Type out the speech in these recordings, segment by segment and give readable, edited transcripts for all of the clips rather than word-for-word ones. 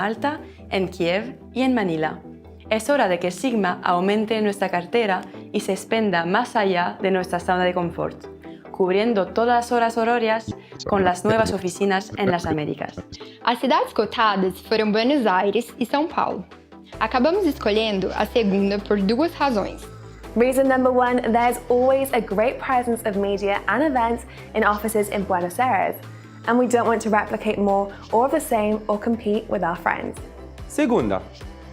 Malta, en Kiev y en Manila. Es hora de que Sigma aumente nuestra cartera y se expanda más allá de nuestra zona de confort, cubriendo todas las horas horarias con las nuevas oficinas en las Américas. As cidades cotadas foram Buenos Aires e São Paulo. Acabamos escolhendo a segunda por duas razões. Reason number one, there's always a great presence of media and events in offices in Buenos Aires, and we don't want to replicate more or of the same or compete with our friends. Segunda,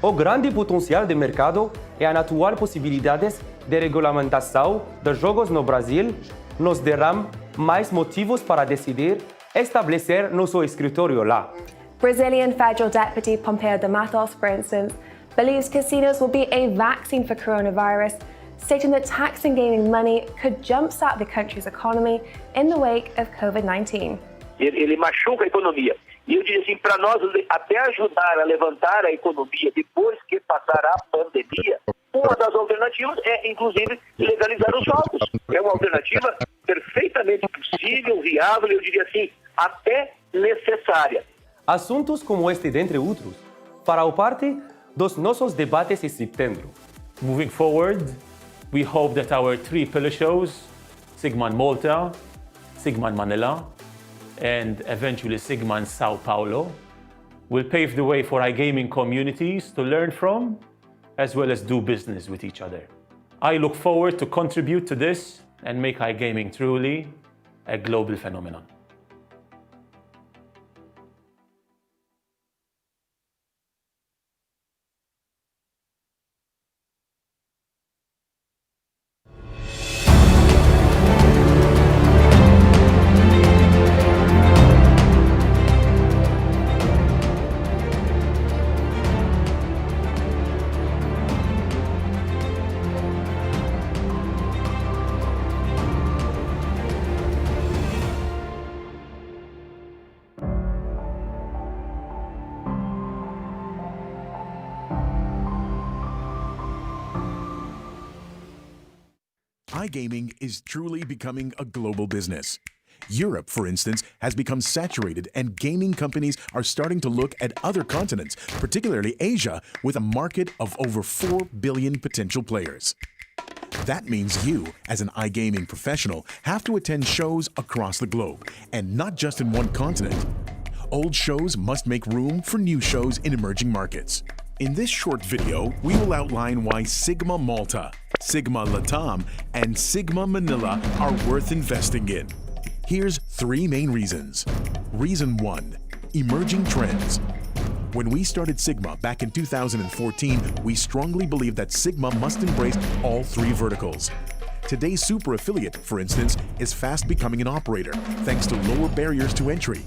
o grande potencial de mercado e a atual possibilidades de regulamentação de jogos no Brasil nos darão mais motivos para decidir estabelecer nosso escritório lá. Brazilian Federal Deputy Pompeo de Matos, for instance, believes casinos will be a vaccine for coronavirus, stating that taxing gaming money could jumpstart the country's economy in the wake of COVID-19. Ele machuca a economia. E eu diria assim, para nós até ajudar a levantar a economia depois que passar a pandemia, uma das alternativas é, inclusive, legalizar os jogos. É uma alternativa perfeitamente possível, viável, eu diria assim, até necessária. Assuntos como este, dentre outros, farão parte dos nossos debates em setembro. Moving forward, we hope that our three pillar shows, Sigma in Malta, Sigma in Manila, and eventually Sigma in Sao Paulo, will pave the way for iGaming communities to learn from, as well as do business with each other. I look forward to contribute to this and make iGaming truly a global phenomenon. iGaming is truly becoming a global business. Europe, for instance, has become saturated, and gaming companies are starting to look at other continents, particularly Asia, with a market of over 4 billion potential players. That means you, as an iGaming professional, have to attend shows across the globe, and not just in one continent. Old shows must make room for new shows in emerging markets. In this short video, we will outline why Sigma Malta, Sigma Latam, and Sigma Manila are worth investing in. Here's 3 main reasons. Reason 1, emerging trends. When we started Sigma back in 2014, we strongly believed that Sigma must embrace all 3 verticals. Today's super affiliate, for instance, is fast becoming an operator, thanks to lower barriers to entry.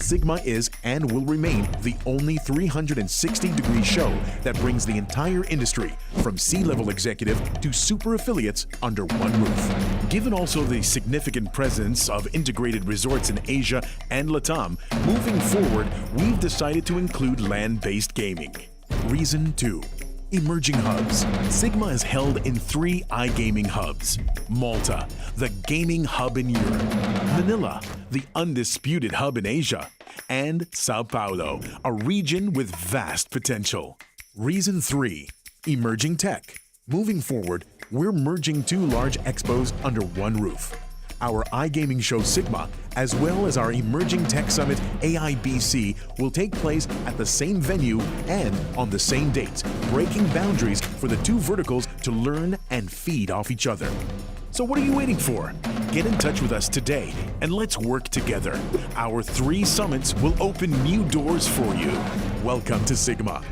Sigma is and will remain the only 360-degree show that brings the entire industry, from C-level executive to super affiliates, under one roof. Given also the significant presence of integrated resorts in Asia and Latam, moving forward, we've decided to include land-based gaming. Reason 2. Emerging hubs. Sigma is held in 3 iGaming hubs. Malta, the gaming hub in Europe. Manila, the undisputed hub in Asia. And Sao Paulo, a region with vast potential. Reason 3. Emerging tech. Moving forward, we're merging 2 large expos under one roof. Our iGaming show Sigma, as well as our emerging tech summit AIBC, will take place at the same venue and on the same dates, breaking boundaries for the 2 verticals to learn and feed off each other. So what are you waiting for? Get in touch with us today and let's work together. Our 3 summits will open new doors for you. Welcome to Sigma.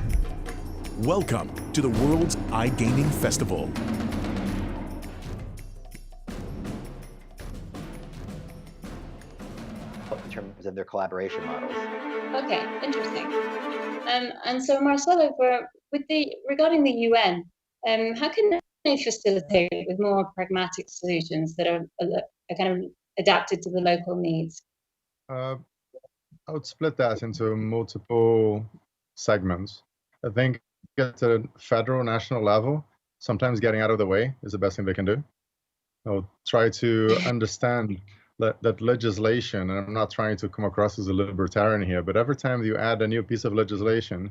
Welcome to the world's iGaming festival. In terms of their collaboration models. Okay, interesting. And so Marcelo, regarding the UN, how can they facilitate with more pragmatic solutions that are kind of adapted to the local needs? I would split that into multiple segments. I think at a federal national level, sometimes getting out of the way is the best thing they can do. They'll try to understand that legislation, and I'm not trying to come across as a libertarian here, but every time you add a new piece of legislation,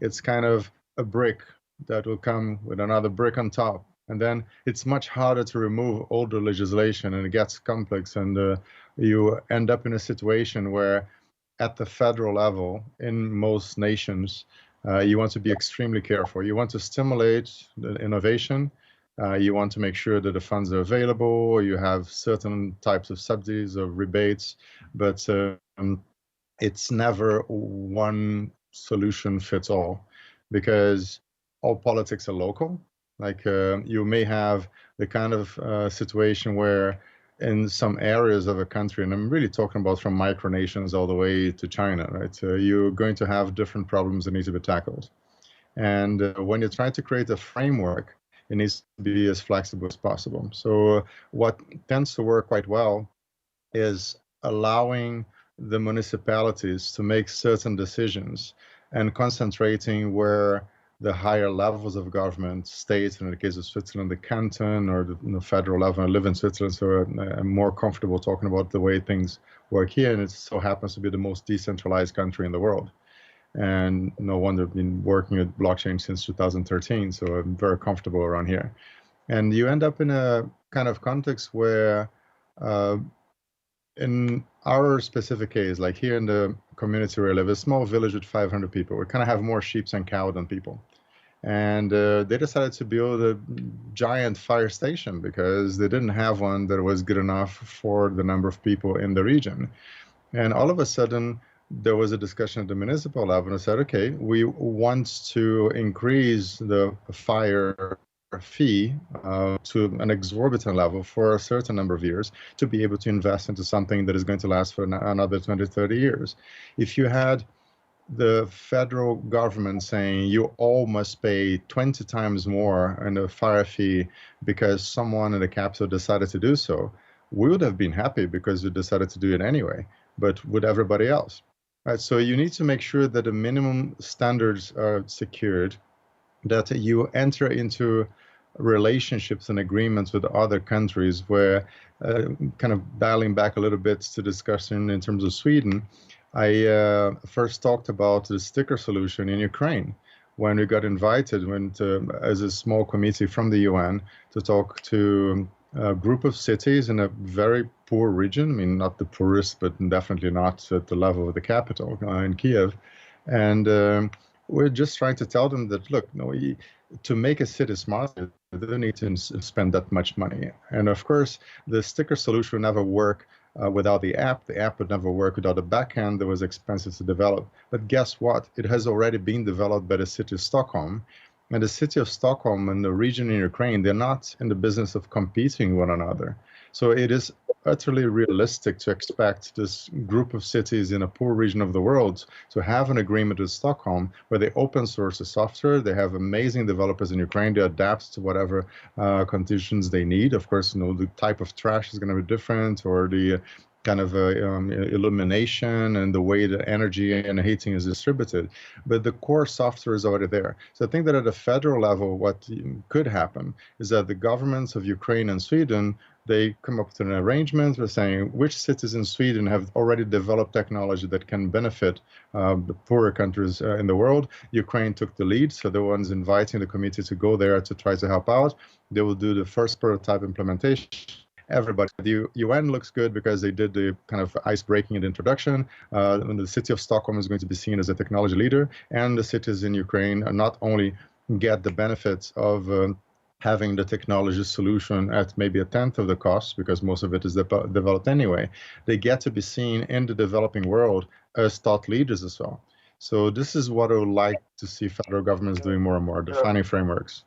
it's kind of a brick that will come with another brick on top. And then it's much harder to remove older legislation, and it gets complex, and you end up in a situation where at the federal level, in most nations, you want to be extremely careful. You want to stimulate the innovation. You want to make sure that the funds are available. You have certain types of subsidies or rebates, but it's never one solution fits all, because all politics are local. Like you may have the kind of situation where in some areas of a country, and I'm really talking about from micronations all the way to China, right? You're going to have different problems that need to be tackled. And when you try to create a framework, it needs to be as flexible as possible. So what tends to work quite well is allowing the municipalities to make certain decisions and concentrating where the higher levels of government, states, and in the case of Switzerland, the canton or the federal level. I live in Switzerland, so I'm more comfortable talking about the way things work here, and it so happens to be the most decentralized country in the world. And no wonder I've been working with blockchain since 2013, so I'm very comfortable around here. And you end up in a kind of context where in our specific case, like here in the community where I live, a small village with 500 people, we kind of have more sheep and cow than people. And they decided to build a giant fire station because they didn't have one that was good enough for the number of people in the region. And all of a sudden, there was a discussion at the municipal level, and I said, okay, we want to increase the fire fee to an exorbitant level for a certain number of years to be able to invest into something that is going to last for another 20, 30 years. If you had the federal government saying you all must pay 20 times more in a fire fee because someone in the capital decided to do so, we would have been happy because we decided to do it anyway, but with everybody else. Right, so you need to make sure that the minimum standards are secured, that you enter into relationships and agreements with other countries where, kind of dialing back a little bit to discussion in terms of Sweden, I first talked about the sticker solution in Ukraine when we got invited as a small committee from the UN to talk to a group of cities in a very poor region. I mean, not the poorest, but definitely not at the level of the capital in Kiev. And we're just trying to tell them that, look, no, to make a city smarter, they don't need to spend that much money. And of course, the sticker solution would never work without the app. The app would never work without a backend that was expensive to develop. But guess what? It has already been developed by the city of Stockholm. And the city of Stockholm and the region in Ukraine, they're not in the business of competing with one another. So it is utterly realistic to expect this group of cities in a poor region of the world to have an agreement with Stockholm where they open source the software. They have amazing developers in Ukraine. They adapt to whatever conditions they need. Of course, the type of trash is going to be different, or the kind of illumination and the way the energy and heating is distributed. But the core software is already there. So I think that at a federal level, what could happen is that the governments of Ukraine and Sweden, they come up with an arrangement for saying which cities in Sweden have already developed technology that can benefit the poorer countries in the world. Ukraine took the lead, so the ones inviting the committee to go there to try to help out. They will do the first prototype implementation. Everybody. The UN looks good because they did the kind of ice-breaking and introduction. The city of Stockholm is going to be seen as a technology leader, and the cities in Ukraine not only get the benefits of having the technology solution at maybe 1/10 of the cost, because most of it is developed anyway, they get to be seen in the developing world as thought leaders as well. So this is what I would like to see federal governments doing more and more, defining frameworks.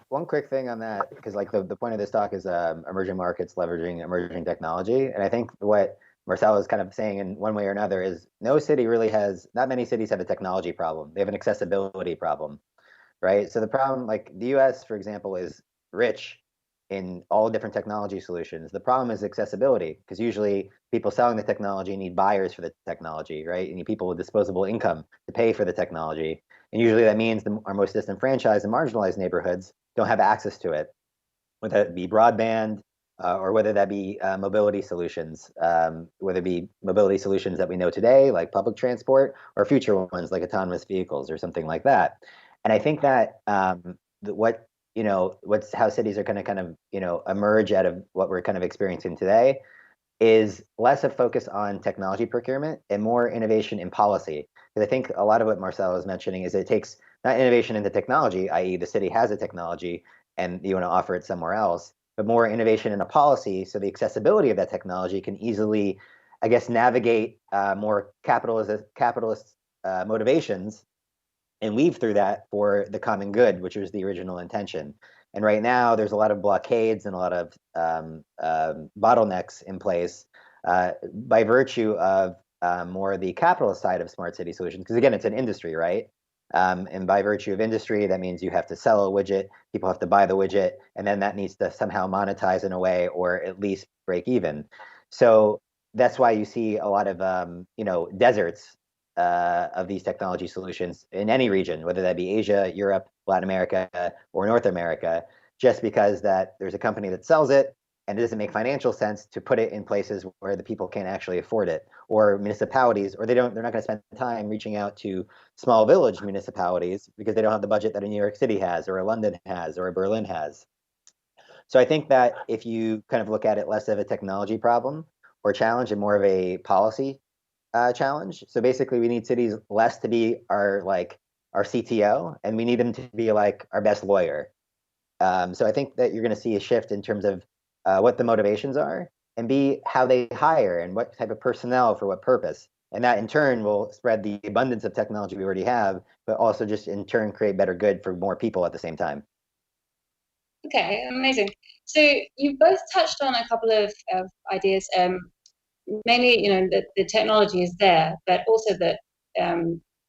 One quick thing on that, because like the point of this talk is emerging markets leveraging emerging technology. And I think what Marcelo is kind of saying in one way or another is not many cities have a technology problem. They have an accessibility problem, right? So the problem, like the US, for example, is rich in all different technology solutions. The problem is accessibility, because usually people selling the technology need buyers for the technology, right? You need people with disposable income to pay for the technology. And usually that means our most disenfranchised and marginalized neighborhoods don't have access to it, whether it be broadband, or whether that be mobility solutions, whether it be mobility solutions that we know today, like public transport, or future ones like autonomous vehicles or something like that. And I think that what's how cities are going to kind of emerge out of what we're kind of experiencing today is less of focus on technology procurement and more innovation in policy. Because I think a lot of what Marcelo is mentioning is it takes not innovation into technology, i.e. the city has a technology and you want to offer it somewhere else, but more innovation in a policy so the accessibility of that technology can easily, I guess, navigate more capitalist motivations and weave through that for the common good, which was the original intention. And right now, there's a lot of blockades and a lot of bottlenecks in place by virtue of more the capitalist side of smart city solutions. Because again, it's an industry, right? And by virtue of industry, that means you have to sell a widget, people have to buy the widget, and then that needs to somehow monetize in a way or at least break even. So that's why you see a lot of deserts of these technology solutions in any region, whether that be Asia, Europe, Latin America, or North America, just because that there's a company that sells it and it doesn't make financial sense to put it in places where the people can't actually afford it, or municipalities, or they're not going to spend time reaching out to small village municipalities because they don't have the budget that a New York City has, or a London has, or a Berlin has. So I think that if you kind of look at it less of a technology problem or challenge and more of a policy challenge. So basically, we need cities less to be our CTO, and we need them to be like our best lawyer. So I think that you're going to see a shift in terms of what the motivations are, and B, how they hire and what type of personnel for what purpose. And that in turn will spread the abundance of technology we already have, but also just in turn create better good for more people at the same time. Okay, amazing. So you both touched on a couple of ideas. Mainly, that the technology is there, but also that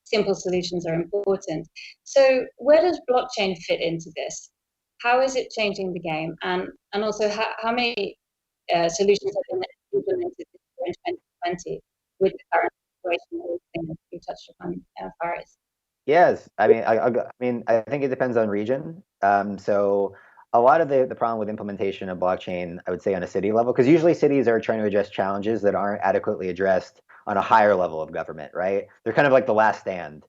simple solutions are important. So where does blockchain fit into this? How is it changing the game? And also, how many solutions have been implemented in 2020 with the current situation you touched upon, Faris? Yes, I mean, I think it depends on region. So a lot of the problem with implementation of blockchain, I would say on a city level, because usually cities are trying to address challenges that aren't adequately addressed on a higher level of government, right? They're kind of like the last stand.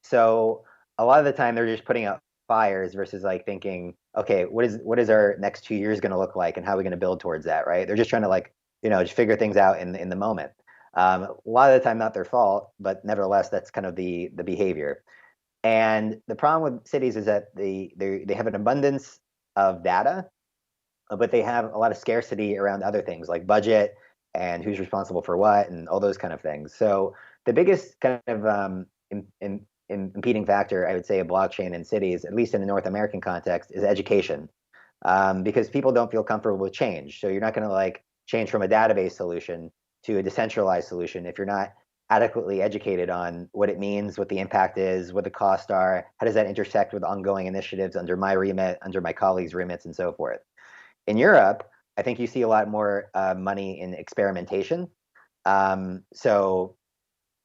So a lot of the time they're just putting out fires versus like thinking, okay, what is our next 2 years going to look like and how are we going to build towards that, right? They're just trying to just figure things out in the moment. A lot of the time not their fault, but nevertheless, that's kind of the behavior. And the problem with cities is that they have an abundance of data, but they have a lot of scarcity around other things like budget and who's responsible for what and all those kind of things. So the biggest kind of impeding factor, I would say, of blockchain in cities, at least in the North American context, is education, because people don't feel comfortable with change. So you're not going to change from a database solution to a decentralized solution if you're not adequately educated on what it means, what the impact is, what the costs are, how does that intersect with ongoing initiatives under my remit, under my colleagues' remits, and so forth. In Europe, I think you see a lot more money in experimentation. So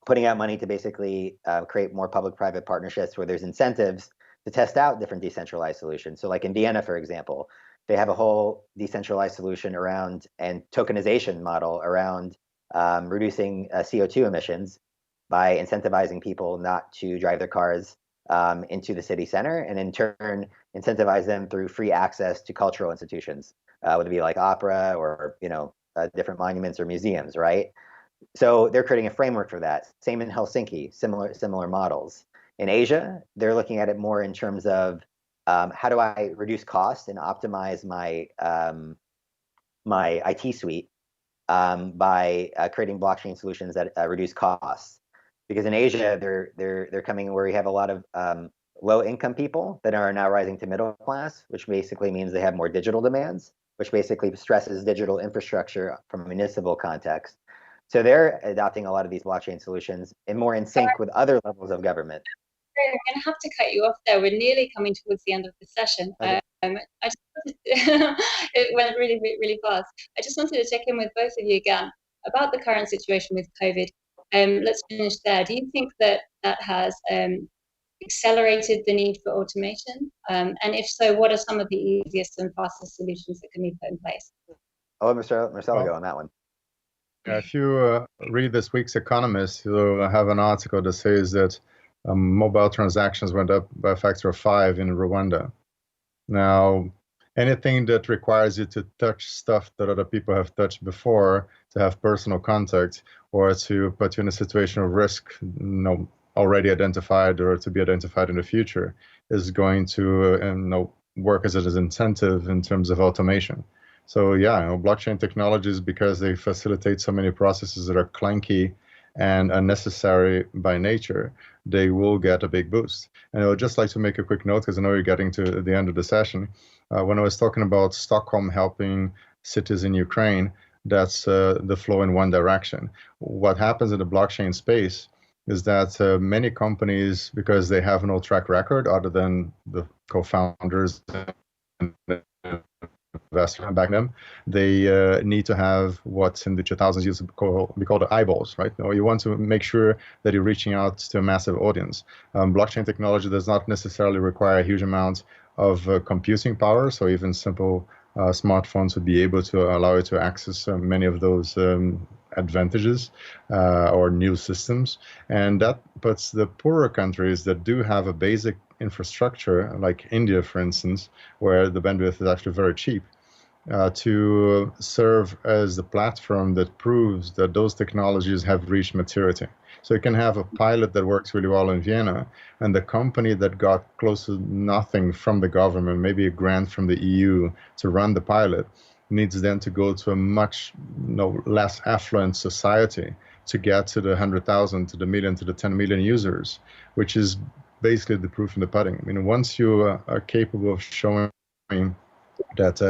putting out money to basically create more public-private partnerships where there's incentives to test out different decentralized solutions. So like in Vienna, for example, they have a whole decentralized solution around and tokenization model around reducing CO2 emissions by incentivizing people not to drive their cars into the city center, and in turn incentivize them through free access to cultural institutions, whether it be like opera or different monuments or museums, right? So they're creating a framework for that. Same in Helsinki, similar models. In Asia, they're looking at it more in terms of how do I reduce costs and optimize my my IT suite by creating blockchain solutions that reduce costs. Because in Asia, they're coming where we have a lot of low-income people that are now rising to middle class, which basically means they have more digital demands, which basically stresses digital infrastructure from a municipal context. So they're adopting a lot of these blockchain solutions and more in sync with other levels of government. I'm going to have to cut you off there. We're nearly coming towards the end of the session. Okay. I just wanted to, it went really, really fast. I just wanted to check in with both of you again about the current situation with COVID. Let's finish there. Do you think that has accelerated the need for automation? And if so, what are some of the easiest and fastest solutions that can be put in place? I'll let Marcelo go on that one. Yeah, if you read this week's Economist, you'll have an article that says that mobile transactions went up by a factor of 5 in Rwanda. Now, anything that requires you to touch stuff that other people have touched before, to have personal contact, or to put you in a situation of risk, already identified or to be identified in the future, is going to work as an incentive in terms of automation. So yeah, blockchain technologies, because they facilitate so many processes that are clunky and unnecessary by nature, they will get a big boost. And I would just like to make a quick note, because I know you're getting to the end of the session. When I was talking about Stockholm helping cities in Ukraine, that's the flow in one direction. What happens in the blockchain space is that many companies, because they have no track record other than the co-founders and investor back them, they need to have what's in the 2000s used to be called eyeballs, right? You want to make sure that you're reaching out to a massive audience. Blockchain technology does not necessarily require a huge amount of computing power, so even simple smartphones would be able to allow you to access many of those advantages or new systems. And that puts the poorer countries that do have a basic infrastructure, like India, for instance, where the bandwidth is actually very cheap, to serve as the platform that proves that those technologies have reached maturity. So you can have a pilot that works really well in Vienna, and the company that got close to nothing from the government, maybe a grant from the EU to run the pilot, needs then to go to a much less affluent society to get to the 100,000, to the million, to the 10 million users, which is basically the proof in the pudding. I mean, once you are capable of showing that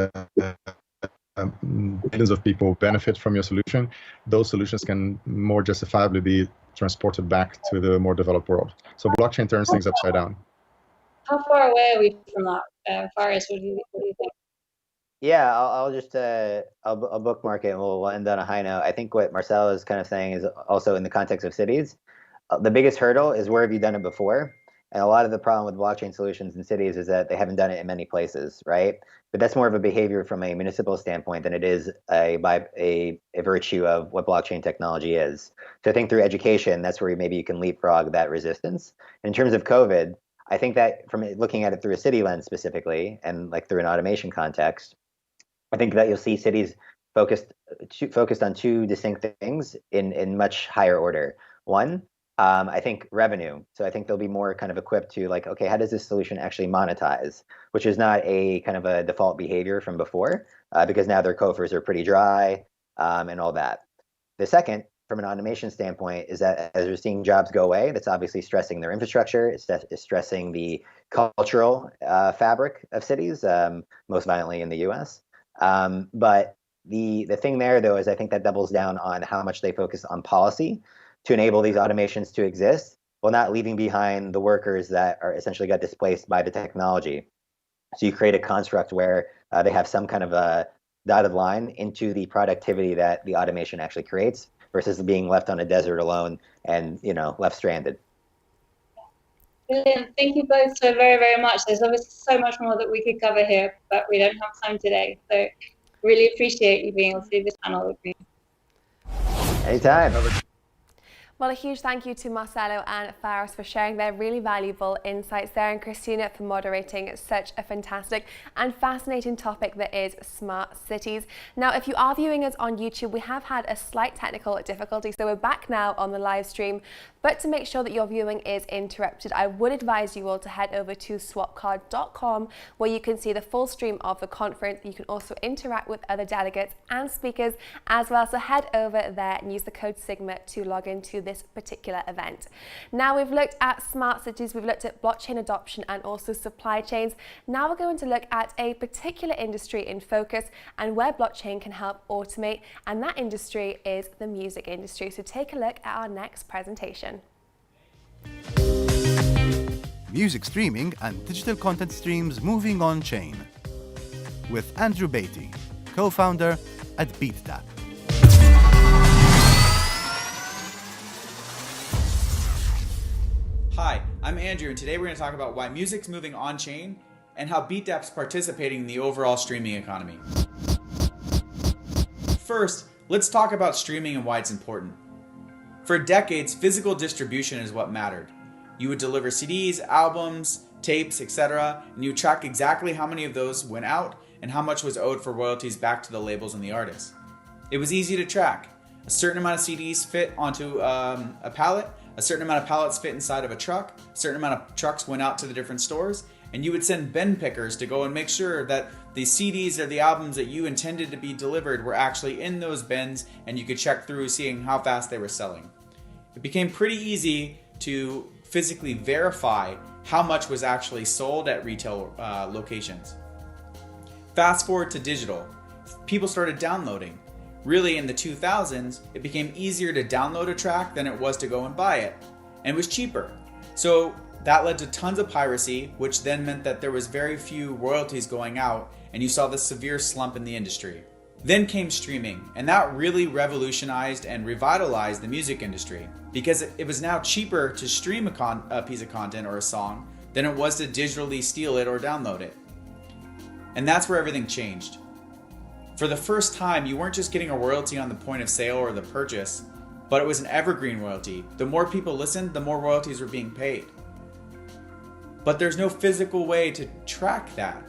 millions of people benefit from your solution, those solutions can more justifiably be transported back to the more developed world. So blockchain turns things upside down. How far away are we from that? Faris, what do you think? Yeah, I'll just I'll bookmark it and we'll end on a high note. I think what Marcelo is kind of saying is also in the context of cities, the biggest hurdle is where have you done it before? And a lot of the problem with blockchain solutions in cities is that they haven't done it in many places, right? But that's more of a behavior from a municipal standpoint than it is a virtue of what blockchain technology is. So I think through education, that's where maybe you can leapfrog that resistance. In terms of COVID, I think that from looking at it through a city lens specifically, and like through an automation context, I think that you'll see cities focused on two distinct things in much higher order. One, I think revenue. So I think they'll be more kind of equipped to like, okay, how does this solution actually monetize? Which is not a kind of a default behavior from before, because now their coffers are pretty dry and all that. The second, from an automation standpoint, is that as we're seeing jobs go away, that's obviously stressing their infrastructure, it's stressing the cultural fabric of cities, most violently in the US. But the thing there, though, is I think that doubles down on how much they focus on policy to enable these automations to exist, while not leaving behind the workers that are essentially got displaced by the technology. So you create a construct where they have some kind of a dotted line into the productivity that the automation actually creates, versus being left on a desert alone and left stranded. Brilliant. Thank you both so very, very much. There's obviously so much more that we could cover here, but we don't have time today. So really appreciate you being able to do this panel with me. Anytime. Well, a huge thank you to Marcelo and Faris for sharing their really valuable insights there, and Christina for moderating such a fantastic and fascinating topic that is smart cities. Now, if you are viewing us on YouTube, we have had a slight technical difficulty, so we're back now on the live stream. But to make sure that your viewing is interrupted, I would advise you all to head over to swapcard.com, where you can see the full stream of the conference. You can also interact with other delegates and speakers as well. So head over there and use the code SIGMA to log into this particular event. Now, we've looked at smart cities, we've looked at blockchain adoption and also supply chains. Now we're going to look at a particular industry in focus and where blockchain can help automate, and that industry is the music industry. So take a look at our next presentation. Music streaming and digital content streams moving on chain, with Andrew Batey, co-founder at Beatdapp. Hi, I'm Andrew, and today we're going to talk about why music's moving on-chain and how Beatdapp's participating in the overall streaming economy. First, let's talk about streaming and why it's important. For decades, physical distribution is what mattered. You would deliver CDs, albums, tapes, etc., and you would track exactly how many of those went out and how much was owed for royalties back to the labels and the artists. It was easy to track. A certain amount of CDs fit onto a pallet, a certain amount of pallets fit inside of a truck, a certain amount of trucks went out to the different stores, and you would send bin pickers to go and make sure that the CDs or the albums that you intended to be delivered were actually in those bins, and you could check through seeing how fast they were selling. It became pretty easy to physically verify how much was actually sold at retail locations. Fast forward to digital. People started downloading. Really, in the 2000s, it became easier to download a track than it was to go and buy it, and it was cheaper. So that led to tons of piracy, which then meant that there was very few royalties going out, and you saw this severe slump in the industry. Then came streaming, and that really revolutionized and revitalized the music industry, because it was now cheaper to stream a piece of content or a song than it was to digitally steal it or download it. And that's where everything changed. For the first time, you weren't just getting a royalty on the point of sale or the purchase, but it was an evergreen royalty. The more people listened, the more royalties were being paid. But there's no physical way to track that.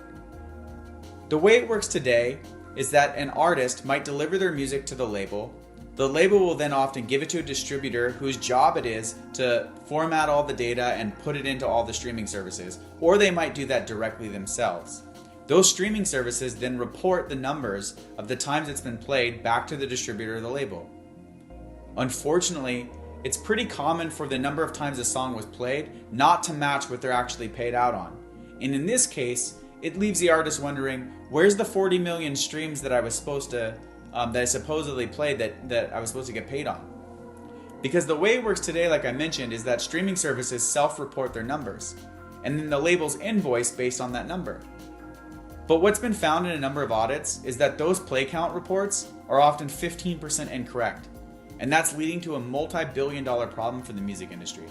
The way it works today is that an artist might deliver their music to the label. The label will then often give it to a distributor whose job it is to format all the data and put it into all the streaming services, or they might do that directly themselves. Those streaming services then report the numbers of the times it's been played back to the distributor or the label. Unfortunately, it's pretty common for the number of times a song was played not to match what they're actually paid out on. And in this case, it leaves the artist wondering, where's the 40 million streams that I supposedly played that I was supposed to get paid on? Because the way it works today, like I mentioned, is that streaming services self-report their numbers, and then the labels invoice based on that number. But what's been found in a number of audits is that those play count reports are often 15% incorrect, and that's leading to a multi-billion-dollar problem for the music industry.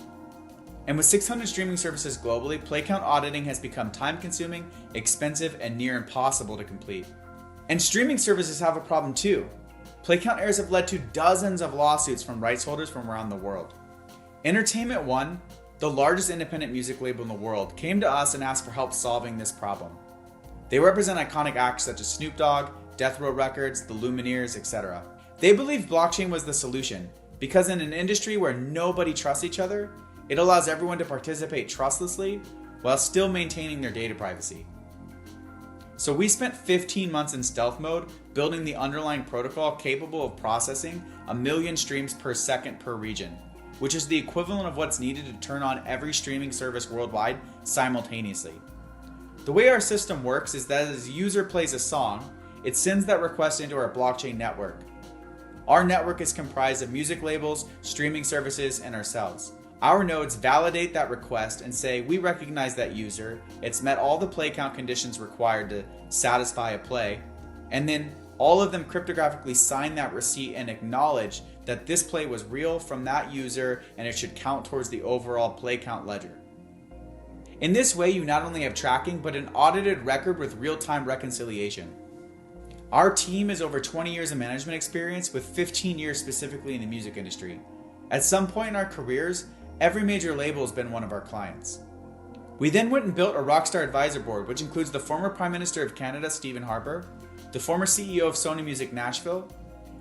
And with 600 streaming services globally, play count auditing has become time-consuming, expensive, and near impossible to complete. And streaming services have a problem too. Play count errors have led to dozens of lawsuits from rights holders from around the world. Entertainment One, the largest independent music label in the world, came to us and asked for help solving this problem. They represent iconic acts such as Snoop Dogg, Death Row Records, the Lumineers, etc. They believed blockchain was the solution because in an industry where nobody trusts each other, it allows everyone to participate trustlessly while still maintaining their data privacy. So we spent 15 months in stealth mode building the underlying protocol capable of processing 1 million streams per second per region, which is the equivalent of what's needed to turn on every streaming service worldwide simultaneously. The way our system works is that as a user plays a song, it sends that request into our blockchain network. Our network is comprised of music labels, streaming services, and ourselves. Our nodes validate that request and say, we recognize that user, it's met all the play count conditions required to satisfy a play, and then all of them cryptographically sign that receipt and acknowledge that this play was real from that user and it should count towards the overall play count ledger. In this way, you not only have tracking, but an audited record with real-time reconciliation. Our team has over 20 years of management experience, with 15 years specifically in the music industry. At some point in our careers, every major label has been one of our clients. We then went and built a rockstar advisor board, which includes the former Prime Minister of Canada, Stephen Harper, the former CEO of Sony Music Nashville,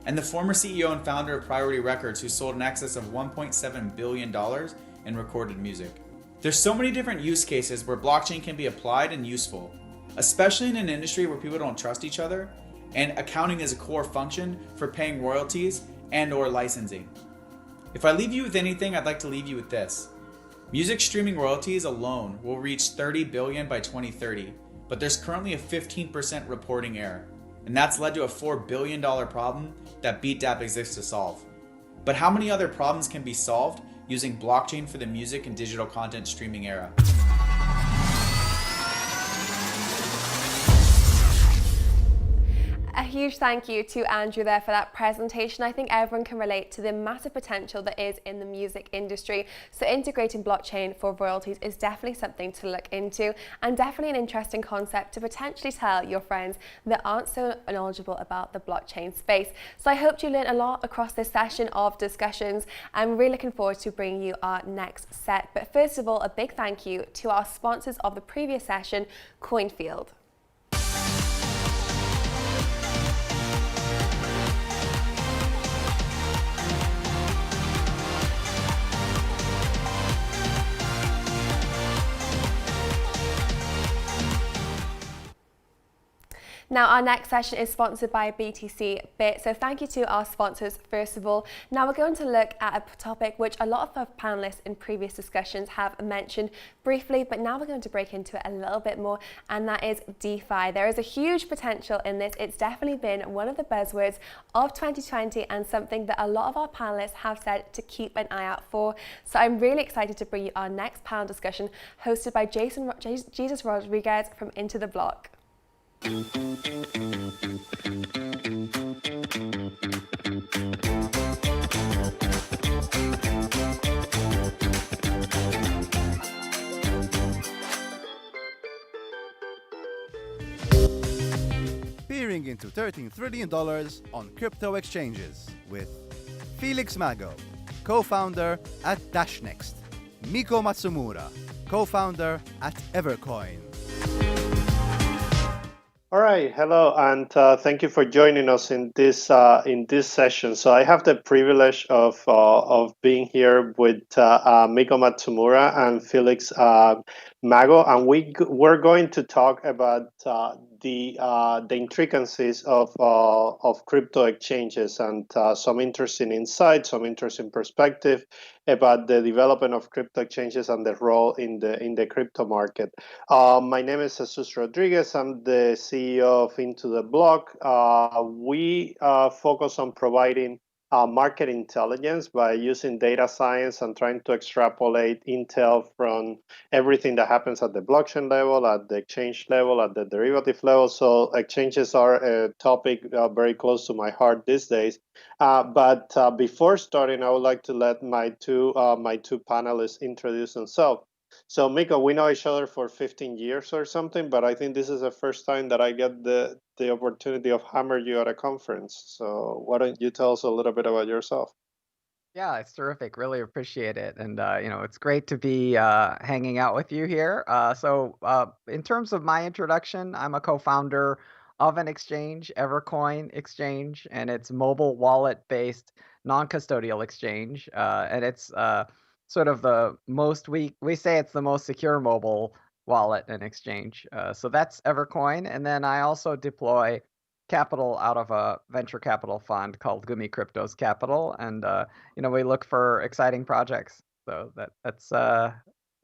and the former CEO and founder of Priority Records, who sold in excess of $1.7 billion in recorded music. There's so many different use cases where blockchain can be applied and useful, especially in an industry where people don't trust each other, and accounting is a core function for paying royalties and/or licensing. If I leave you with anything, I'd like to leave you with this. Music streaming royalties alone will reach $30 billion by 2030, but there's currently a 15% reporting error, and that's led to a $4 billion problem that Beatdapp exists to solve. But how many other problems can be solved using blockchain for the music and digital content streaming era? A huge thank you to Andrew there for that presentation. I think everyone can relate to the massive potential that is in the music industry. So integrating blockchain for royalties is definitely something to look into, and definitely an interesting concept to potentially tell your friends that aren't so knowledgeable about the blockchain space. So I hope you learned a lot across this session of discussions. I'm really looking forward to bringing you our next set. But first of all, a big thank you to our sponsors of the previous session, CoinField. Now, our next session is sponsored by BTC Bit, so thank you to our sponsors first of all. Now we're going to look at a topic which a lot of our panelists in previous discussions have mentioned briefly, but now we're going to break into it a little bit more, and that is DeFi. There is a huge potential in this. It's definitely been one of the buzzwords of 2020 and something that a lot of our panelists have said to keep an eye out for. So I'm really excited to bring you our next panel discussion hosted by Jesus Rodriguez from Into the Block. Peering into $13 trillion on crypto exchanges with Felix Mago, co-founder at Dashnext, Miko Matsumura, co-founder at Evercoin. All right, hello, and thank you for joining us in this session. So I have the privilege of being here with Miko Matsumura and Felix Mago, and we're going to talk about the intricacies of crypto exchanges and some interesting insights, some interesting perspective about the development of crypto exchanges and their role in the crypto market. My name is Jesus Rodriguez. I'm the CEO of Into the Block. We focus on providing market intelligence by using data science and trying to extrapolate intel from everything that happens at the blockchain level, at the exchange level, at the derivative level. So exchanges are a topic very close to my heart these days. But before starting, I would like to let my two panelists introduce themselves. So Miko, we know each other for 15 years or something, but I think this is the first time that I get the opportunity of hammer you at a conference. So why don't you tell us a little bit about yourself? Yeah, it's terrific. Really appreciate it. And, it's great to be hanging out with you here. So in terms of my introduction, I'm a co-founder of an exchange, Evercoin Exchange, and it's mobile wallet-based non-custodial exchange. And it's sort of the most, we say it's the most secure mobile wallet and exchange. So that's Evercoin. And then I also deploy capital out of a venture capital fund called Gumi Cryptos Capital, and we look for exciting projects. So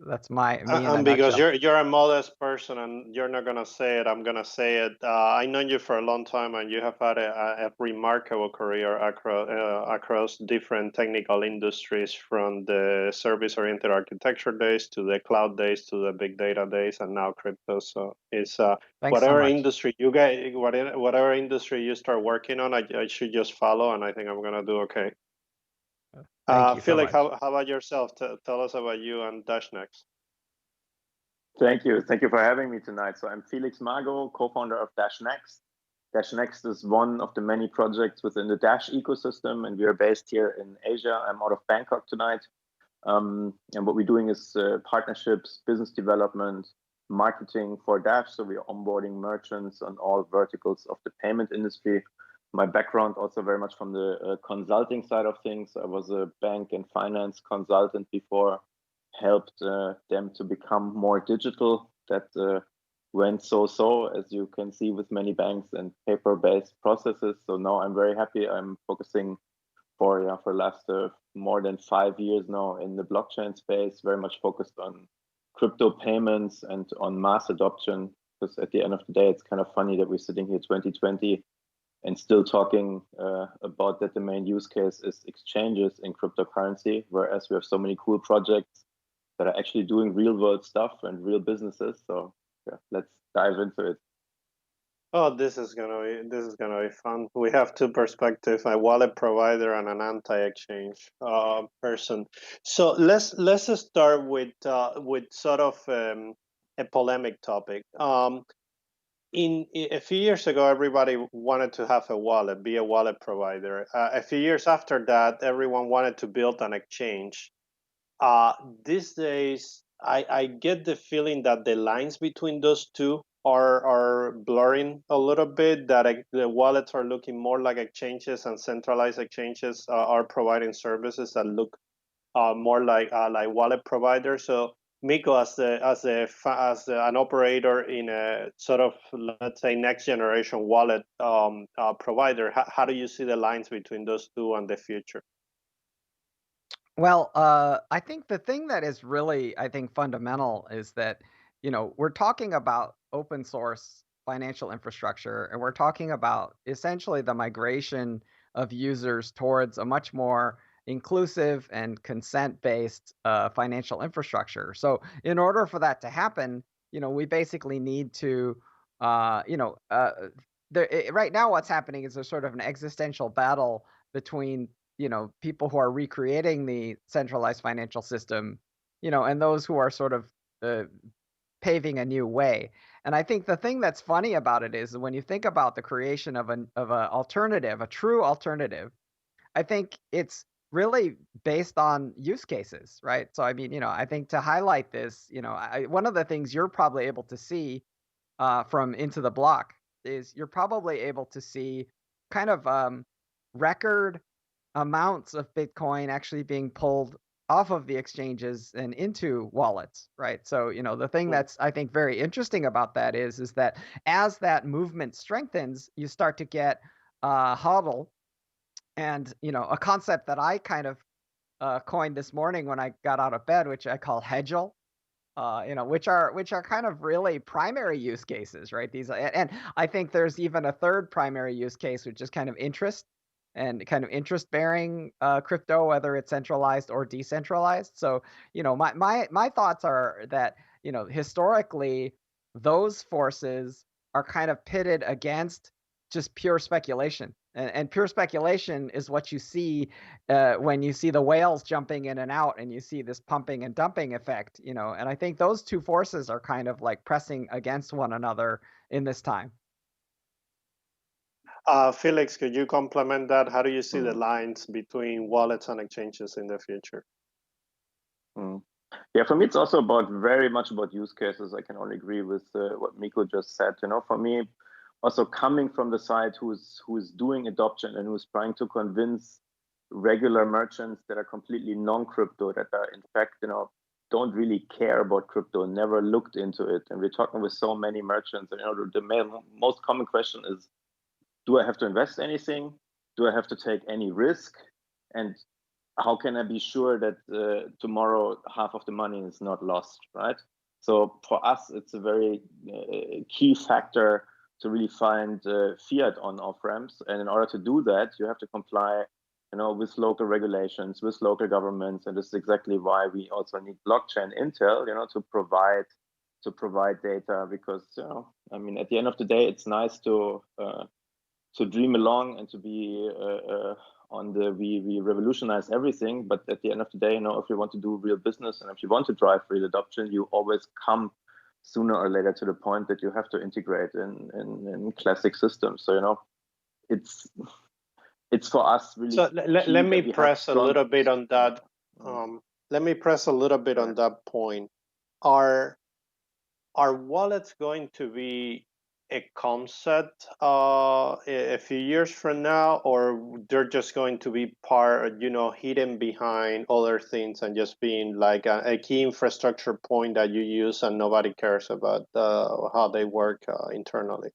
that's me in a Because nutshell. you're a modest person and you're not gonna say it, I'm gonna say it. I know you for a long time, and you have had a remarkable career across different technical industries, from the service-oriented architecture days to the cloud days to the big data days, and now crypto. So it's whatever industry you get, whatever industry you start working on, I should just follow, and I think I'm gonna do okay. Thank you so Felix, much. how about yourself? Tell us about you and Dashnext. Thank you for having me tonight. So I'm Felix Mago, co-founder of Dashnext. Dashnext is one of the many projects within the Dash ecosystem, and we are based here in Asia. I'm out of Bangkok tonight. And what we're doing is partnerships, business development, marketing for Dash. So we're onboarding merchants on all verticals of the payment industry. My background also very much from the consulting side of things. I was a bank and finance consultant before, helped them to become more digital. That went so, as you can see, with many banks and paper-based processes. So now I'm very happy. I'm focusing for the last more than 5 years now in the blockchain space, very much focused on crypto payments and on mass adoption. Because at the end of the day, it's kind of funny that we're sitting here 2020 and still talking about that the main use case is exchanges in cryptocurrency, whereas we have so many cool projects that are actually doing real world stuff and real businesses. So yeah, let's dive into it. Oh, this is gonna be fun. We have two perspectives: a wallet provider and an anti-exchange person. So let's just start with sort of a polemic topic. In a few years ago, everybody wanted to have a wallet, be a wallet provider. A few years after that, everyone wanted to build an exchange. Uh, these days, I get the feeling that the lines between those two are blurring a little bit. That the wallets are looking more like exchanges, and centralized exchanges are providing services that look more like wallet providers. So, Miko, as an operator in a sort of, let's say, next generation wallet provider, how do you see the lines between those two and the future? Well, I think the thing that is really, I think, fundamental is that, we're talking about open source financial infrastructure, and we're talking about essentially the migration of users towards a much more inclusive and consent-based financial infrastructure. So, in order for that to happen, we basically need to, uh, you know, uh, right now, what's happening is there's sort of an existential battle between people who are recreating the centralized financial system, and those who are sort of uh, paving a new way. And I think the thing that's funny about it is when you think about the creation of a alternative, a true alternative, I think it's really based on use cases, right? So I mean, I think to highlight this, one of the things you're probably able to see from Into the Block is you're probably able to see kind of record amounts of Bitcoin actually being pulled off of the exchanges and into wallets, right? So, the thing that's I think very interesting about that is that as that movement strengthens, you start to get hodl, and a concept that I kind of coined this morning when I got out of bed, which I call hedgel. Which are kind of really primary use cases, right? And I think there's even a third primary use case, which is kind of interest and kind of interest-bearing crypto, whether it's centralized or decentralized. So, my thoughts are that, historically, those forces are kind of pitted against just pure speculation. And pure speculation is what you see when you see the whales jumping in and out and you see this pumping and dumping effect, and I think those two forces are kind of like pressing against one another in this time. Felix, could you complement that? How do you see the lines between wallets and exchanges in the future? Yeah, for me, it's also very much about use cases. I can only agree with what Miko just said. For me, also coming from the side who's doing adoption and who's trying to convince regular merchants that are completely non-crypto, that are in fact, don't really care about crypto, never looked into it. And we're talking with so many merchants, and the most common question is, do I have to invest anything? Do I have to take any risk? And how can I be sure that tomorrow half of the money is not lost, right? So for us, it's a very key factor to really find fiat on off-ramps. And in order to do that, you have to comply with local regulations, with local governments. And this is exactly why we also need blockchain intel, to provide data, because, I mean, at the end of the day, it's nice to dream along and to be we revolutionize everything. But at the end of the day, if you want to do real business and if you want to drive real adoption, you always come sooner or later to the point that you have to integrate in classic systems. So, it's for us really. So let me press a little bit on that. Let me press a little bit on that point. Are wallets going to be a concept a few years from now, or they're just going to be hidden behind other things and just being like a key infrastructure point that you use and nobody cares about how they work internally?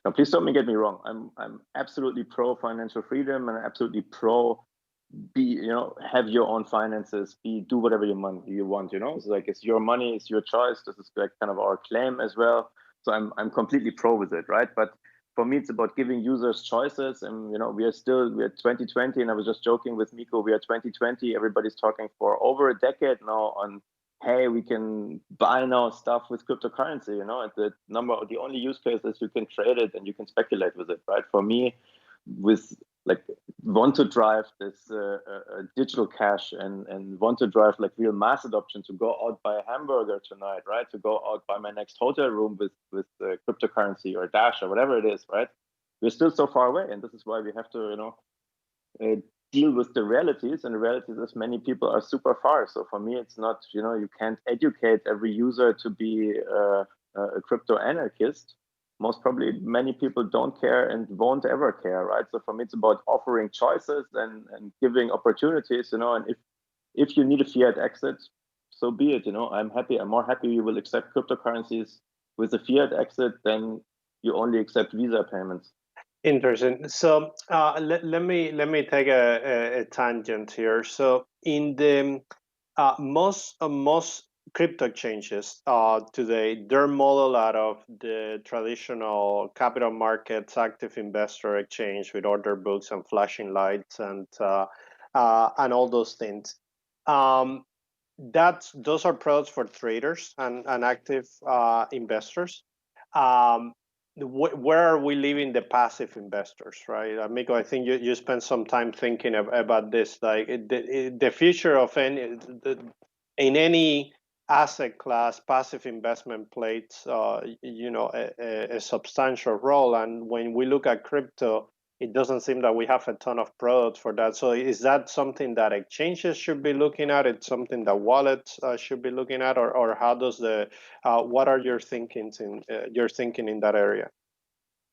Now, please don't get me wrong. I'm absolutely pro financial freedom and absolutely pro have your own finances, do whatever you want. It's like it's your money, it's your choice. This is like kind of our claim as well. So I'm completely pro with it, right? But for me, it's about giving users choices. And we're 2020, and I was just joking with Miko. We are 2020. Everybody's talking for over a decade now on hey, we can buy now stuff with cryptocurrency, you know, the only use case is you can trade it and you can speculate with it, right? For me, with like want to drive this digital cash and want to drive like real mass adoption, to go out buy a hamburger tonight, right? To go out buy my next hotel room with cryptocurrency or Dash or whatever it is, right? We're still so far away, and this is why we have to, you know, deal with the realities, and the realities is many people are super far. So for me, it's not, you know, you can't educate every user to be a crypto anarchist. Most probably many people don't care and won't ever care, right? So for me, it's about offering choices and giving opportunities, you know, and if you need a fiat exit, so be it, you know. I'm more happy you will accept cryptocurrencies with a fiat exit than you only accept Visa payments. Interesting. So let me take a tangent here. So in the most crypto exchanges today, they're modeled out of the traditional capital markets active investor exchange with order books and flashing lights and all those things. Those are products for traders and active investors. Where are we leaving the passive investors, right? Amico, I think you spent some time thinking about this. Like the future of in any asset class, passive investment plays, you know, a substantial role. And when we look at crypto, it doesn't seem that we have a ton of products for that. So is that something that exchanges should be looking at? It's something that wallets should be looking at, or how does what are your thinking in that area?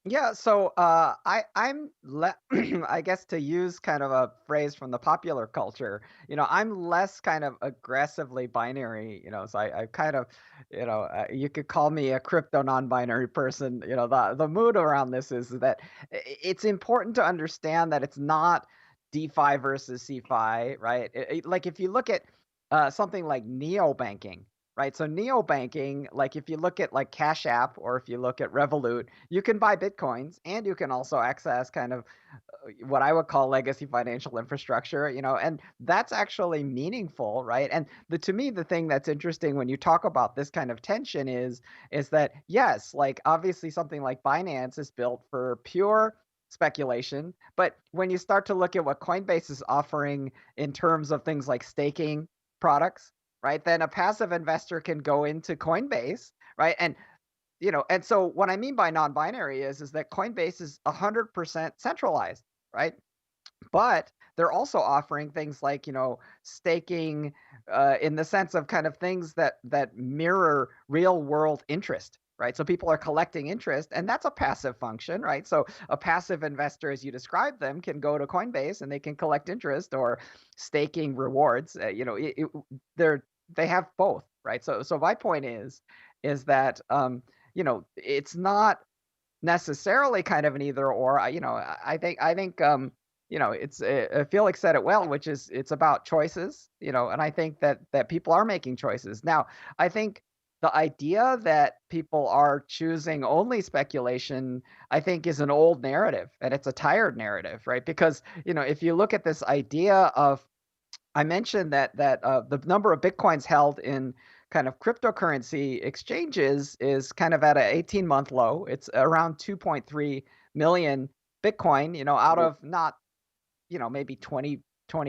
Yeah, so I'm I guess, to use kind of a phrase from the popular culture, you know, I'm less kind of aggressively binary, you know, so I kind of, you know, you could call me a crypto non-binary person. You know, the mood around this is that it's important to understand that it's not DeFi versus CeFi, right? Like if you look at something like neobanking, right? So neobanking, like if you look at like Cash App or if you look at Revolut, you can buy Bitcoins and you can also access kind of what I would call legacy financial infrastructure, you know, and that's actually meaningful, right? And to me, the thing that's interesting when you talk about this kind of tension is that, yes, like obviously something like Binance is built for pure speculation, but when you start to look at what Coinbase is offering in terms of things like staking products, right, then a passive investor can go into Coinbase, right? And, you know, and so what I mean by non-binary is that Coinbase is 100% centralized, right? But they're also offering things like, you know, staking in the sense of kind of things that mirror real world interest, right? So people are collecting interest, and that's a passive function, right? So a passive investor, as you describe them, can go to Coinbase and they can collect interest or staking rewards. You know, they have both, right? So my point is that you know, it's not necessarily kind of an either or. You know, I think you know, it's Felix said it well, which is it's about choices, you know, and I think that people are making choices. Now, I think the idea that people are choosing only speculation, I think, is an old narrative, and it's a tired narrative, right? Because, you know, if you look at this idea of, I mentioned that the number of Bitcoins held in kind of cryptocurrency exchanges is kind of at an 18-month low. It's around 2.3 million Bitcoin, you know, out of not, you know, maybe 20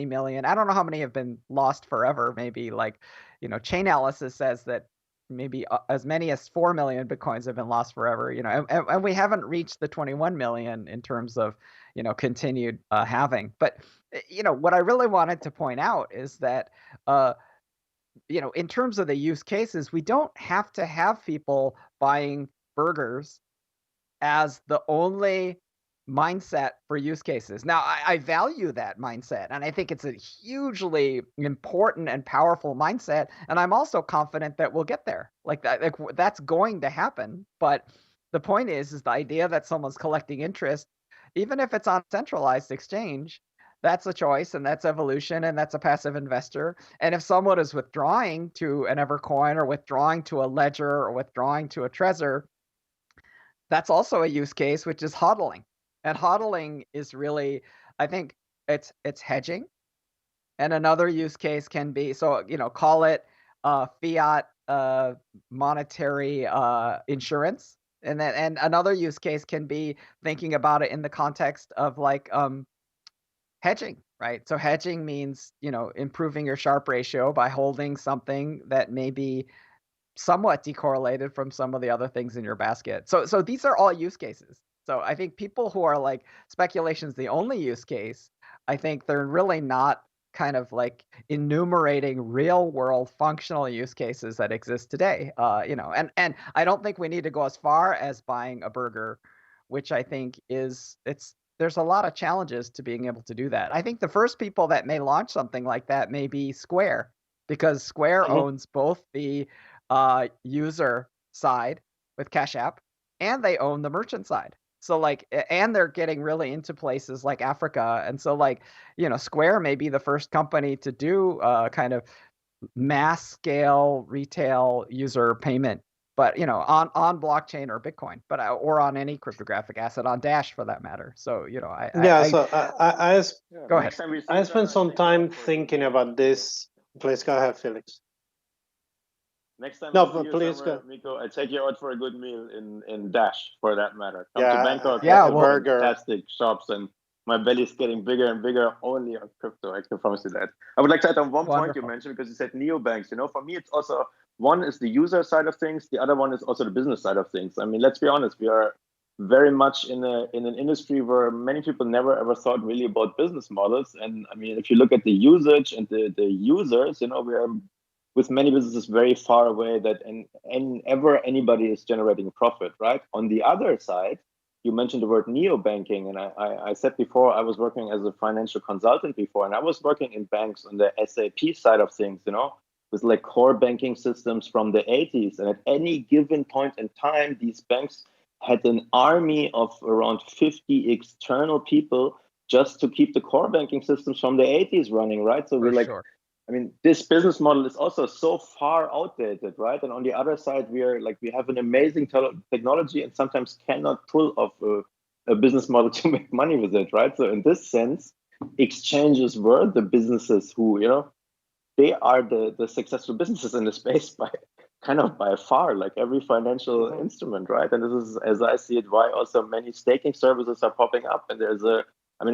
million. I don't know how many have been lost forever. Maybe like, you know, Chainalysis says that maybe as many as 4 million Bitcoins have been lost forever, you know, and we haven't reached the 21 million in terms of, you know, continued halving. But, you know, what I really wanted to point out is that, you know, in terms of the use cases, we don't have to have people buying burgers as the only mindset for use cases. Now, I value that mindset, and I think it's a hugely important and powerful mindset, and I'm also confident that we'll get there. Like that's going to happen. But the point is the idea that someone's collecting interest, even if it's on a centralized exchange, that's a choice, and that's evolution, and that's a passive investor. And if someone is withdrawing to an Evercoin or withdrawing to a Ledger or withdrawing to a Trezor, that's also a use case, which is hodling. And hodling is really, I think it's hedging. And another use case can be, so, you know, call it fiat monetary insurance. And another use case can be thinking about it in the context of like hedging, right? So hedging means, improving your Sharpe ratio by holding something that may be somewhat decorrelated from some of the other things in your basket. So these are all use cases. So I think people who are like speculation's the only use case, I think they're really not kind of like enumerating real world functional use cases that exist today. And I don't think we need to go as far as buying a burger, which I think there's a lot of challenges to being able to do that. I think the first people that may launch something like that may be Square, because Square owns both the user side with Cash App, and they own the merchant side. So and they're getting really into places like Africa. And so Square may be the first company to do kind of mass scale retail user payment, but on blockchain or Bitcoin, or on any cryptographic asset, on Dash for that matter. So go ahead. I spent some time thinking about this. Please go ahead, Felix. Next time, please go. Miko, I take you out for a good meal in Dash, for that matter. Come Yeah, to Bangkok, yeah, burger, fantastic shops, and my belly's getting bigger and bigger only on crypto. I can promise you that. I would like to add on one point you mentioned, because you said neobanks. For me, it's also, one is the user side of things, the other one is also the business side of things. I mean, let's be honest, we are very much in an industry where many people never ever thought really about business models. And I mean, if you look at the usage and the users, we are, with many businesses, very far away that ever anybody is generating profit, right? On the other side, you mentioned the word neobanking, and I said before, I was working as a financial consultant before, and I was working in banks on the SAP side of things, with like core banking systems from the 80s. And at any given point in time, these banks had an army of around 50 external people just to keep the core banking systems from the 80s running, right? So we're like, sure. I mean, this business model is also so far outdated, right? And on the other side, we have an amazing technology and sometimes cannot pull off a business model to make money with it, right? So in this sense, exchanges were the businesses who, they are the successful businesses in the space by far, like every financial instrument, right? And this is, as I see it, why also many staking services are popping up. And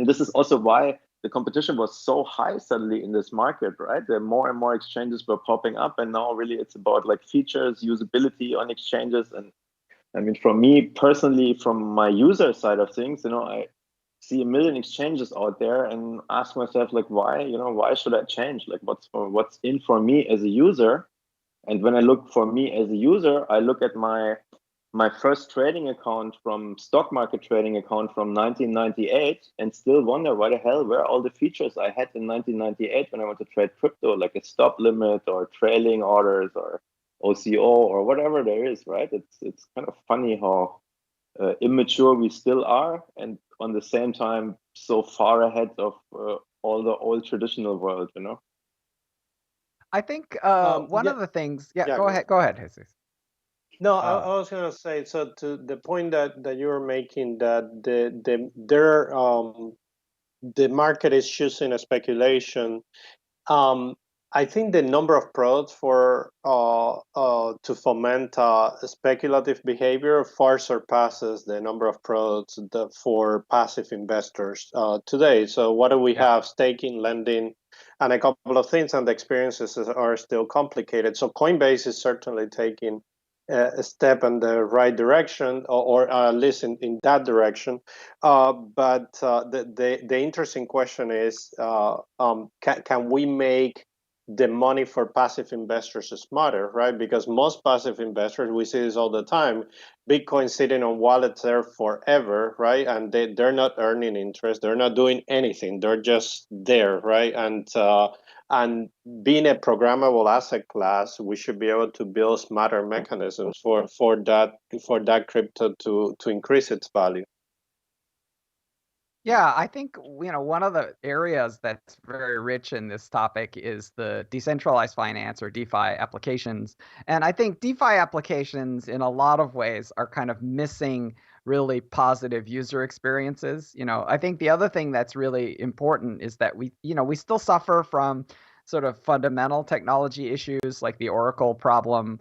this is also why the competition was so high suddenly in this market, right? There are more and more exchanges were popping up, and now really it's about like features, usability on exchanges. And I mean, for me personally, from my user side of things, I see a million exchanges out there and ask myself, like, why should I change? Like, what's in for me as a user? And when I look for me as a user, I look at my first trading account from stock market trading account from 1998 and still wonder why the hell were all the features I had in 1998 when I want to trade crypto, like a stop limit or trailing orders or OCO or whatever there is, right? It's kind of funny how immature we still are, and on the same time so far ahead of all the old traditional world, I think one of the things, go ahead, Jesus. No, I was going to say, so to the point that you were making, that the market is choosing a speculation. I think the number of products for to foment speculative behavior far surpasses the number of products for passive investors today. So what do we have? Staking, lending, and a couple of things, and the experiences are still complicated. So Coinbase is certainly taking a step in the right direction, or at least in that direction. But the interesting question is, can we make the money for passive investors smarter, right? Because most passive investors, we see this all the time, Bitcoin sitting on wallets there forever, right? And they're not earning interest, they're not doing anything, they're just there, right? And being a programmable asset class, we should be able to build smarter mechanisms for that crypto to increase its value. Yeah, I think one of the areas that's very rich in this topic is the decentralized finance or DeFi applications. And I think DeFi applications in a lot of ways are kind of missing really positive user experiences. I think the other thing that's really important is that we still suffer from sort of fundamental technology issues like the Oracle problem,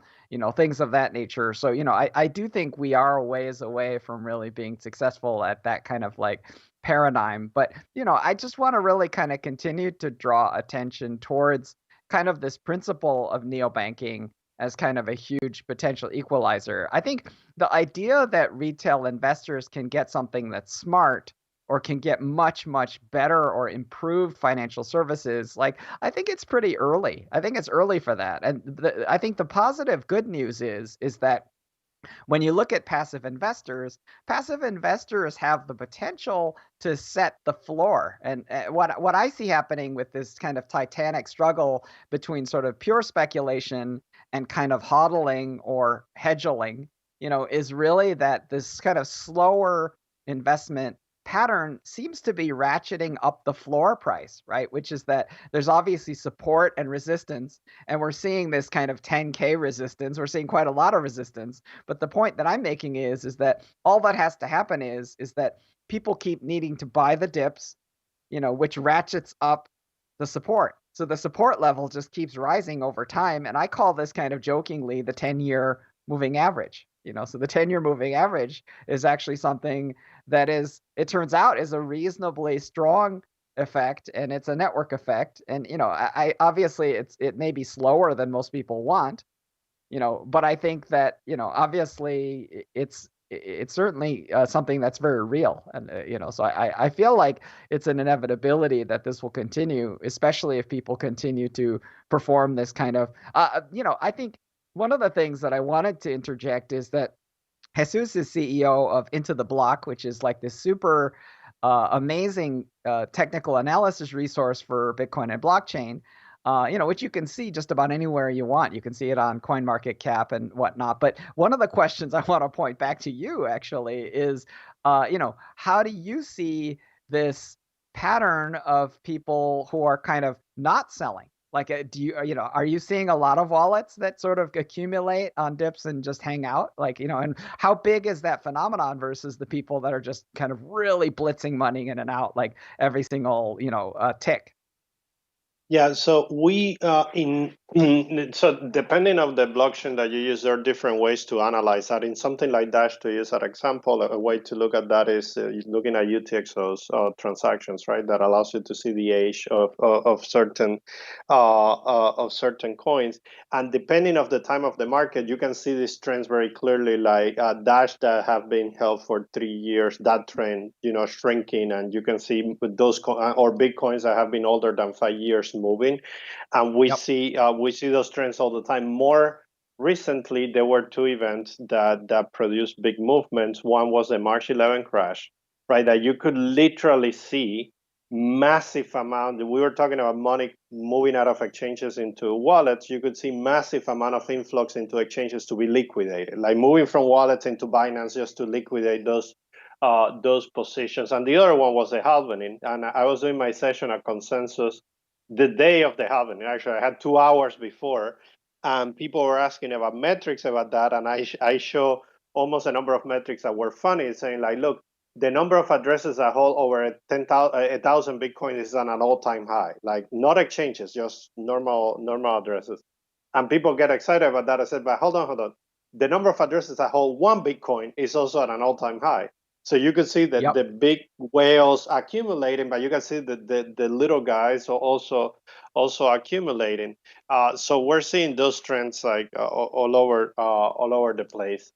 things of that nature. So, I do think we are a ways away from really being successful at that kind of like paradigm. But, I just want to really kind of continue to draw attention towards kind of this principle of neobanking as kind of a huge potential equalizer. I think the idea that retail investors can get something that's smart or can get much, much better or improved financial services, like, I think it's pretty early. I think it's early for that. And I think the positive good news is that when you look at passive investors have the potential to set the floor. And what I see happening with this kind of titanic struggle between sort of pure speculation and kind of hodling or hedgeling, is really that this kind of slower investment pattern seems to be ratcheting up the floor price, right? Which is that there's obviously support and resistance, and we're seeing this kind of 10K resistance. We're seeing quite a lot of resistance. But the point that I'm making is that all that has to happen is that people keep needing to buy the dips, which ratchets up the support. So the support level just keeps rising over time. And I call this kind of jokingly the 10-year moving average. So the 10-year moving average is actually something that it turns out is a reasonably strong effect, and it's a network effect. And, I obviously it may be slower than most people want, but I think that, obviously it's certainly something that's very real. And, so I feel like it's an inevitability that this will continue, especially if people continue to perform this kind of, I think one of the things that I wanted to interject is that Jesus is CEO of Into the Block, which is like this super amazing technical analysis resource for Bitcoin and blockchain, which you can see just about anywhere you want. You can see it on CoinMarketCap and whatnot. But one of the questions I want to point back to you actually is, how do you see this pattern of people who are kind of not selling? Like, are you seeing a lot of wallets that sort of accumulate on dips and just hang out? Like, and how big is that phenomenon versus the people that are just kind of really blitzing money in and out, like every single, tick? Yeah, so we so depending on the blockchain that you use, there are different ways to analyze that. In something like Dash, to use an example, a way to look at that is looking at UTXO's transactions, right? That allows you to see the age of certain coins, and depending of the time of the market, you can see these trends very clearly. Like Dash that have been held for 3 years, that trend, shrinking, and you can see with those or big coins that have been older than 5 years moving, and we see those trends all the time. More recently, there were two events that produced big movements. One was the March 11 crash, right? That you could literally see massive amount. We were talking about money moving out of exchanges into wallets. You could see massive amount of influx into exchanges to be liquidated, like moving from wallets into Binance just to liquidate those positions. And the other one was the halvening. And I was doing my session at Consensus the day of the halving. Actually, I had 2 hours before, and people were asking about metrics about that, and I show almost a number of metrics that were funny, saying like, look, the number of addresses that hold over 1,000 Bitcoin is on an all-time high. Like, not exchanges, just normal addresses. And people get excited about that. I said, but hold on. The number of addresses that hold 1 Bitcoin is also at an all-time high. So you can see that the big whales accumulating, but you can see the little guys are also accumulating. So we're seeing those trends like all over the place.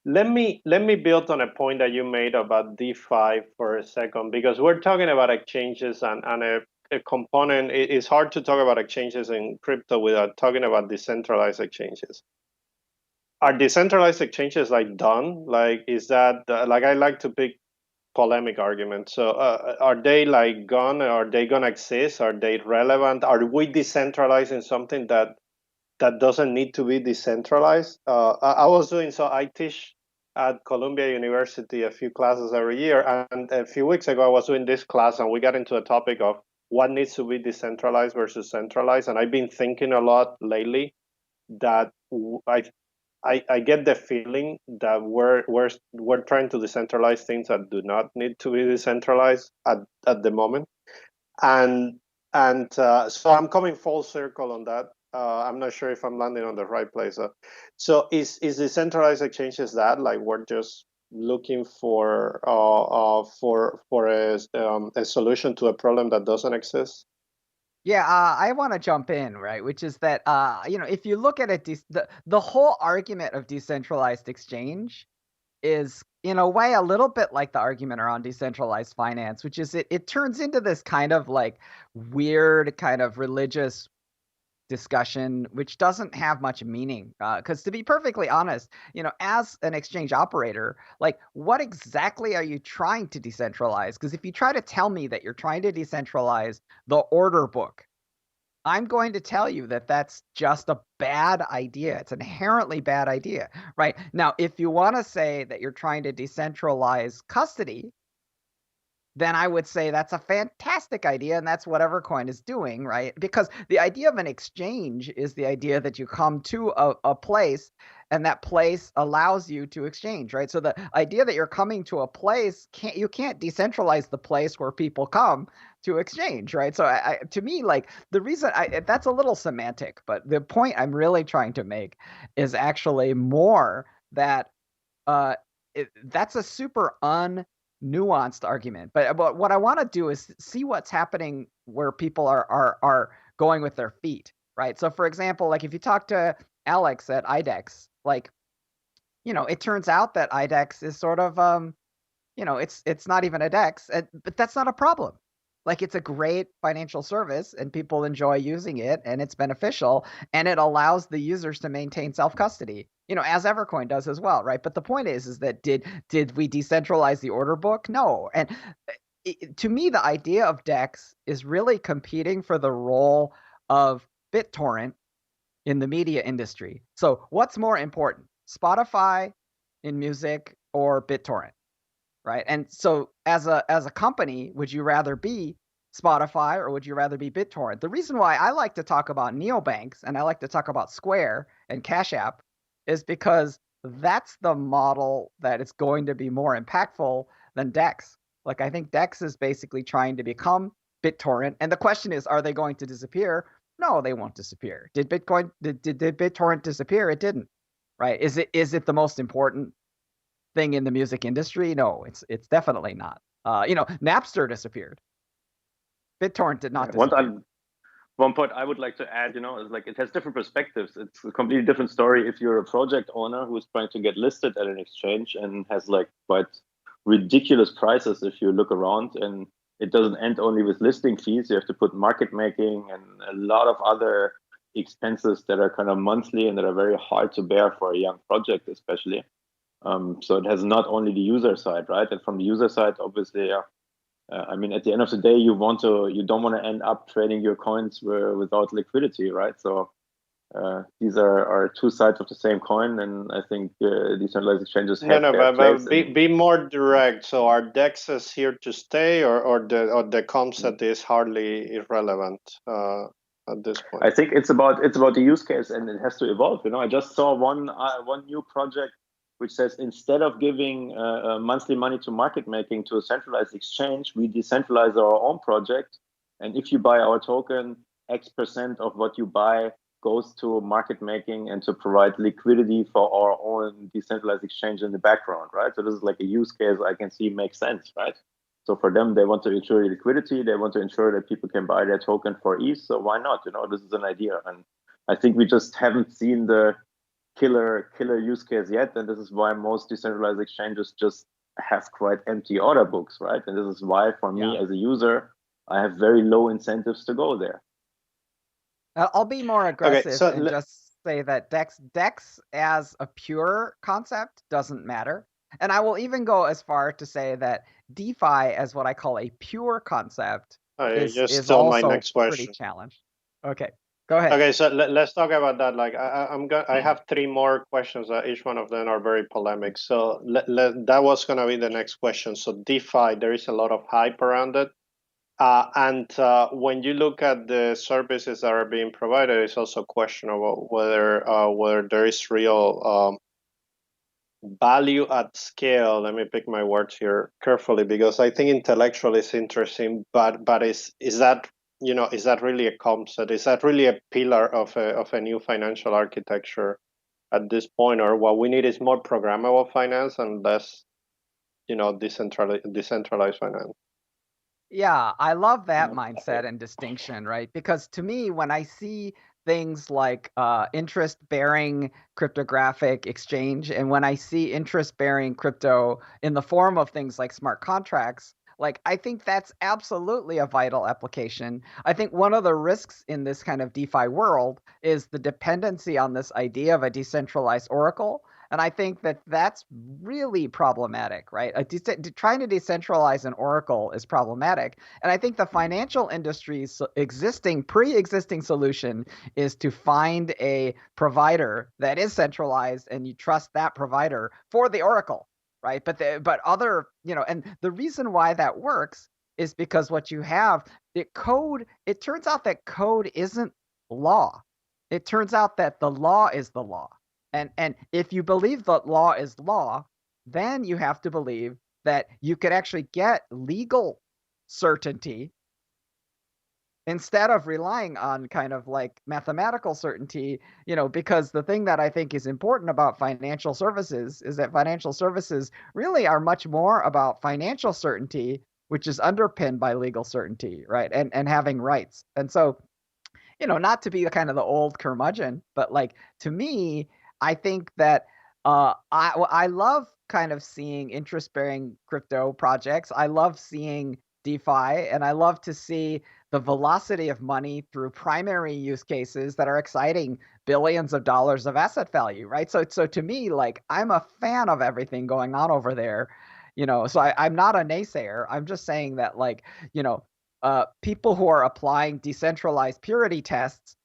Let me build on a point that you made about DeFi for a second, because we're talking about exchanges and a component. It's hard to talk about exchanges in crypto without talking about decentralized exchanges. Are decentralized exchanges like done? Like, is that like, I like to pick polemic arguments. So are they like gone? Are they gonna exist? Are they relevant? Are we decentralizing something that doesn't need to be decentralized? I teach at Columbia University a few classes every year, and a few weeks ago I was doing this class, and we got into the topic of what needs to be decentralized versus centralized. And I've been thinking a lot lately that I get the feeling that we're trying to decentralize things that do not need to be decentralized at the moment. And So I'm coming full circle on that. I'm not sure if I'm landing on the right place. So is decentralized exchanges that like we're just looking for a solution to a problem that doesn't exist? Yeah, I want to jump in, right? Which is that, if you look at it, the whole argument of decentralized exchange is, in a way, a little bit like the argument around decentralized finance, which is it turns into this kind of like weird kind of religious discussion, which doesn't have much meaning. Because to be perfectly honest, as an exchange operator, like what exactly are you trying to decentralize? Because if you try to tell me that you're trying to decentralize the order book, I'm going to tell you that that's just a bad idea. It's an inherently bad idea, right? Now, if you want to say that you're trying to decentralize custody, then I would say that's a fantastic idea, and that's what Evercoin is doing, right? Because the idea of an exchange is the idea that you come to a place, and that place allows you to exchange, right? So the idea that you're coming to a place, you can't decentralize the place where people come to exchange, right? So to me, like the reason that's a little semantic, but the point I'm really trying to make is actually more that that's a super nuanced argument. But what I want to do is see what's happening where people are going with their feet, right? So for example, like if you talk to Alex at IDEX, like, it turns out that IDEX is sort of, it's not even a DEX, but that's not a problem. Like it's a great financial service and people enjoy using it and it's beneficial and it allows the users to maintain self-custody, as Evercoin does as well, right? But the point is that did we decentralize the order book? No. And to me, the idea of DEX is really competing for the role of BitTorrent in the media industry. So what's more important, Spotify in music or BitTorrent? Right. And so as a company, would you rather be Spotify or would you rather be BitTorrent? The reason why I like to talk about neobanks and I like to talk about Square and Cash App is because that's the model that is going to be more impactful than DEX. Like I think DEX is basically trying to become BitTorrent. And the question is, are they going to disappear? No, they won't disappear. Did BitTorrent disappear? It didn't. Right. Is it the most important thing in the music industry? No, it's definitely not. Napster disappeared. BitTorrent did not disappear. One point I would like to add, is like it has different perspectives. It's a completely different story if you're a project owner who's trying to get listed at an exchange and has like quite ridiculous prices if you look around, and it doesn't end only with listing fees. You have to put market making and a lot of other expenses that are kind of monthly and that are very hard to bear for a young project, especially. So it has not only the user side, right? And from the user side, obviously, at the end of the day, you don't want to end up trading your coins without liquidity, right? So these are two sides of the same coin, and I think decentralized exchanges have their place. Be more direct. So are DEXs here to stay, or the concept is hardly irrelevant at this point? I think it's about the use case, and it has to evolve. I just saw one new project which says instead of giving monthly money to market making to a centralized exchange, we decentralize our own project. And if you buy our token, X% of what you buy goes to market making and to provide liquidity for our own decentralized exchange in the background, right? So this is like a use case I can see makes sense, right? So for them, they want to ensure liquidity. They want to ensure that people can buy their token for ETH. So why not? This is an idea. And I think we just haven't seen the killer use case yet, and this is why most decentralized exchanges just have quite empty order books, right? And this is why, for me as a user, I have very low incentives to go there. I'll be more aggressive and just say that DEX as a pure concept doesn't matter, and I will even go as far to say that DeFi as what I call a pure concept is also my next pretty challenged. Okay. Go ahead. Okay, so let's talk about that. Like, I have three more questions. Each one of them are very polemic. So that was going to be the next question. So DeFi, there is a lot of hype around it, and when you look at the services that are being provided, it's also questionable whether there is real value at scale. Let me pick my words here carefully because I think intellectually it's interesting, but is that is that really a concept? Is that really a pillar of a new financial architecture at this point? Or what we need is more programmable finance and less, decentralized finance? Yeah, I love that mindset and distinction, right? Because to me, when I see things like interest-bearing cryptographic exchange, and when I see interest-bearing crypto in the form of things like smart contracts, like I think that's absolutely a vital application. I think one of the risks in this kind of DeFi world is the dependency on this idea of a decentralized oracle. And I think that that's really problematic, right? Trying to decentralize an oracle is problematic. And I think the financial industry's pre-existing solution is to find a provider that is centralized and you trust that provider for the oracle, right? But other, and the reason why that works is because what you have, it turns out that code isn't law. It turns out that the law is the law. And if you believe that law is law, then you have to believe that you could actually get legal certainty instead of relying on kind of like mathematical certainty, because the thing that I think is important about financial services is that financial services really are much more about financial certainty, which is underpinned by legal certainty, right? And having rights. And so, not to be kind of the old curmudgeon, but like to me, I think that I love kind of seeing interest-bearing crypto projects. I love seeing DeFi, and I love to see the velocity of money through primary use cases that are exciting billions of dollars of asset value, right? So to me, like I'm a fan of everything going on over there, So I'm not a naysayer. I'm just saying that, like, people who are applying decentralized purity tests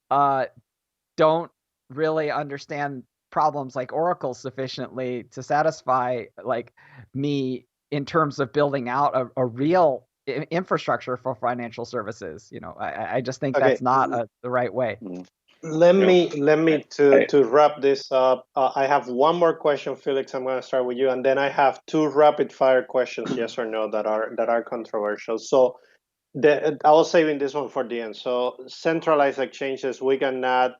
don't really understand problems like Oracle sufficiently to satisfy like me in terms of building out a real infrastructure for financial services. I just think that's not the right way. Let me to wrap this up. I have one more question, Felix. I'm going to start with you, and then I have two rapid fire questions, yes or no, that are controversial. So I was saving this one for the end. So centralized exchanges, we cannot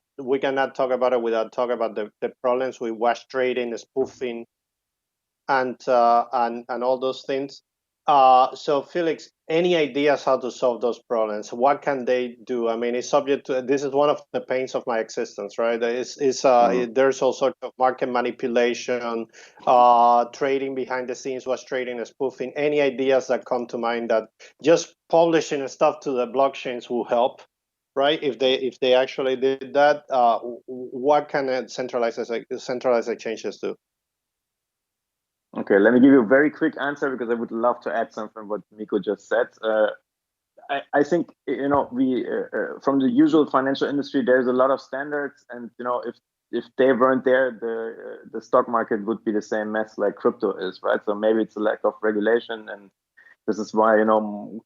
talk about it without talking about the problems with wash trading, spoofing, and all those things. So Felix, any ideas how to solve those problems? What can they do? I mean, it's subject to, this is one of the pains of my existence, right? There's all sorts of market manipulation, trading behind the scenes, wash trading, spoofing. Any ideas that come to mind that just publishing stuff to the blockchains will help? Right? If they actually did that, what can centralized exchanges do? Okay, let me give you a very quick answer because I would love to add something what Miko just said. I think we from the usual financial industry, there's a lot of standards, and if they weren't there, the stock market would be the same mess like crypto is, right? So maybe it's a lack of regulation, and this is why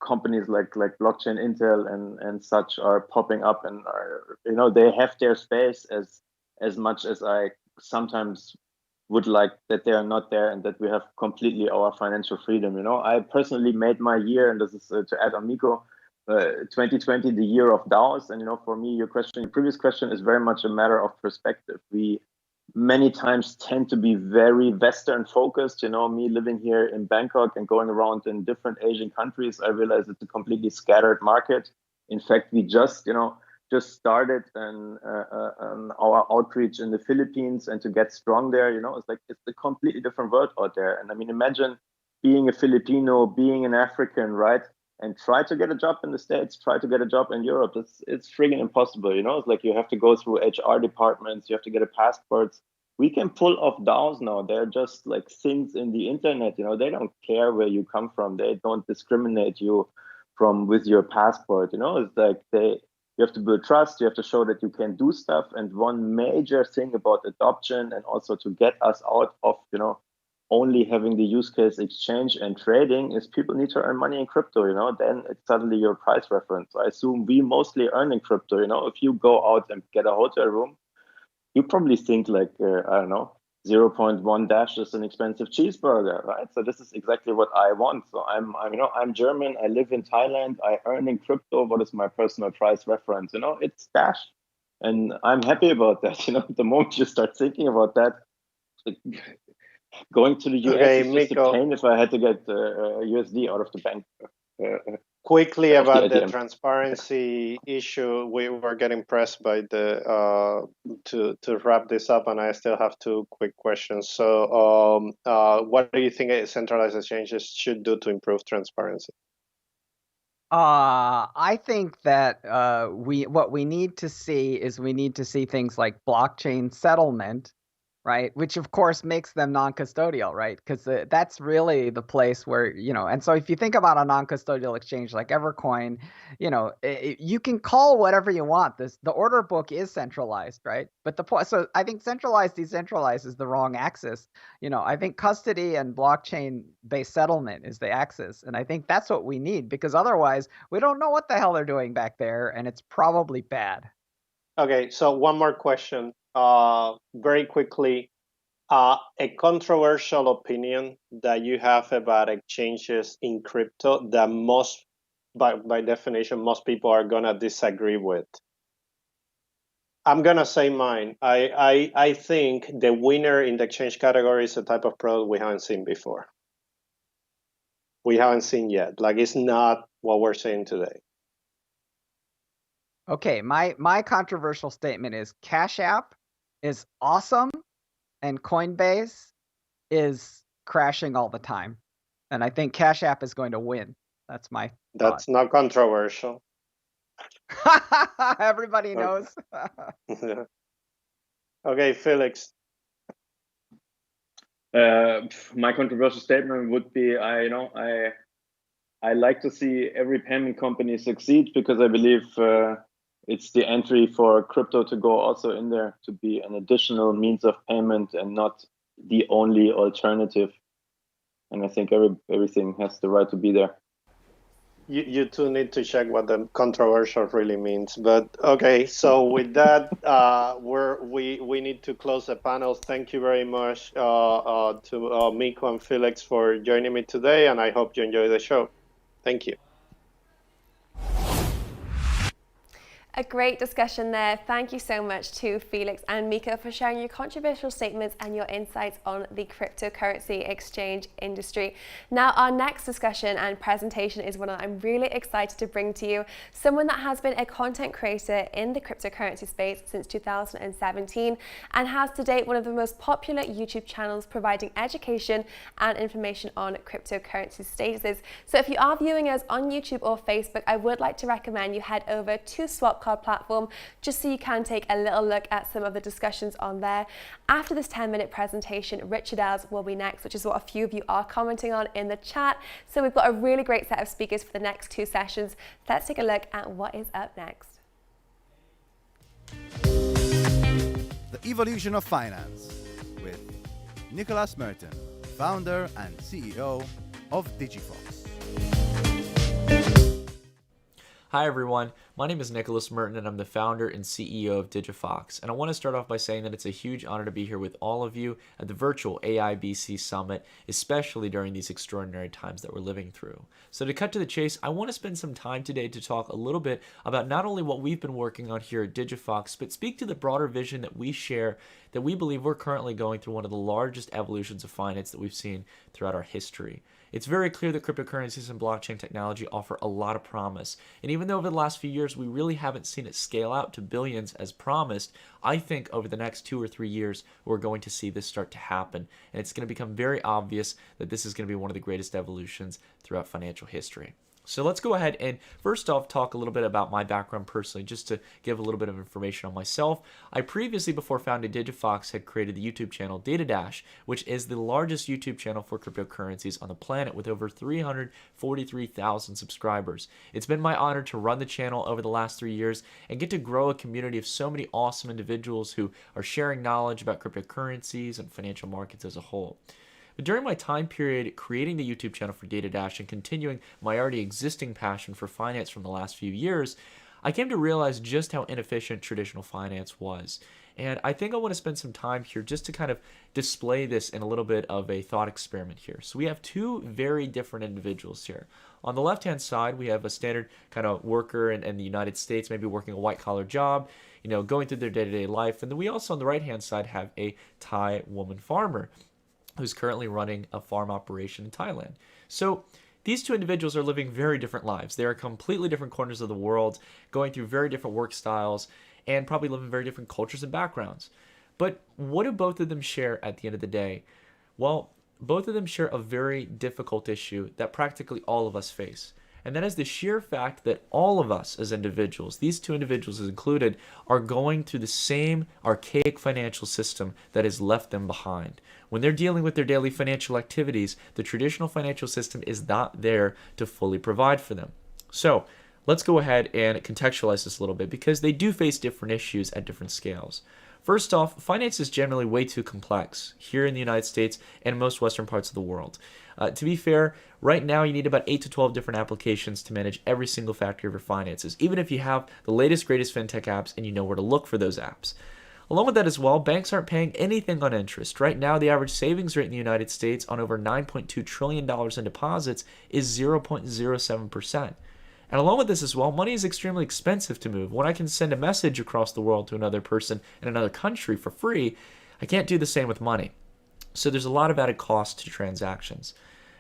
companies like blockchain Intel and such are popping up, and are they have their space as much as I sometimes would like that they are not there, and that we have completely our financial freedom. I personally made my year, and this is to add on Miko, 2020 the year of DAOs, and for me, your previous question is very much a matter of perspective. We many times tend to be very Western focused. Me living here in Bangkok and going around in different Asian countries, I realize it's a completely scattered market. In fact, we just started our outreach in the Philippines, and to get strong there, it's a completely different world out there. And I mean, imagine being a Filipino, being an African, right? And try to get a job in the States, try to get a job in Europe. It's friggin' impossible, It's like you have to go through HR departments, you have to get a passport. We can pull off DAOs now. They're just like things in the internet, They don't care where you come from. They don't discriminate you with your passport, It's like you have to build trust, you have to show that you can do stuff. And one major thing about adoption, and also to get us out of, only having the use case exchange and trading, is people need to earn money in crypto, then it's suddenly your price reference. I assume we mostly earn in crypto, If you go out and get a hotel room, you probably think like, I don't know, 0.1 dash is an expensive cheeseburger, right? So this is exactly what I want. So I'm German. I live in Thailand. I earn in crypto. What is my personal price reference? It's dash, and I'm happy about that. The moment you start thinking about that, going to the US is just a pain if I had to get USD out of the bank. Quickly about the transparency issue, we were getting pressed by the to wrap this up, and I still have two quick questions. So, what do you think centralized exchanges should do to improve transparency? I think that what we need to see is things like blockchain settlement, right? Which of course makes them non-custodial, right? Because that's really the place where, and so if you think about a non-custodial exchange like Evercoin, you can call whatever you want. The order book is centralized, right? But so I think centralized, decentralized is the wrong axis. I think custody and blockchain-based settlement is the axis. And I think that's what we need, because otherwise we don't know what the hell they're doing back there, and it's probably bad. Okay, so one more question. Very quickly, a controversial opinion that you have about exchanges in crypto that by definition, most people are gonna disagree with. I'm gonna say mine. I think the winner in the exchange category is a type of product we haven't seen before. We haven't seen yet. Like, it's not what we're saying today. Okay, my controversial statement is Cash App is awesome and Coinbase is crashing all the time. And I think Cash App is going to win. That's my thought. That's not controversial. Everybody knows. Okay, Felix. My controversial statement would be, I like to see every payment company succeed, because I believe it's the entry for crypto to go also in there, to be an additional means of payment and not the only alternative. And I think everything has the right to be there. You two need to check what the controversial really means. But okay, so with that, we need to close the panel. Thank you very much to Miko and Felix for joining me today, and I hope you enjoy the show. Thank you. A great discussion there. Thank you so much to Felix and Miko for sharing your controversial statements and your insights on the cryptocurrency exchange industry. Now, our next discussion and presentation is one that I'm really excited to bring to you. Someone that has been a content creator in the cryptocurrency space since 2017 and has to date one of the most popular YouTube channels providing education and information on cryptocurrency statuses. So if you are viewing us on YouTube or Facebook, I would like to recommend you head over to Swapcard platform just so you can take a little look at some of the discussions on there. After this 10-minute presentation, Richard Els will be next, which is what a few of you are commenting on in the chat. So we've got a really great set of speakers for the next two sessions. Let's take a look at what is up next. The Evolution of Finance with Nicholas Merton, founder and CEO of Digifox. Hi everyone, my name is Nicholas Merton and I'm the founder and CEO of Digifox, and I want to start off by saying that it's a huge honor to be here with all of you at the virtual AIBC Summit, especially during these extraordinary times that we're living through. So to cut to the chase, I want to spend some time today to talk a little bit about not only what we've been working on here at Digifox, but speak to the broader vision that we share, that we believe we're currently going through one of the largest evolutions of finance that we've seen throughout our history. It's very clear that cryptocurrencies and blockchain technology offer a lot of promise. And even though over the last few years we really haven't seen it scale out to billions as promised, I think over the next 2 or 3 years we're going to see this start to happen. And it's going to become very obvious that this is going to be one of the greatest evolutions throughout financial history. So let's go ahead and first off talk a little bit about my background personally, just to give a little bit of information on myself. I previously, before founding Digifox, had created the YouTube channel Data which is the largest YouTube channel for cryptocurrencies on the planet with over 343,000 subscribers. It's been my honor to run the channel over the last 3 years and get to grow a community of so many awesome individuals who are sharing knowledge about cryptocurrencies and financial markets as a whole. But during my time period creating the YouTube channel for Data and continuing my already existing passion for finance from the last few years, I came to realize just how inefficient traditional finance was. And I think I want to spend some time here just to kind of display this in a little bit of a thought experiment here. So we have two very different individuals here. On the left-hand side, we have a standard kind of worker in the United States, maybe working a white-collar job, going through their day-to-day life. And then we also, on the right-hand side, have a Thai woman farmer who's currently running a farm operation in Thailand. So these two individuals are living very different lives. They are completely different corners of the world, going through very different work styles, and probably live in very different cultures and backgrounds. But what do both of them share at the end of the day? Well, both of them share a very difficult issue that practically all of us face. And that is the sheer fact that all of us as individuals, these two individuals included, are going through the same archaic financial system that has left them behind. When they're dealing with their daily financial activities, the traditional financial system is not there to fully provide for them. So let's go ahead and contextualize this a little bit, because they do face different issues at different scales. First off, finance is generally way too complex here in the United States and most Western parts of the world. To be fair, right now you need about 8 to 12 different applications to manage every single factor of your finances, even if you have the latest, greatest fintech apps and you know where to look for those apps. Along with that as well, banks aren't paying anything on interest. Right now, the average savings rate in the United States on over $9.2 trillion in deposits is 0.07%. And along with this as well, money is extremely expensive to move. When I can send a message across the world to another person in another country for free, I can't do the same with money. So there's a lot of added cost to transactions.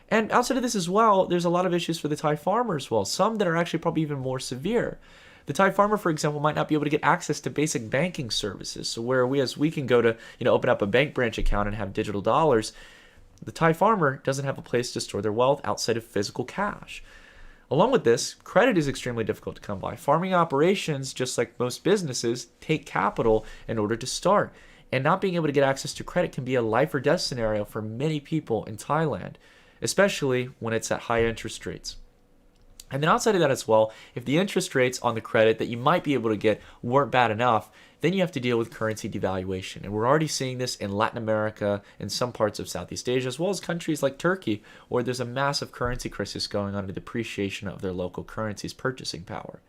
And outside of this as well, there's a lot of issues for the Thai farmer as well, some that are actually probably even more severe. The Thai farmer, for example, might not be able to get access to basic banking services. So where we can go to, open up a bank branch account and have digital dollars, the Thai farmer doesn't have a place to store their wealth outside of physical cash. Along with this, credit is extremely difficult to come by. Farming operations, just like most businesses, take capital in order to start. And not being able to get access to credit can be a life or death scenario for many people in Thailand, especially when it's at high interest rates. And then outside of that as well, if the interest rates on the credit that you might be able to get weren't bad enough, then you have to deal with currency devaluation. And we're already seeing this in Latin America and some parts of Southeast Asia, as well as countries like Turkey, where there's a massive currency crisis going on, the depreciation of their local currency's purchasing power.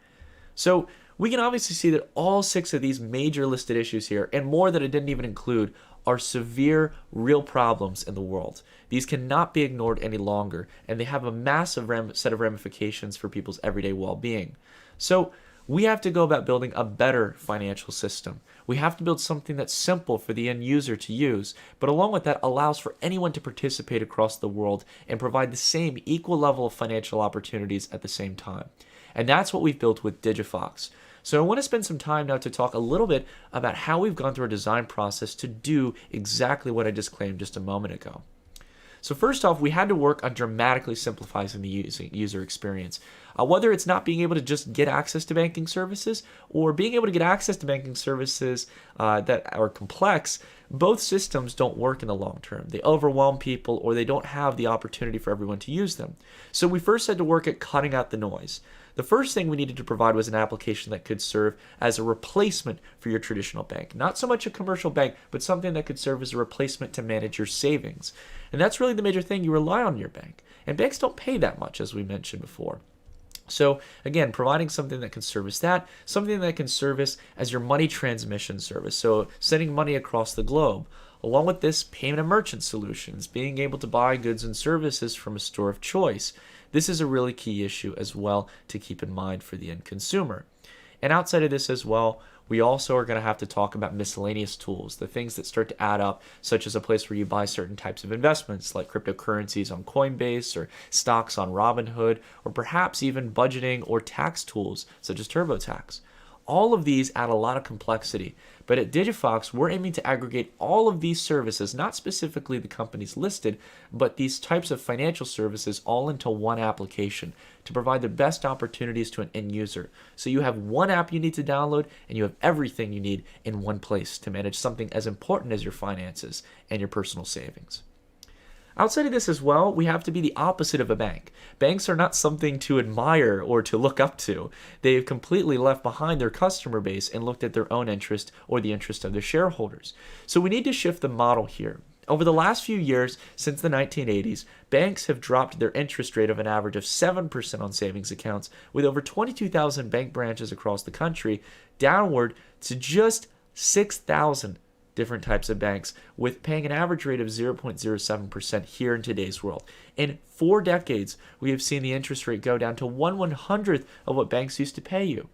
So we can obviously see that all 6 of these major listed issues here, and more that I didn't even include, are severe, real problems in the world. These cannot be ignored any longer, and they have a massive set of ramifications for people's everyday well-being. So we have to go about building a better financial system. We have to build something that's simple for the end user to use, but along with that allows for anyone to participate across the world and provide the same equal level of financial opportunities at the same time. And that's what we've built with Digifox. So I want to spend some time now to talk a little bit about how we've gone through our design process to do exactly what I just claimed just a moment ago. So first off, we had to work on dramatically simplifying the user experience. Whether it's not being able to just get access to banking services or being able to get access to banking services that are complex, both systems don't work in the long term. They overwhelm people, or they don't have the opportunity for everyone to use them. So we first had to work at cutting out the noise. The first thing we needed to provide was an application that could serve as a replacement for your traditional bank. Not so much a commercial bank, but something that could serve as a replacement to manage your savings. And that's really the major thing. You rely on your bank. And banks don't pay that much, as we mentioned before. So again, providing something that can service that, something that can service as your money transmission service. So sending money across the globe. Along with this, payment and merchant solutions, being able to buy goods and services from a store of choice. This is a really key issue as well to keep in mind for the end consumer. And outside of this as well, we also are going to have to talk about miscellaneous tools, the things that start to add up, such as a place where you buy certain types of investments like cryptocurrencies on Coinbase or stocks on Robinhood, or perhaps even budgeting or tax tools such as TurboTax. All of these add a lot of complexity, but at Digifox, we're aiming to aggregate all of these services, not specifically the companies listed, but these types of financial services all into one application to provide the best opportunities to an end user. So you have one app you need to download, and you have everything you need in one place to manage something as important as your finances and your personal savings. Outside of this as well, we have to be the opposite of a bank. Banks are not something to admire or to look up to. They've completely left behind their customer base and looked at their own interest or the interest of their shareholders. So we need to shift the model here. Over the last few years, since the 1980s, banks have dropped their interest rate of an average of 7% on savings accounts, with over 22,000 bank branches across the country, downward to just 6,000 different types of banks with paying an average rate of 0.07% here in today's world. In 4 decades, we have seen the interest rate go down to 1/100th of what banks used to pay you.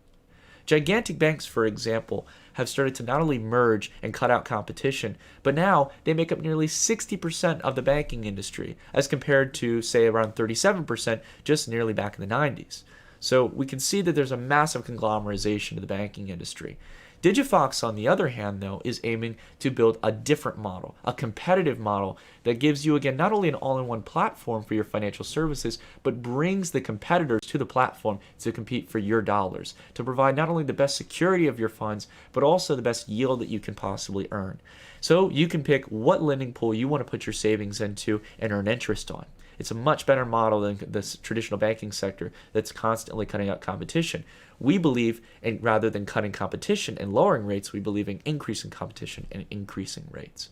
Gigantic banks, for example, have started to not only merge and cut out competition, but now they make up nearly 60% of the banking industry, as compared to, say, around 37% just nearly back in the 90s. So we can see that there's a massive conglomerization of the banking industry. Digifox, on the other hand, though, is aiming to build a different model, a competitive model that gives you, again, not only an all-in-one platform for your financial services, but brings the competitors to the platform to compete for your dollars, to provide not only the best security of your funds, but also the best yield that you can possibly earn. So you can pick what lending pool you want to put your savings into and earn interest on. It's a much better model than the traditional banking sector that's constantly cutting out competition. We believe, and rather than cutting competition and lowering rates, we believe in increasing competition and increasing rates.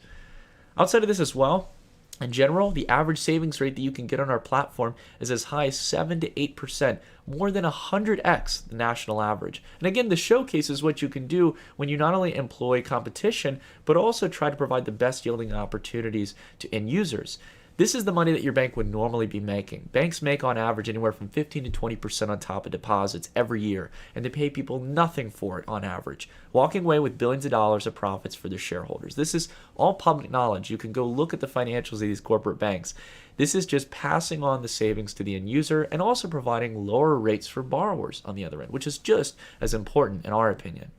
Outside of this as well, in general, the average savings rate that you can get on our platform is as high as 7 to 8%, more than 100x the national average. And again, this showcases what you can do when you not only employ competition, but also try to provide the best yielding opportunities to end users. This is the money that your bank would normally be making. Banks make on average anywhere from 15 to 20% on top of deposits every year, and they pay people nothing for it on average, walking away with billions of dollars of profits for their shareholders. This is all public knowledge. You can go look at the financials of these corporate banks. This is just passing on the savings to the end user and also providing lower rates for borrowers on the other end, which is just as important in our opinion.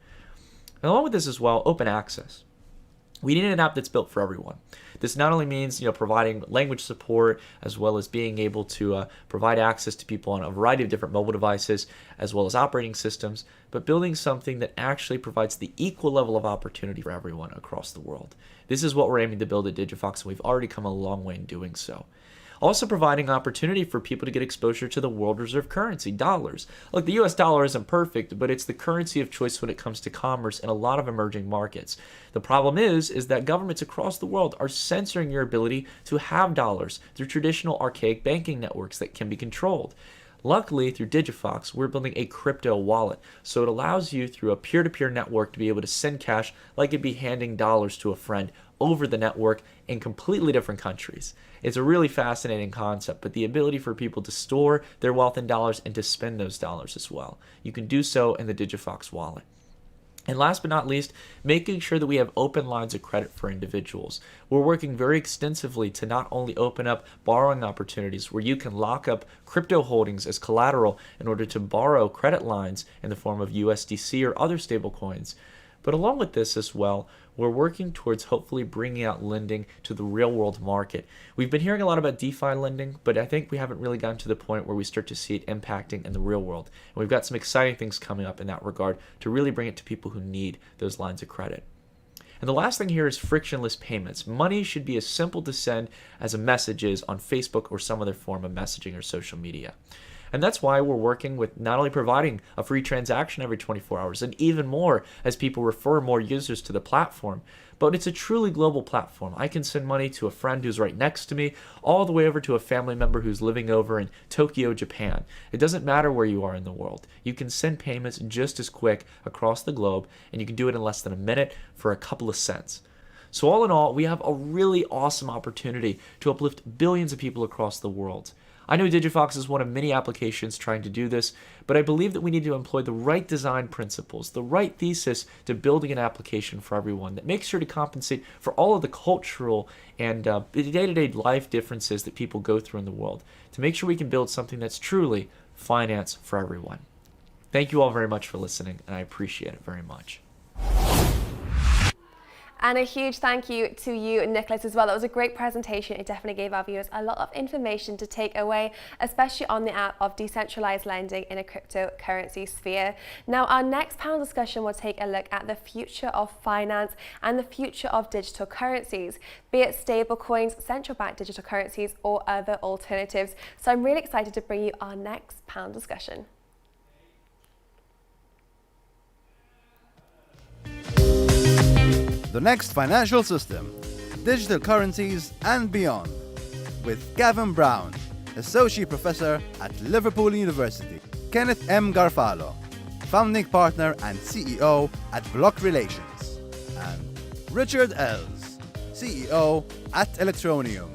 And along with this as well, open access. We need an app that's built for everyone. This not only means providing language support as well as being able to provide access to people on a variety of different mobile devices as well as operating systems, but building something that actually provides the equal level of opportunity for everyone across the world. This is what we're aiming to build at Digifox, and we've already come a long way in doing so. Also providing opportunity for people to get exposure to the world reserve currency, dollars. Look, the US dollar isn't perfect, but it's the currency of choice when it comes to commerce in a lot of emerging markets. The problem is that governments across the world are censoring your ability to have dollars through traditional archaic banking networks that can be controlled. Luckily, through Digifox, we're building a crypto wallet, so it allows you through a peer-to-peer network to be able to send cash like it'd be handing dollars to a friend over the network in completely different countries. It's a really fascinating concept, but the ability for people to store their wealth in dollars and to spend those dollars as well. You can do so in the Digifox wallet. And last but not least, making sure that we have open lines of credit for individuals. We're working very extensively to not only open up borrowing opportunities where you can lock up crypto holdings as collateral in order to borrow credit lines in the form of USDC or other stablecoins, but along with this as well, we're working towards hopefully bringing out lending to the real world market. We've been hearing a lot about DeFi lending, but I think we haven't really gotten to the point where we start to see it impacting in the real world. And we've got some exciting things coming up in that regard to really bring it to people who need those lines of credit. And the last thing here is frictionless payments. Money should be as simple to send as a message is on Facebook or some other form of messaging or social media. And that's why we're working with not only providing a free transaction every 24 hours and even more as people refer more users to the platform, but it's a truly global platform. I can send money to a friend who's right next to me, all the way over to a family member who's living over in Tokyo, Japan. It doesn't matter where you are in the world. You can send payments just as quick across the globe, and you can do it in less than a minute for a couple of cents. So all in all, we have a really awesome opportunity to uplift billions of people across the world. I know Digifox is one of many applications trying to do this, but I believe that we need to employ the right design principles, the right thesis to building an application for everyone that makes sure to compensate for all of the cultural and day-to-day life differences that people go through in the world, to make sure we can build something that's truly finance for everyone. Thank you all very much for listening, and I appreciate it very much. And a huge thank you to you, Nicholas, as well. That was a great presentation. It definitely gave our viewers a lot of information to take away, especially on the app of decentralized lending in a cryptocurrency sphere. Now, our next panel discussion will take a look at the future of finance and the future of digital currencies, be it stablecoins, central bank digital currencies, or other alternatives. So I'm really excited to bring you our next panel discussion. The next financial system, digital currencies and beyond, with Gavin Brown, Associate Professor at Liverpool University, Kenneth M. Garfalo, Founding Partner and CEO at Block Relations, and Richard Els, CEO at Electroneum.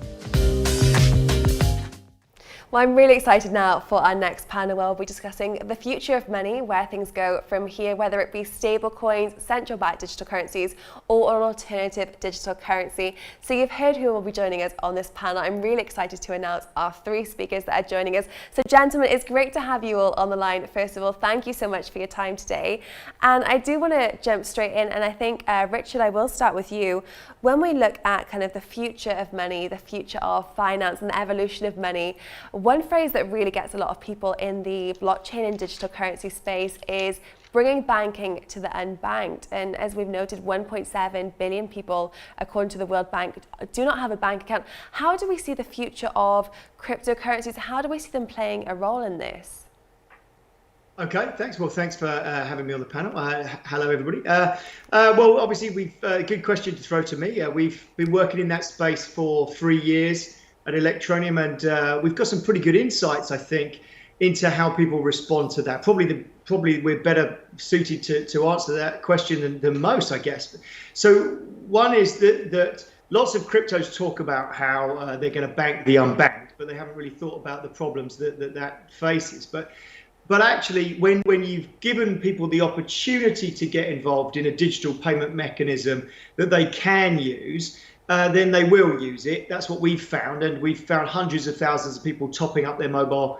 Well, I'm really excited now for our next panel where we'll be discussing the future of money, where things go from here, whether it be stable coins, central bank digital currencies, or an alternative digital currency. So you've heard who will be joining us on this panel. I'm really excited to announce our 3 speakers that are joining us. So gentlemen, it's great to have you all on the line. First of all, thank you so much for your time today. And I do want to jump straight in, and I think, Richard, I will start with you. When we look at kind of the future of money, the future of finance and the evolution of money, one phrase that really gets a lot of people in the blockchain and digital currency space is bringing banking to the unbanked. And as we've noted, 1.7 billion people, according to the World Bank, do not have a bank account. How do we see the future of cryptocurrencies? How do we see them playing a role in this? Okay, thanks. Well, thanks for having me on the panel. Hello, everybody. Well, obviously, we've a good question to throw to me. We've been working in that space for 3 years at Electroneum, and we've got some pretty good insights, I think, into how people respond to that. Probably we're better suited to answer that question than most, I guess. So one is that lots of cryptos talk about how they're going to bank the unbanked, but they haven't really thought about the problems that faces. But actually, when you've given people the opportunity to get involved in a digital payment mechanism that they can use, then they will use it. That's what we've found, and we've found hundreds of thousands of people topping up their mobile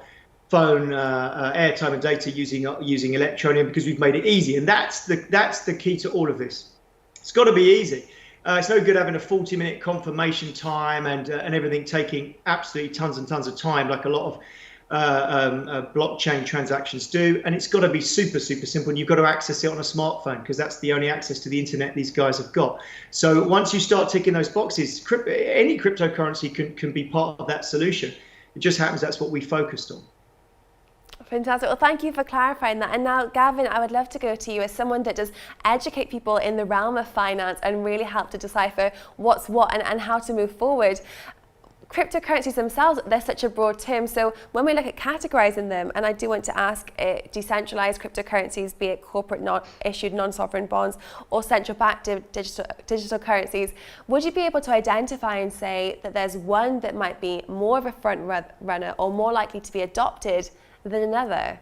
phone airtime and data using Electroneum because we've made it easy, and that's the key to all of this. It's got to be easy. It's no good having a 40-minute confirmation time and everything taking absolutely tons and tons of time, like a lot of blockchain transactions do, and it's got to be super simple, and you've got to access it on a smartphone because that's the only access to the internet these guys have got. So once you start ticking those boxes, any cryptocurrency can be part of that solution. It just happens that's what we focused on. Fantastic. Well, thank you for clarifying that. And now, Gavin, I would love to go to you as someone that does educate people in the realm of finance and really help to decipher what's what and how to move forward. Cryptocurrencies themselves, they're such a broad term. So when we look at categorizing them, and I do want to ask decentralized cryptocurrencies, be it corporate issued non-sovereign bonds or central banked digital currencies, would you be able to identify and say that there's one that might be more of a front runner or more likely to be adopted than another?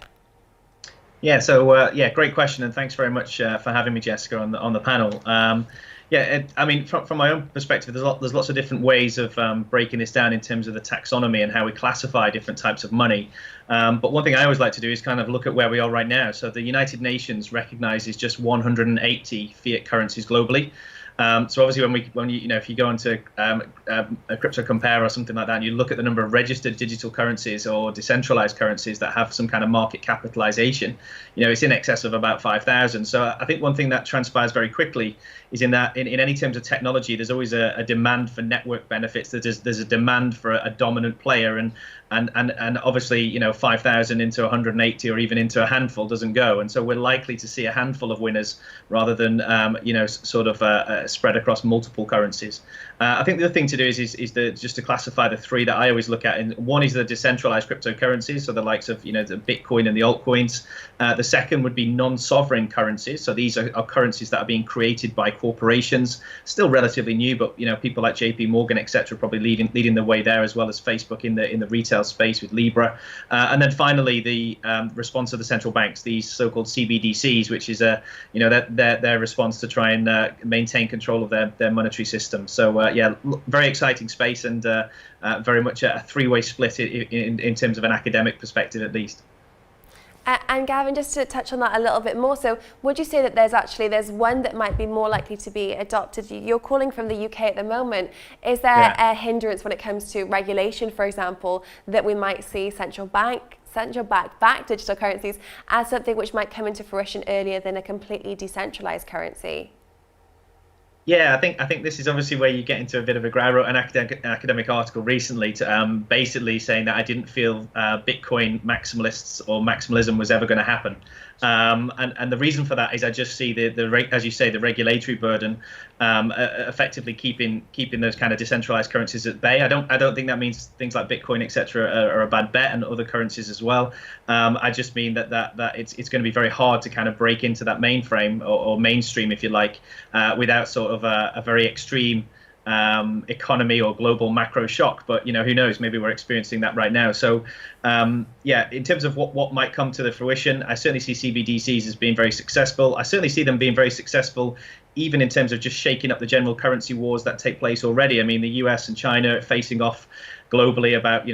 Yeah, so great question, and thanks very much for having me, Jessica, on the panel. I mean, from my own perspective, there's lots of different ways of breaking this down in terms of the taxonomy and how we classify different types of money. But one thing I always like to do is kind of look at where we are right now. So the United Nations recognizes just 180 fiat currencies globally. So obviously, if you go into a crypto compare or something like that, and you look at the number of registered digital currencies or decentralized currencies that have some kind of market capitalization, it's in excess of about 5,000. So I think one thing that transpires very quickly is in any terms of technology, there's always a demand for network benefits. There's a demand for a dominant player, and obviously 5,000 into 180 or even into a handful doesn't go, and so we're likely to see a handful of winners rather than spread across multiple currencies. I think the other thing to do is just to classify the 3 that I always look at. And one is the decentralized cryptocurrencies, so the likes of the Bitcoin and the altcoins. The second would be non-sovereign currencies. So these are currencies that are being created by corporations, still relatively new, but people like JP Morgan, etc., probably leading the way there, as well as Facebook in the retail space with Libra. And then finally, the response of the central banks, these so-called CBDCs, which is their response to try and maintain control of their monetary system. So very exciting space, and very much a 3-way split in terms of an academic perspective, at least. And Gavin, just to touch on that a little bit more, so would you say that there's one that might be more likely to be adopted? You're calling from the UK at the moment. Is there a hindrance when it comes to regulation, for example, that we might see central bank backed digital currencies as something which might come into fruition earlier than a completely decentralized currency? Yeah, I think this is obviously where you get into a bit of I wrote an academic article recently to basically saying that I didn't feel Bitcoin maximalists or maximalism was ever going to happen. And the reason for that is I just see as you say, the regulatory burden. effectively keeping those kind of decentralized currencies at bay. I don't think that means things like Bitcoin, etc., are a bad bet, and other currencies as well. I just mean that it's going to be very hard to kind of break into that mainframe or mainstream, if you like, without sort of a very extreme economy or global macro shock. But who knows, maybe we're experiencing that right now. So in terms of what might come to the fruition, I certainly see CBDCs as being very successful. I certainly see them being very successful even in terms of just shaking up the general currency wars that take place already. I mean, the US and China are facing off globally about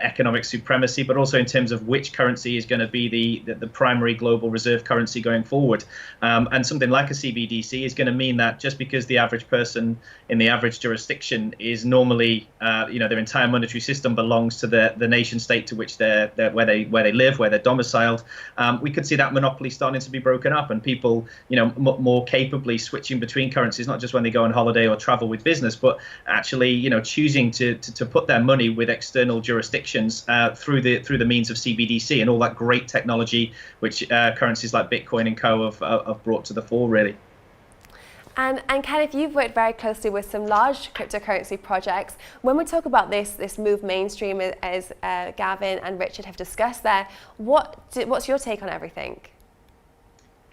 economic supremacy, but also in terms of which currency is going to be the primary global reserve currency going forward. And something like a CBDC is going to mean that just because the average person in the average jurisdiction is normally their entire monetary system belongs to the nation state to which where they live, where they're domiciled, we could see that monopoly starting to be broken up, and people more capably switching between currencies, not just when they go on holiday or travel with business, but actually choosing to put their money with external jurisdictions through the means of CBDC and all that great technology which currencies like Bitcoin and co have brought to the fore, really. And Kenneth, you've worked very closely with some large cryptocurrency projects. When we talk about this move mainstream, as Gavin and Richard have discussed there, what's your take on everything?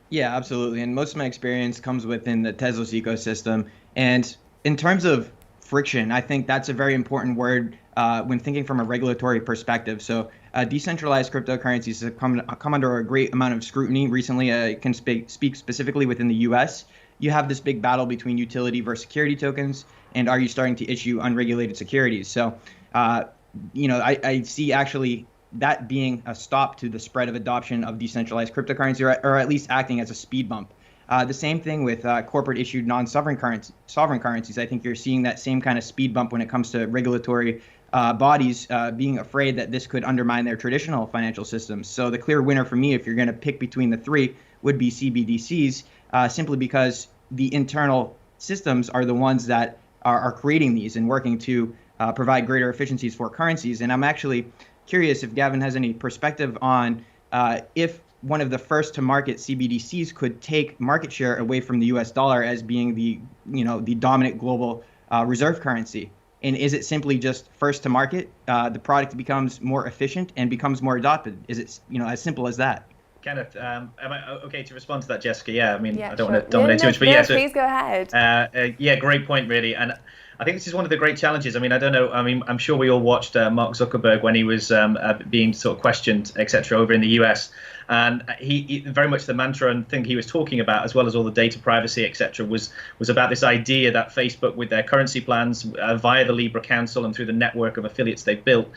Yeah, absolutely. And most of my experience comes within the Tezos ecosystem. And in terms of friction, I think that's a very important word when thinking from a regulatory perspective. So decentralized cryptocurrencies have come under a great amount of scrutiny recently. I can speak specifically within the US. You have this big battle between utility versus security tokens, and are you starting to issue unregulated securities? So, I see actually that being a stop to the spread of adoption of decentralized cryptocurrency, or at least acting as a speed bump. The same thing with corporate issued non-sovereign currencies. I think you're seeing that same kind of speed bump when it comes to regulatory bodies being afraid that this could undermine their traditional financial systems. So the clear winner for me, if you're going to pick between the three, would be CBDCs, simply because the internal systems are the ones that are creating these and working to provide greater efficiencies for currencies. And I'm actually curious if Gavin has any perspective on if one of the first to market CBDCs could take market share away from the US dollar as being the dominant global reserve currency. And is it simply just first to market, the product becomes more efficient and becomes more adopted? Is it as simple as that? Kenneth, am I okay to respond to that, Jessica? Yeah, I mean, yeah, I don't sure. want to dominate too much, but so, please go ahead. Yeah, great point, really. And I think this is one of the great challenges. I mean, I don't know. I mean, I'm sure we all watched Mark Zuckerberg when he was being sort of questioned, etc., over in the US. And he very much the mantra and thing he was talking about, as well as all the data privacy, etc., was about this idea that Facebook, with their currency plans via the Libra Council and through the network of affiliates they've built,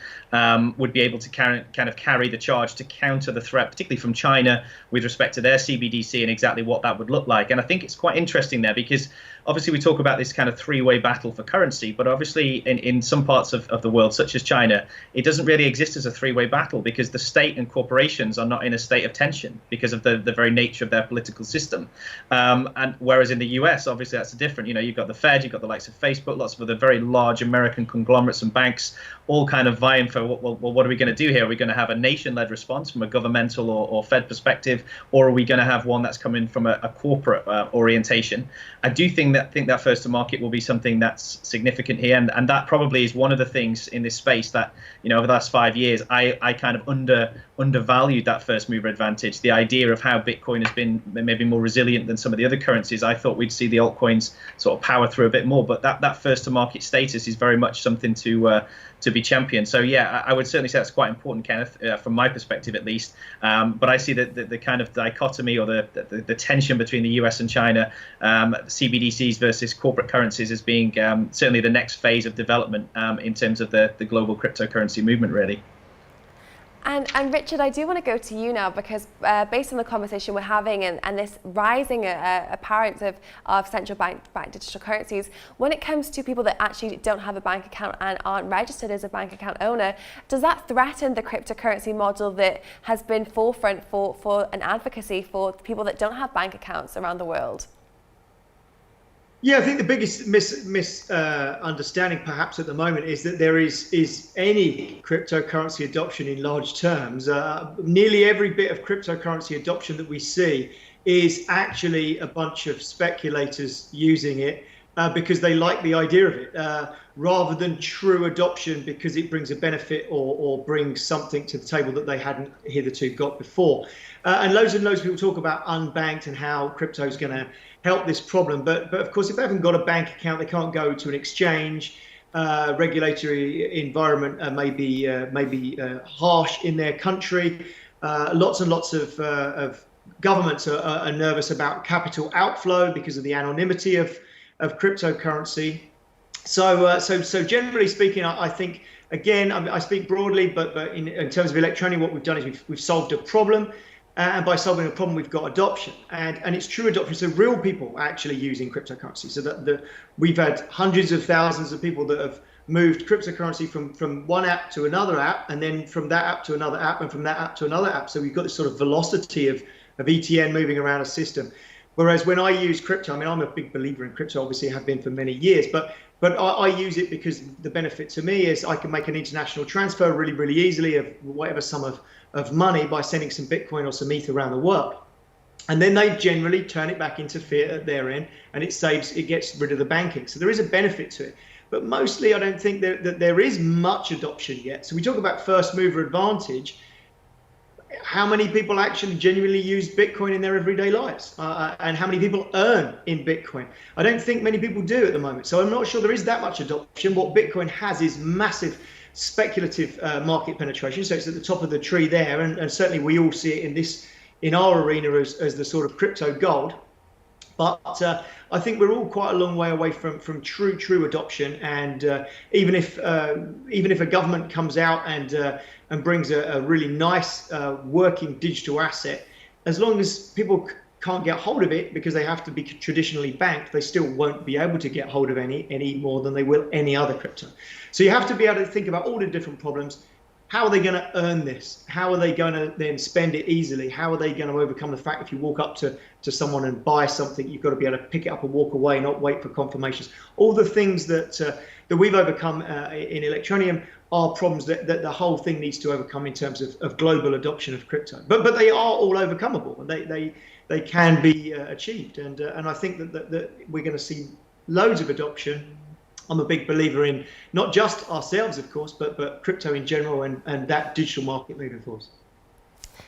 would be able to carry the charge to counter the threat, particularly from China, with respect to their CBDC and exactly what that would look like. And I think it's quite interesting there because obviously we talk about this kind of three-way battle for currency, but obviously in some parts of the world, such as China, it doesn't really exist as a three-way battle because the state and corporations are not in a state of tension because of the very nature of their political system. And whereas in the US, obviously that's different. You've got the Fed, you've got the likes of Facebook, lots of other very large American conglomerates and banks all kind of vying for, well, what are we going to do here? Are we going to have a nation-led response from a governmental or Fed perspective, or are we going to have one that's coming from a corporate orientation? I do think that first to market will be something that's significant here, and that probably is one of the things in this space that over the last 5 years I kind of undervalued that first mover advantage. The idea of how Bitcoin has been maybe more resilient than some of the other currencies. I thought we'd see the altcoins sort of power through a bit more, but that first to market status is very much something to be championed. So yeah, I would certainly say that's quite important, Kenneth, from my perspective at least. But I see the kind of dichotomy or the tension between the US and China, CBDCs versus corporate currencies, as being certainly the next phase of development in terms of the global cryptocurrency movement, really. And Richard, I do want to go to you now because based on the conversation we're having and this rising apparent of central bank digital currencies, when it comes to people that actually don't have a bank account and aren't registered as a bank account owner, does that threaten the cryptocurrency model that has been forefront for an advocacy for people that don't have bank accounts around the world? Yeah, I think the biggest misunderstanding perhaps at the moment is that there is any cryptocurrency adoption in large terms. Nearly every bit of cryptocurrency adoption that we see is actually a bunch of speculators using it because they like the idea of it, rather than true adoption because it brings a benefit or brings something to the table that they hadn't hitherto got before. And loads of people talk about unbanked and how crypto is going to help this problem. But of course, if they haven't got a bank account, they can't go to an exchange. Regulatory environment may be harsh in their country. Lots and lots of governments are nervous about capital outflow because of the anonymity of cryptocurrency. So generally speaking, I think, again, I speak broadly, but in terms of electronic, what we've done is we've solved a problem. And by solving a problem, we've got adoption, and it's true adoption. So real people actually using cryptocurrency. So that we've had hundreds of thousands of people that have moved cryptocurrency from one app to another app, and then from that app to another app, and from that app to another app. So we've got this sort of velocity of ETN moving around a system. Whereas when I use crypto, I mean, I'm a big believer in crypto, obviously have been for many years, but I use it because the benefit to me is I can make an international transfer really easily of whatever sum of money by sending some Bitcoin or some ETH around the world. And then they generally turn it back into fiat at their end, and it gets rid of the banking. So there is a benefit to it. But mostly I don't think that there is much adoption yet. So we talk about first mover advantage. How many people actually genuinely use Bitcoin in their everyday lives? And how many people earn in Bitcoin? I don't think many people do at the moment. So I'm not sure there is that much adoption. What Bitcoin has is massive speculative market penetration. So it's at the top of the tree there. And certainly we all see it in our arena as the sort of crypto gold. But I think we're all quite a long way away from true adoption. And even if a government comes out and brings a really nice working digital asset, as long as people can't get hold of it because they have to be traditionally banked, they still won't be able to get hold of any more than they will any other crypto. So you have to be able to think about all the different problems. How are they going to earn this? How are they going to then spend it easily? How are they going to overcome the fact if you walk up to someone and buy something, you've got to be able to pick it up and walk away, not wait for confirmations. All the things that we've overcome in Electronium are problems that the whole thing needs to overcome in terms of global adoption of crypto. But they are all overcomeable, and they can be achieved. And I think that we're going to see loads of adoption. I'm a big believer in not just ourselves, of course, but crypto in general and that digital market moving forward.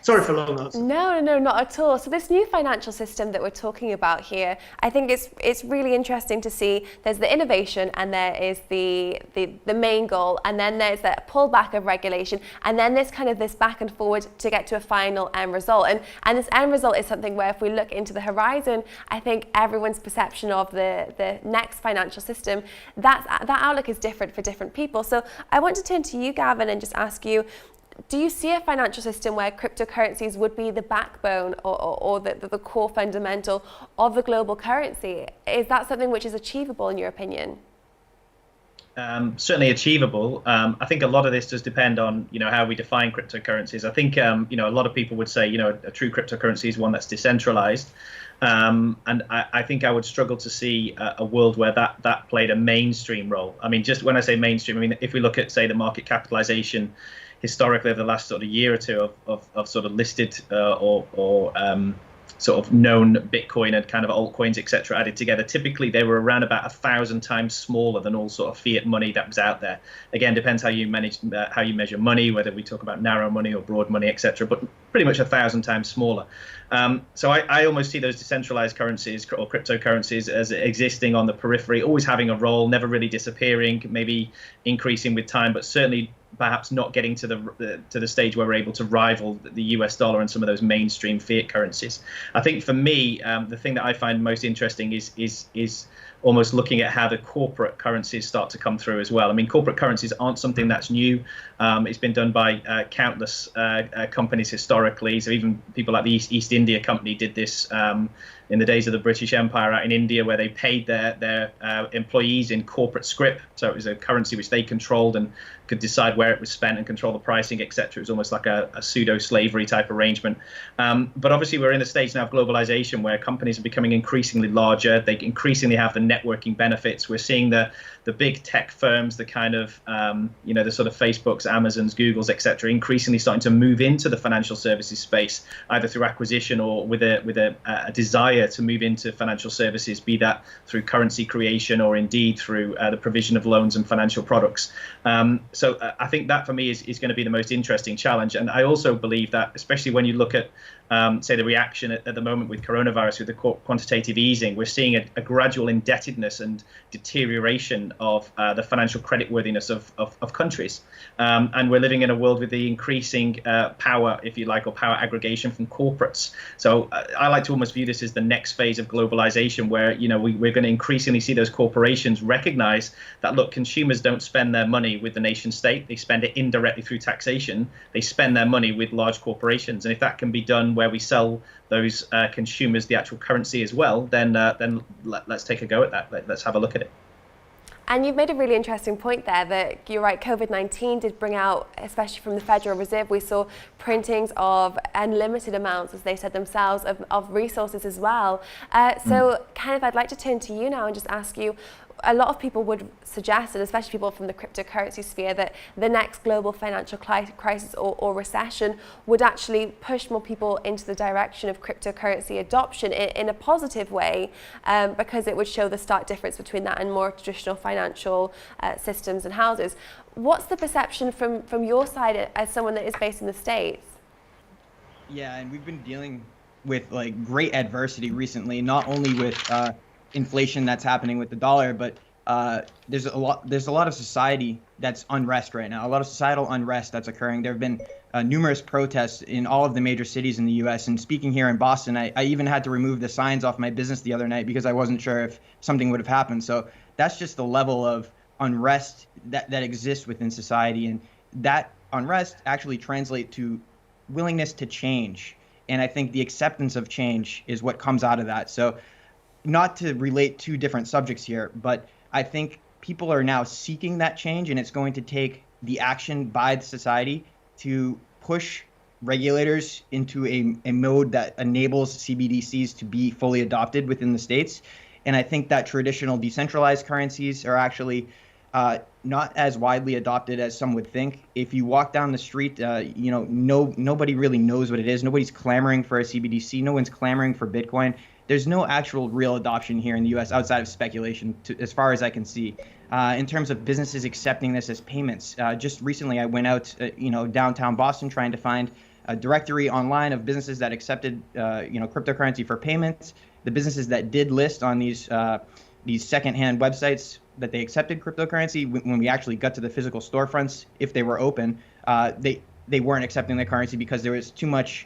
Sorry for a long answer. No, not at all. So this new financial system that we're talking about here, I think it's really interesting to see. There's the innovation, and there is the main goal, and then there's that pullback of regulation, and then this kind of this back and forward to get to a final end result. And this end result is something where if we look into the horizon, I think everyone's perception of the next financial system, that outlook is different for different people. So I want to turn to you, Gavin, and just ask you, do you see a financial system where cryptocurrencies would be the backbone or the core fundamental of the global currency? Is that something which is achievable in your opinion? Certainly achievable. I think a lot of this does depend on how we define cryptocurrencies. I think a lot of people would say a true cryptocurrency is one that's decentralized. And I think I would struggle to see a world where that played a mainstream role. I mean, just when I say mainstream, I mean, if we look at, say, the market capitalization historically over the last sort of year or two of sort of listed or sort of known Bitcoin and kind of altcoins, etc., added together, typically they were around about 1,000 times smaller than all sort of fiat money that was out there. Again, depends how you measure money, whether we talk about narrow money or broad money, etc., but pretty much 1,000 times smaller. So I almost see those decentralized currencies or cryptocurrencies as existing on the periphery, always having a role, never really disappearing, maybe increasing with time, but certainly perhaps not getting to the stage where we're able to rival the US dollar and some of those mainstream fiat currencies. I think for me, the thing that I find most interesting is almost looking at how the corporate currencies start to come through as well. I mean, corporate currencies aren't something that's new. It's been done by countless companies historically. So even people like the East India Company did this in the days of the British Empire out in India, where they paid their employees in corporate scrip. So it was a currency which they controlled and could decide where it was spent and control the pricing, etc. It was almost like a pseudo-slavery type arrangement. But obviously we're in the stage now of globalization where companies are becoming increasingly larger. They increasingly have the networking benefits. We're seeing the the big tech firms, the kind of, the sort of Facebooks, Amazons, Googles, etc., increasingly starting to move into the financial services space, either through acquisition or with a desire to move into financial services, be that through currency creation or indeed through the provision of loans and financial products. So I think that for me is going to be the most interesting challenge. And I also believe that, especially when you look at, say, the reaction at the moment with coronavirus, with the quantitative easing, we're seeing a gradual indebtedness and deterioration of the financial creditworthiness of countries. And we're living in a world with the increasing power, if you like, or power aggregation from corporates. So I like to almost view this as the next phase of globalization, where, we're going to increasingly see those corporations recognize that, look, consumers don't spend their money with the nation state. They spend it indirectly through taxation. They spend their money with large corporations. And if that can be done where we sell those consumers the actual currency as well, then let's take a go at that. Let's have a look at it. And you've made a really interesting point there that you're right, COVID-19 did bring out, especially from the Federal Reserve, we saw printings of unlimited amounts, as they said themselves, of resources as well. So Kenneth, I'd like to turn to you now and just ask you, a lot of people would suggest, and especially people from the cryptocurrency sphere, that the next global financial crisis or recession would actually push more people into the direction of cryptocurrency adoption in a positive way, because it would show the stark difference between that and more traditional financial systems and houses. What's the perception from your side as someone that is based in the States? Yeah, and we've been dealing with like great adversity recently, not only with inflation that's happening with the dollar, but there's a lot of society that's unrest right now, a lot of societal unrest that's occurring. There have been numerous protests in all of the major cities in the U.S. And speaking here in Boston, I even had to remove the signs off my business the other night because I wasn't sure if something would have happened. So that's just the level of unrest that exists within society, and that unrest actually translates to willingness to change. And I think the acceptance of change is what comes out of that. So not to relate two different subjects here, but I think people are now seeking that change, and it's going to take the action by the society to push regulators into a mode that enables CBDCs to be fully adopted within the states. And I think that traditional decentralized currencies are actually not as widely adopted as some would think. If you walk down the street, nobody really knows what it is. Nobody's clamoring for a CBDC. No one's clamoring for Bitcoin. There's no actual real adoption here in the U.S. outside of speculation, as far as I can see. In terms of businesses accepting this as payments, just recently I went out, downtown Boston, trying to find a directory online of businesses that accepted, cryptocurrency for payments. The businesses that did list on these secondhand websites that they accepted cryptocurrency, when we actually got to the physical storefronts, if they were open, they weren't accepting the currency because there was too much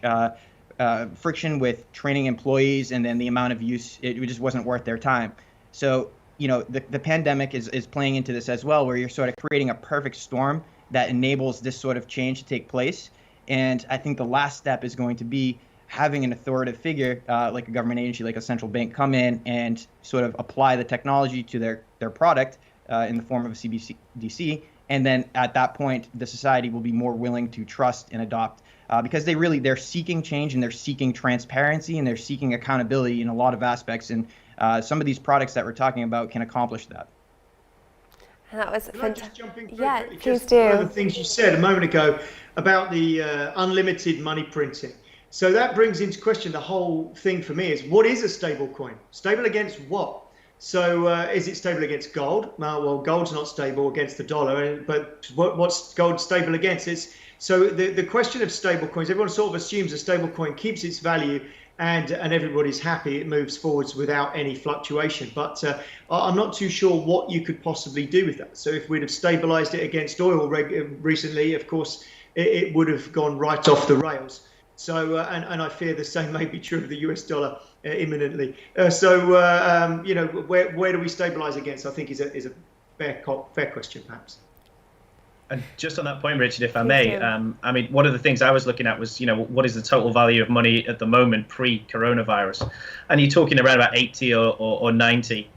friction with training employees, and then the amount of use, it just wasn't worth their time. So, the pandemic is playing into this as well, where you're sort of creating a perfect storm that enables this sort of change to take place. And I think the last step is going to be having an authoritative figure, like a government agency, like a central bank, come in and sort of apply the technology to their product in the form of a CBDC. And then at that point, the society will be more willing to trust and adopt, because they're seeking change, and they're seeking transparency, and they're seeking accountability in a lot of aspects. And some of these products that we're talking about can accomplish that. And that was Can I just jump in quickly? Yeah, please Just do. one of the things you said a moment ago about the unlimited money printing. So that brings into question the whole thing for me is, what is a stable coin? Stable against what? So is it stable against gold? Well, gold's not stable against the dollar, but what's gold stable against? So the question of stable coins, everyone sort of assumes a stable coin keeps its value and everybody's happy, it moves forwards without any fluctuation. But I'm not too sure what you could possibly do with that. So if we'd have stabilized it against oil recently, of course, it would have gone right off the rails. So, and I fear the same may be true of the US dollar imminently. Where do we stabilize against? I think is a fair question, perhaps. And just on that point, Richard, if I may, one of the things I was looking at was, what is the total value of money at the moment pre-coronavirus? And you're talking around about 80 or 90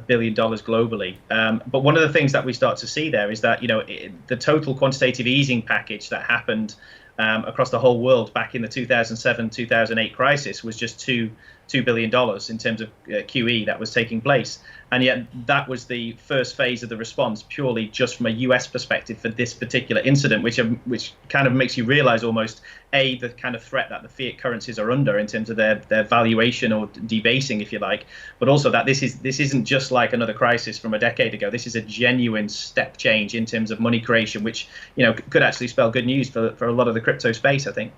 billion dollars globally. But one of the things that we start to see there is that, the total quantitative easing package that happened across the whole world back in the 2007-2008 crisis was just too $2 billion in terms of QE that was taking place. And yet that was the first phase of the response, purely just from a US perspective for this particular incident, which kind of makes you realize almost, A, the kind of threat that the fiat currencies are under in terms of their valuation or debasing, if you like, but also that this isn't just like another crisis from a decade ago. This is a genuine step change in terms of money creation, which, you know, could actually spell good news for a lot of the crypto space, I think.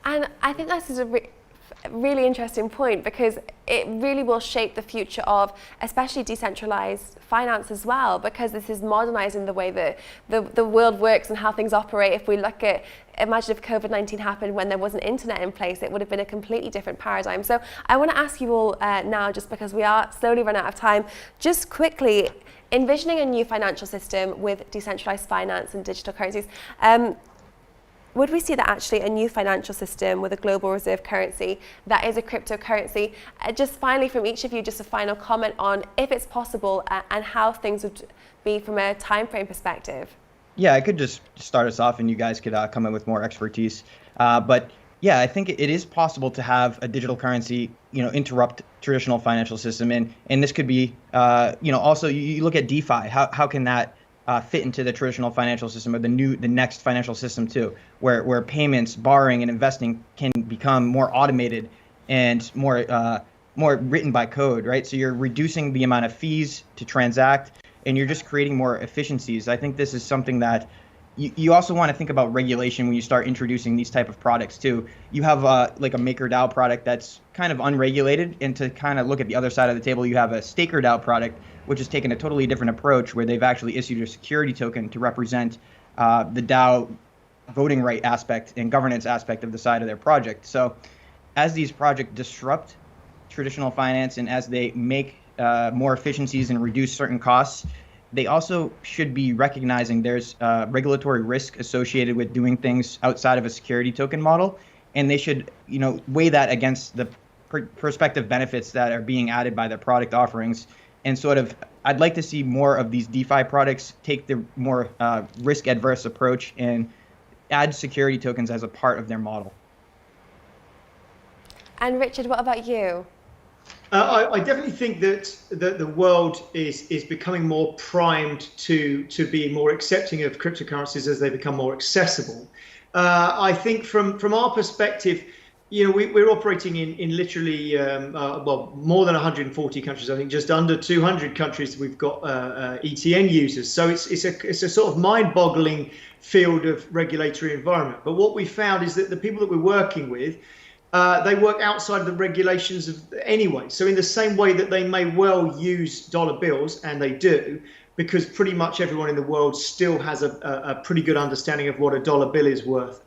And I think this is a really interesting point, because it really will shape the future of especially decentralized finance as well, because this is modernizing the way that the world works and how things operate. If we look at, imagine if COVID-19 happened when there wasn't internet in place, it would have been a completely different paradigm. So I want to ask you all now, just because we are slowly running out of time, just quickly, envisioning a new financial system with decentralized finance and digital currencies, would we see that actually a new financial system with a global reserve currency that is a cryptocurrency? Just finally from each of you, just a final comment on if it's possible and how things would be from a time frame perspective. Yeah, I could just start us off and you guys could come in with more expertise. But yeah, I think it is possible to have a digital currency, you know, interrupt traditional financial system. And this could be, you know, also you look at DeFi, how can that fit into the traditional financial system, or the next financial system too, where payments, borrowing, and investing can become more automated and more written by code, right? So you're reducing the amount of fees to transact, and you're just creating more efficiencies. I think this is something that you also want to think about regulation when you start introducing these type of products too. You have like a MakerDAO product that's kind of unregulated, and to kind of look at the other side of the table, you have a StakerDAO product, which has taken a totally different approach, where they've actually issued a security token to represent the DAO voting right aspect and governance aspect of the side of their project. So as these projects disrupt traditional finance and as they make more efficiencies and reduce certain costs, they also should be recognizing there's regulatory risk associated with doing things outside of a security token model, and they should, you know, weigh that against the prospective benefits that are being added by their product offerings. And sort of, I'd like to see more of these DeFi products take the more risk-adverse approach and add security tokens as a part of their model. And Richard, what about you? I definitely think that the world is becoming more primed to be more accepting of cryptocurrencies as they become more accessible. I think from our perspective, you know, we're operating in literally well, more than 140 countries. I think just under 200 countries we've got ETN users. So it's a sort of mind-boggling field of regulatory environment. But what we found is that the people that we're working with, they work outside of the regulations of anyway. So in the same way that they may well use dollar bills, and they do, because pretty much everyone in the world still has a pretty good understanding of what a dollar bill is worth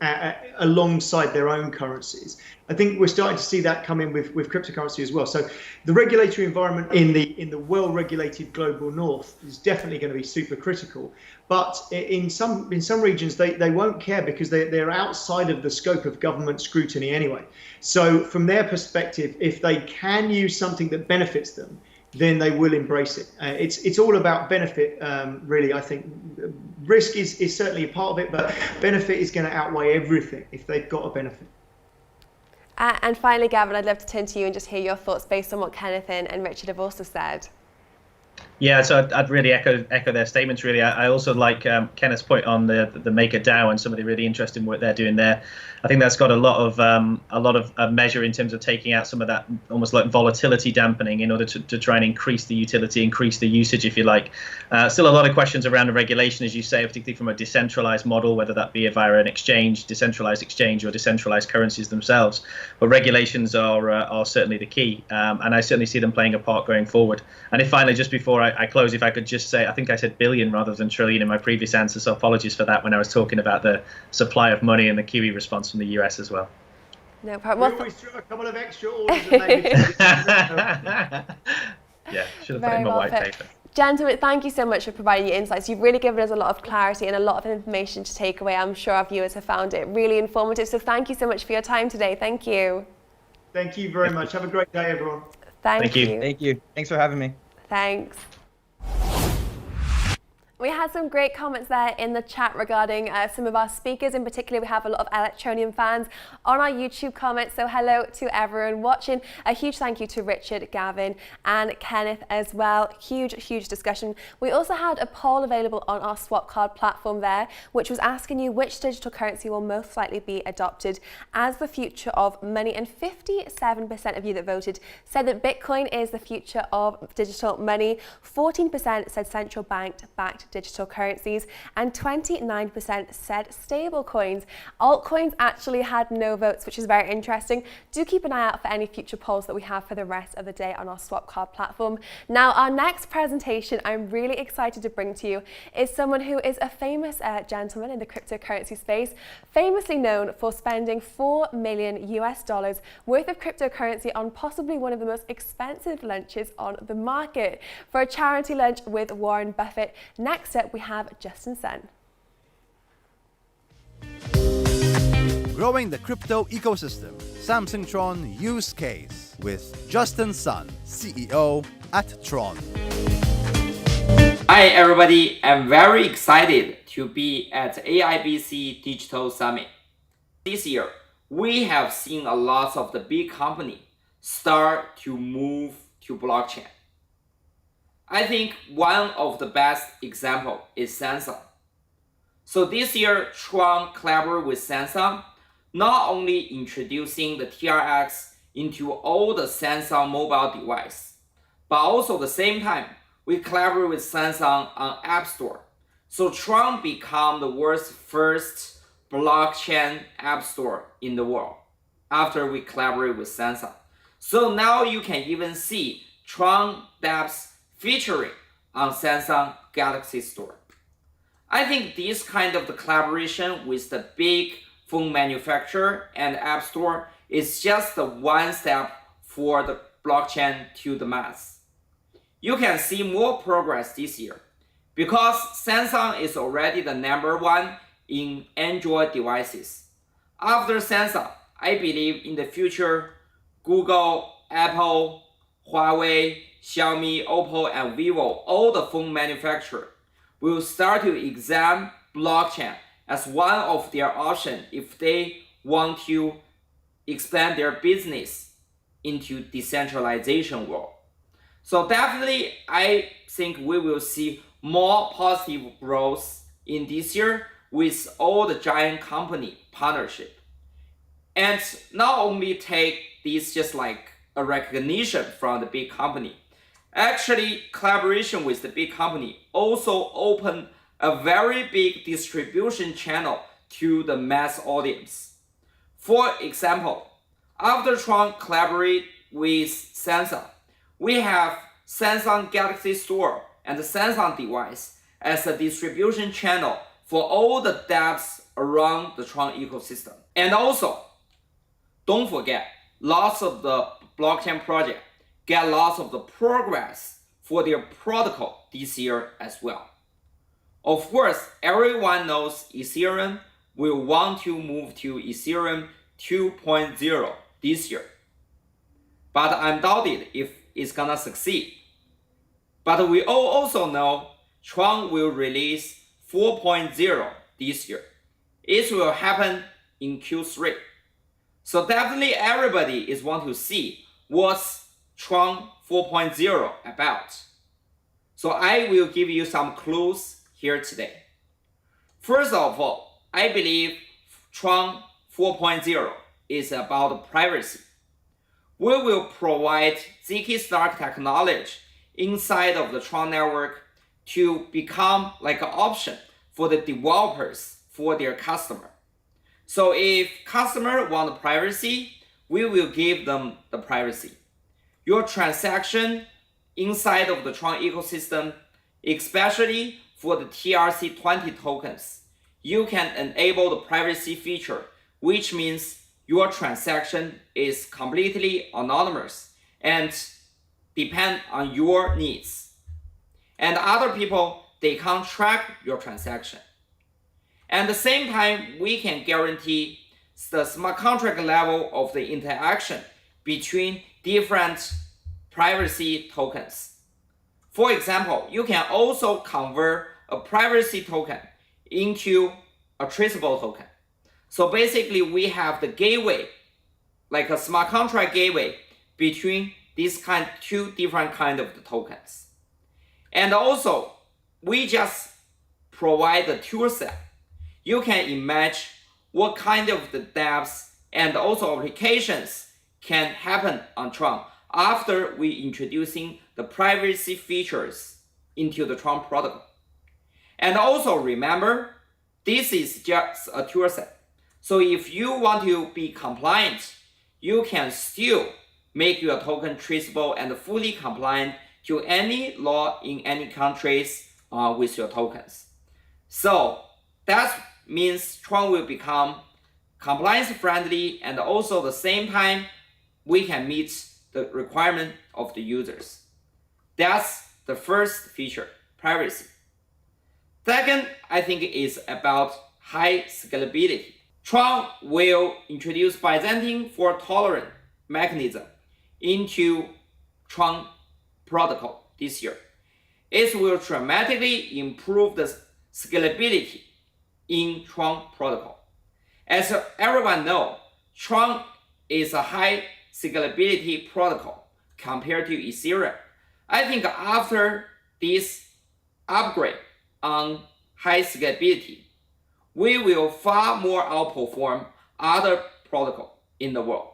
alongside their own currencies. I think we're starting to see that come in with cryptocurrency as well. So the regulatory environment in the well-regulated global north is definitely going to be super critical. But in some regions, they won't care, because they're outside of the scope of government scrutiny anyway. So from their perspective, if they can use something that benefits them, then they will embrace it. It's all about benefit, really. I think risk is certainly a part of it, but benefit is going to outweigh everything if they've got a benefit. And finally, Gavin, I'd love to turn to you and just hear your thoughts based on what Kenneth and Richard have also said. Yeah, so I'd really echo their statements. Really, I also like Kenneth's point on the MakerDAO and some of the really interesting work they're doing there. I think that's got a lot of measure in terms of taking out some of that almost like volatility dampening in order to try and increase the utility, increase the usage, if you like. Still a lot of questions around the regulation, as you say, particularly from a decentralized model, whether that be via an exchange, decentralized exchange, or decentralized currencies themselves. But regulations are certainly the key, and I certainly see them playing a part going forward. And if finally, just before I close, if I could just say, I think I said billion rather than trillion in my previous answer, so apologies for that when I was talking about the supply of money and the QE response from the US as well. No problem. We always throw a couple of extra orders and maybe yeah, should have put it in my white paper. Gentlemen, thank you so much for providing your insights. You've really given us a lot of clarity and a lot of information to take away. I'm sure our viewers have found it really informative. So thank you so much for your time today. Thank you. Thank you very much. Have a great day, everyone. Thank you. Thank you. Thanks for having me. Thanks. We had some great comments there in the chat regarding some of our speakers. In particular, we have a lot of Electronium fans on our YouTube comments. So hello to everyone watching. A huge thank you to Richard, Gavin and Kenneth as well. Huge discussion. We also had a poll available on our swap card platform there, which was asking you which digital currency will most likely be adopted as the future of money. And 57% of you that voted said that Bitcoin is the future of digital money. 14% said central banked digital currencies, and 29% said stable coins. Altcoins actually had no votes, which is very interesting. Do keep an eye out for any future polls that we have for the rest of the day on our swap card platform. Now, our next presentation I'm really excited to bring to you is someone who is a famous gentleman in the cryptocurrency space, famously known for spending $4 million worth of cryptocurrency on possibly one of the most expensive lunches on the market for a charity lunch with Warren Buffett. Next up, we have Justin Sun. Growing the crypto ecosystem, Samsung Tron use case with Justin Sun, CEO at Tron. Hi everybody, I'm very excited to be at AIBC Digital Summit. This year, we have seen a lot of the big companies start to move to blockchain. I think one of the best example is Samsung. So this year, Tron collaborated with Samsung, not only introducing the TRX into all the Samsung mobile device, but also at the same time, we collaborate with Samsung on App Store. So Tron become the world's first blockchain app store in the world after we collaborate with Samsung. So now you can even see Tron dApps featuring on Samsung Galaxy Store. I think this kind of the collaboration with the big phone manufacturer and app store is just the one step for the blockchain to the mass. You can see more progress this year because Samsung is already the #1 in Android devices. After Samsung, I believe in the future, Google, Apple, Huawei, Xiaomi, Oppo, and Vivo, all the phone manufacturers, will start to examine blockchain as one of their options if they want to expand their business into decentralization world. So definitely, I think we will see more positive growth in this year with all the giant company partnership. And not only take this just like a recognition from the big company, actually collaboration with the big company also open a very big distribution channel to the mass audience. For example, after Tron collaborate with Samsung, we have Samsung Galaxy Store and the Samsung device as a distribution channel for all the dApps around the Tron ecosystem. And also, don't forget, lots of the blockchain project get lots of the progress for their protocol this year as well. Of course, everyone knows Ethereum will want to move to Ethereum 2.0 this year. But I'm doubted if it's gonna succeed. But we all also know Tron will release 4.0 this year. It will happen in Q3. So definitely everybody is want to see what's Tron 4.0 about. So I will give you some clues here today. First of all, I believe Tron 4.0 is about privacy. We will provide ZK Snark technology inside of the Tron network to become like an option for the developers for their customer. So if customer want privacy, we will give them the privacy. Your transaction inside of the Tron ecosystem, especially for the TRC20 tokens, you can enable the privacy feature, which means your transaction is completely anonymous and depend on your needs. And other people, they can't track your transaction. At the same time, we can guarantee the smart contract level of the interaction between different privacy tokens. For example, you can also convert a privacy token into a traceable token. So basically, we have the gateway, like a smart contract gateway between these two different kind of the tokens. And also, we just provide the tool set. You can imagine what kind of the dApps and also applications can happen on Tron after we introducing the privacy features into the Tron protocol. And also remember, this is just a tool set. So if you want to be compliant, you can still make your token traceable and fully compliant to any law in any countries with your tokens. So that means Tron will become compliance friendly, and also at the same time, we can meet the requirement of the users. That's the first feature, privacy. Second, I think is about high scalability. Tron will introduce Byzantine fault tolerant mechanism into Tron protocol this year. It will dramatically improve the scalability in Tron protocol. As everyone knows, Tron is a high scalability protocol compared to Ethereum. I think after this upgrade on high scalability, we will far more outperform other protocols in the world.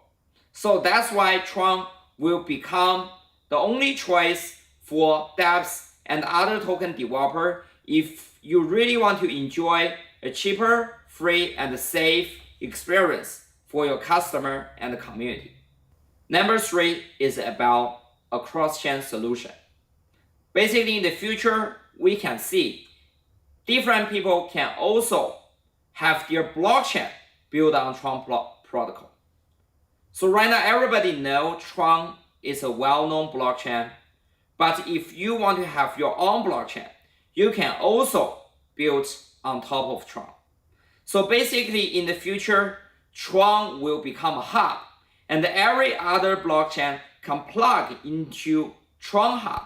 So that's why Tron will become the only choice for dApps and other token developer if you really want to enjoy a cheaper, free, and safe experience for your customer and community. Number 3 is about a cross-chain solution. Basically, in the future, we can see different people can also have their blockchain built on Tron protocol. So right now, everybody knows Tron is a well-known blockchain, but if you want to have your own blockchain, you can also build on top of Tron. So basically, in the future, Tron will become a hub, and every other blockchain can plug into Tron hub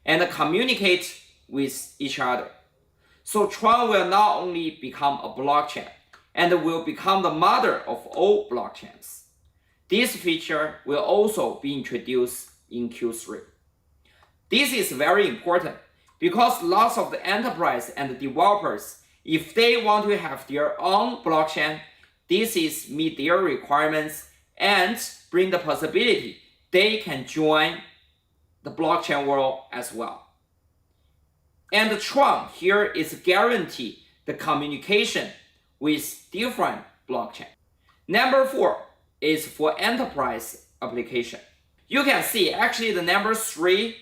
and communicate with each other. So Tron will not only become a blockchain, and will become the mother of all blockchains. This feature will also be introduced in Q3. This is very important because lots of the enterprise and the developers, if they want to have their own blockchain, this is meet their requirements and bring the possibility they can join the blockchain world as well. And Tron here is guarantee the communication with different blockchain. Number 4 is for enterprise application. You can see actually the number 3,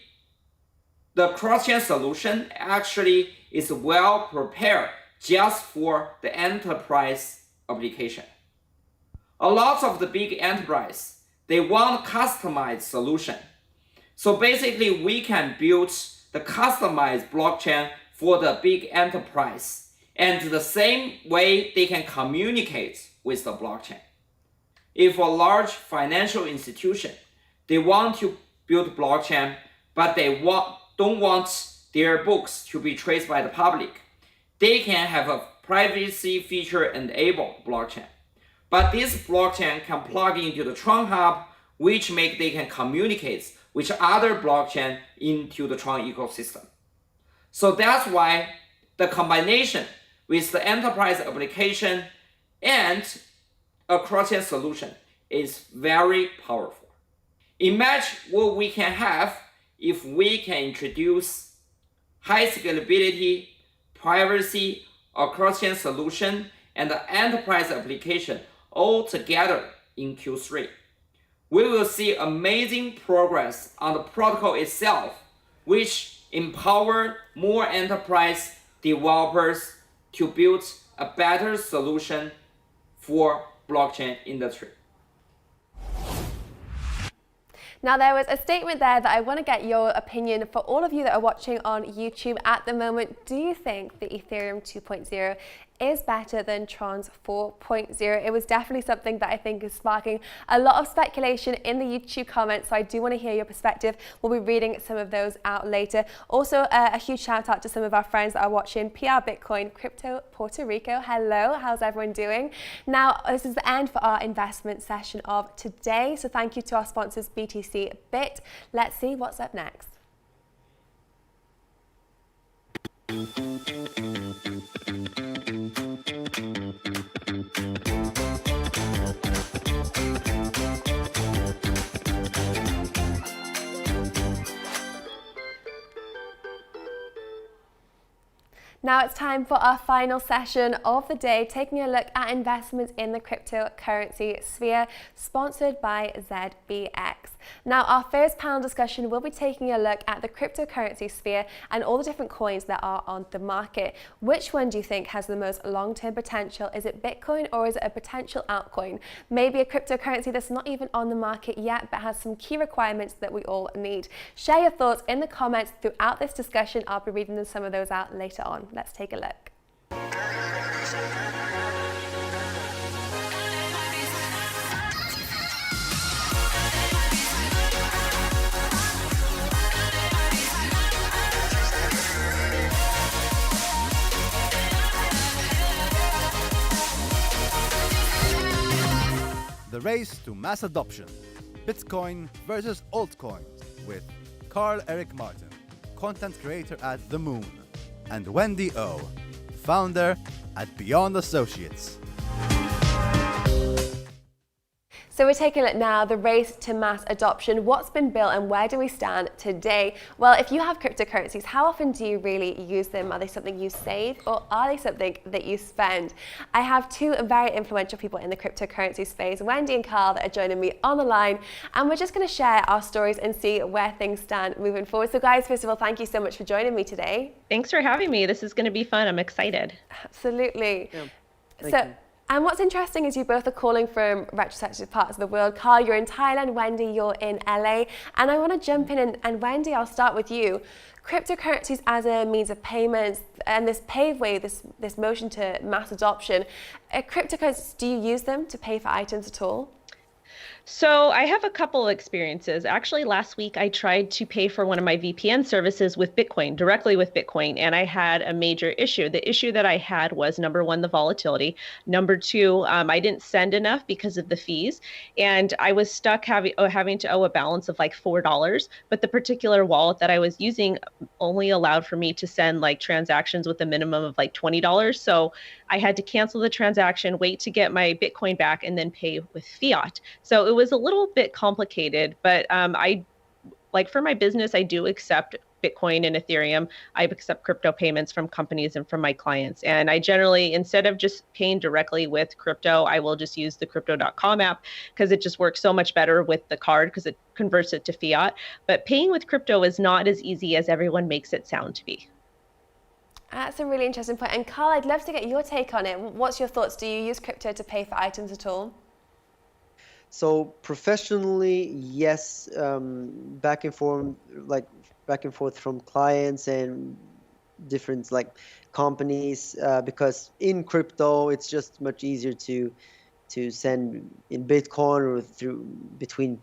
the cross-chain solution actually is well prepared just for the enterprise application. A lot of the big enterprise, they want customized solution. So basically we can build the customized blockchain for the big enterprise, and the same way they can communicate with the blockchain. If a large financial institution, they want to build blockchain, but they don't want their books to be traced by the public, they can have a privacy feature enabled blockchain. But this blockchain can plug into the Tron hub, which make they can communicate with other blockchain into the Tron ecosystem. So that's why the combination with the enterprise application and a cross-chain solution is very powerful. Imagine what we can have if we can introduce high scalability, privacy, a cross-chain solution, and the enterprise application all together in Q3. We will see amazing progress on the protocol itself, which empower more enterprise developers to build a better solution for blockchain industry. Now, there was a statement there that I want to get your opinion for all of you that are watching on YouTube at the moment. Do you think that Ethereum 2.0 is better than Tron's 4.0. It was definitely something that I think is sparking a lot of speculation in the YouTube comments, so I do want to hear your perspective. We'll be reading some of those out later. Also, a huge shout out to some of our friends that are watching. PR Bitcoin, Crypto Puerto Rico, hello, how's everyone doing? Now, this is the end for our investment session of today, so thank you to our sponsors BTC Bit. Let's see what's up next. Now it's time for our final session of the day, taking a look at investments in the cryptocurrency sphere, sponsored by ZBX. Now, our first panel discussion will be taking a look at the cryptocurrency sphere and all the different coins that are on the market. Which one do you think has the most long-term potential? Is it Bitcoin or is it a potential altcoin? Maybe a cryptocurrency that's not even on the market yet, but has some key requirements that we all need. Share your thoughts in the comments throughout this discussion. I'll be reading some of those out later on. Let's take a look. The race to mass adoption. Bitcoin versus altcoins with Carl Eric Martin, content creator at The Moon, and Wendy O, founder at Beyond Associates. So we're taking a look now, the race to mass adoption. What's been built and where do we stand today? Well, if you have cryptocurrencies, how often do you really use them? Are they something you save or are they something that you spend? I have two very influential people in the cryptocurrency space, Wendy and Carl, that are joining me on the line. And we're just going to share our stories and see where things stand moving forward. So guys, first of all, thank you so much for joining me today. Thanks for having me. This is going to be fun. I'm excited. Absolutely. Yeah. And what's interesting is you both are calling from retrospective parts of the world. Carl, you're in Thailand. Wendy, you're in LA. And I want to jump in and Wendy, I'll start with you. Cryptocurrencies as a means of payments and this pave way, this motion to mass adoption. Cryptocurrencies, do you use them to pay for items at all? So I have a couple of experiences. Actually, last week I tried to pay for one of my VPN services with Bitcoin, directly with Bitcoin, and I had a major issue. The issue that I had was, number one, the volatility. Number two, I didn't send enough because of the fees, and I was stuck having to owe a balance of like $4. But the particular wallet that I was using only allowed for me to send like transactions with a minimum of like $20. So I had to cancel the transaction, wait to get my Bitcoin back, and then pay with fiat. So it was a little bit complicated, but for my business, I do accept Bitcoin and Ethereum. I accept crypto payments from companies and from my clients. And I generally, instead of just paying directly with crypto, I will just use the crypto.com app because it just works so much better with the card because it converts it to fiat. But paying with crypto is not as easy as everyone makes it sound to be. That's a really interesting point. And Carl, I'd love to get your take on it. What's your thoughts? Do you use crypto to pay for items at all? So professionally, yes, back and forth from clients and different companies, because in crypto it's just much easier to send in Bitcoin or between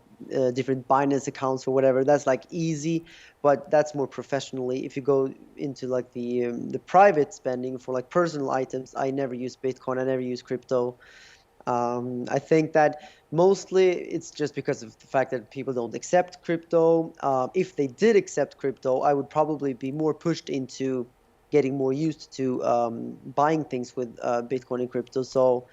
different Binance accounts or whatever. That's easy, but that's more professionally. If you go into the private spending for personal items, I never use Bitcoin. I never use crypto. I think that mostly it's just because of the fact that people don't accept crypto. If they did accept crypto, I would probably be more pushed into getting more used to buying things with Bitcoin and crypto. So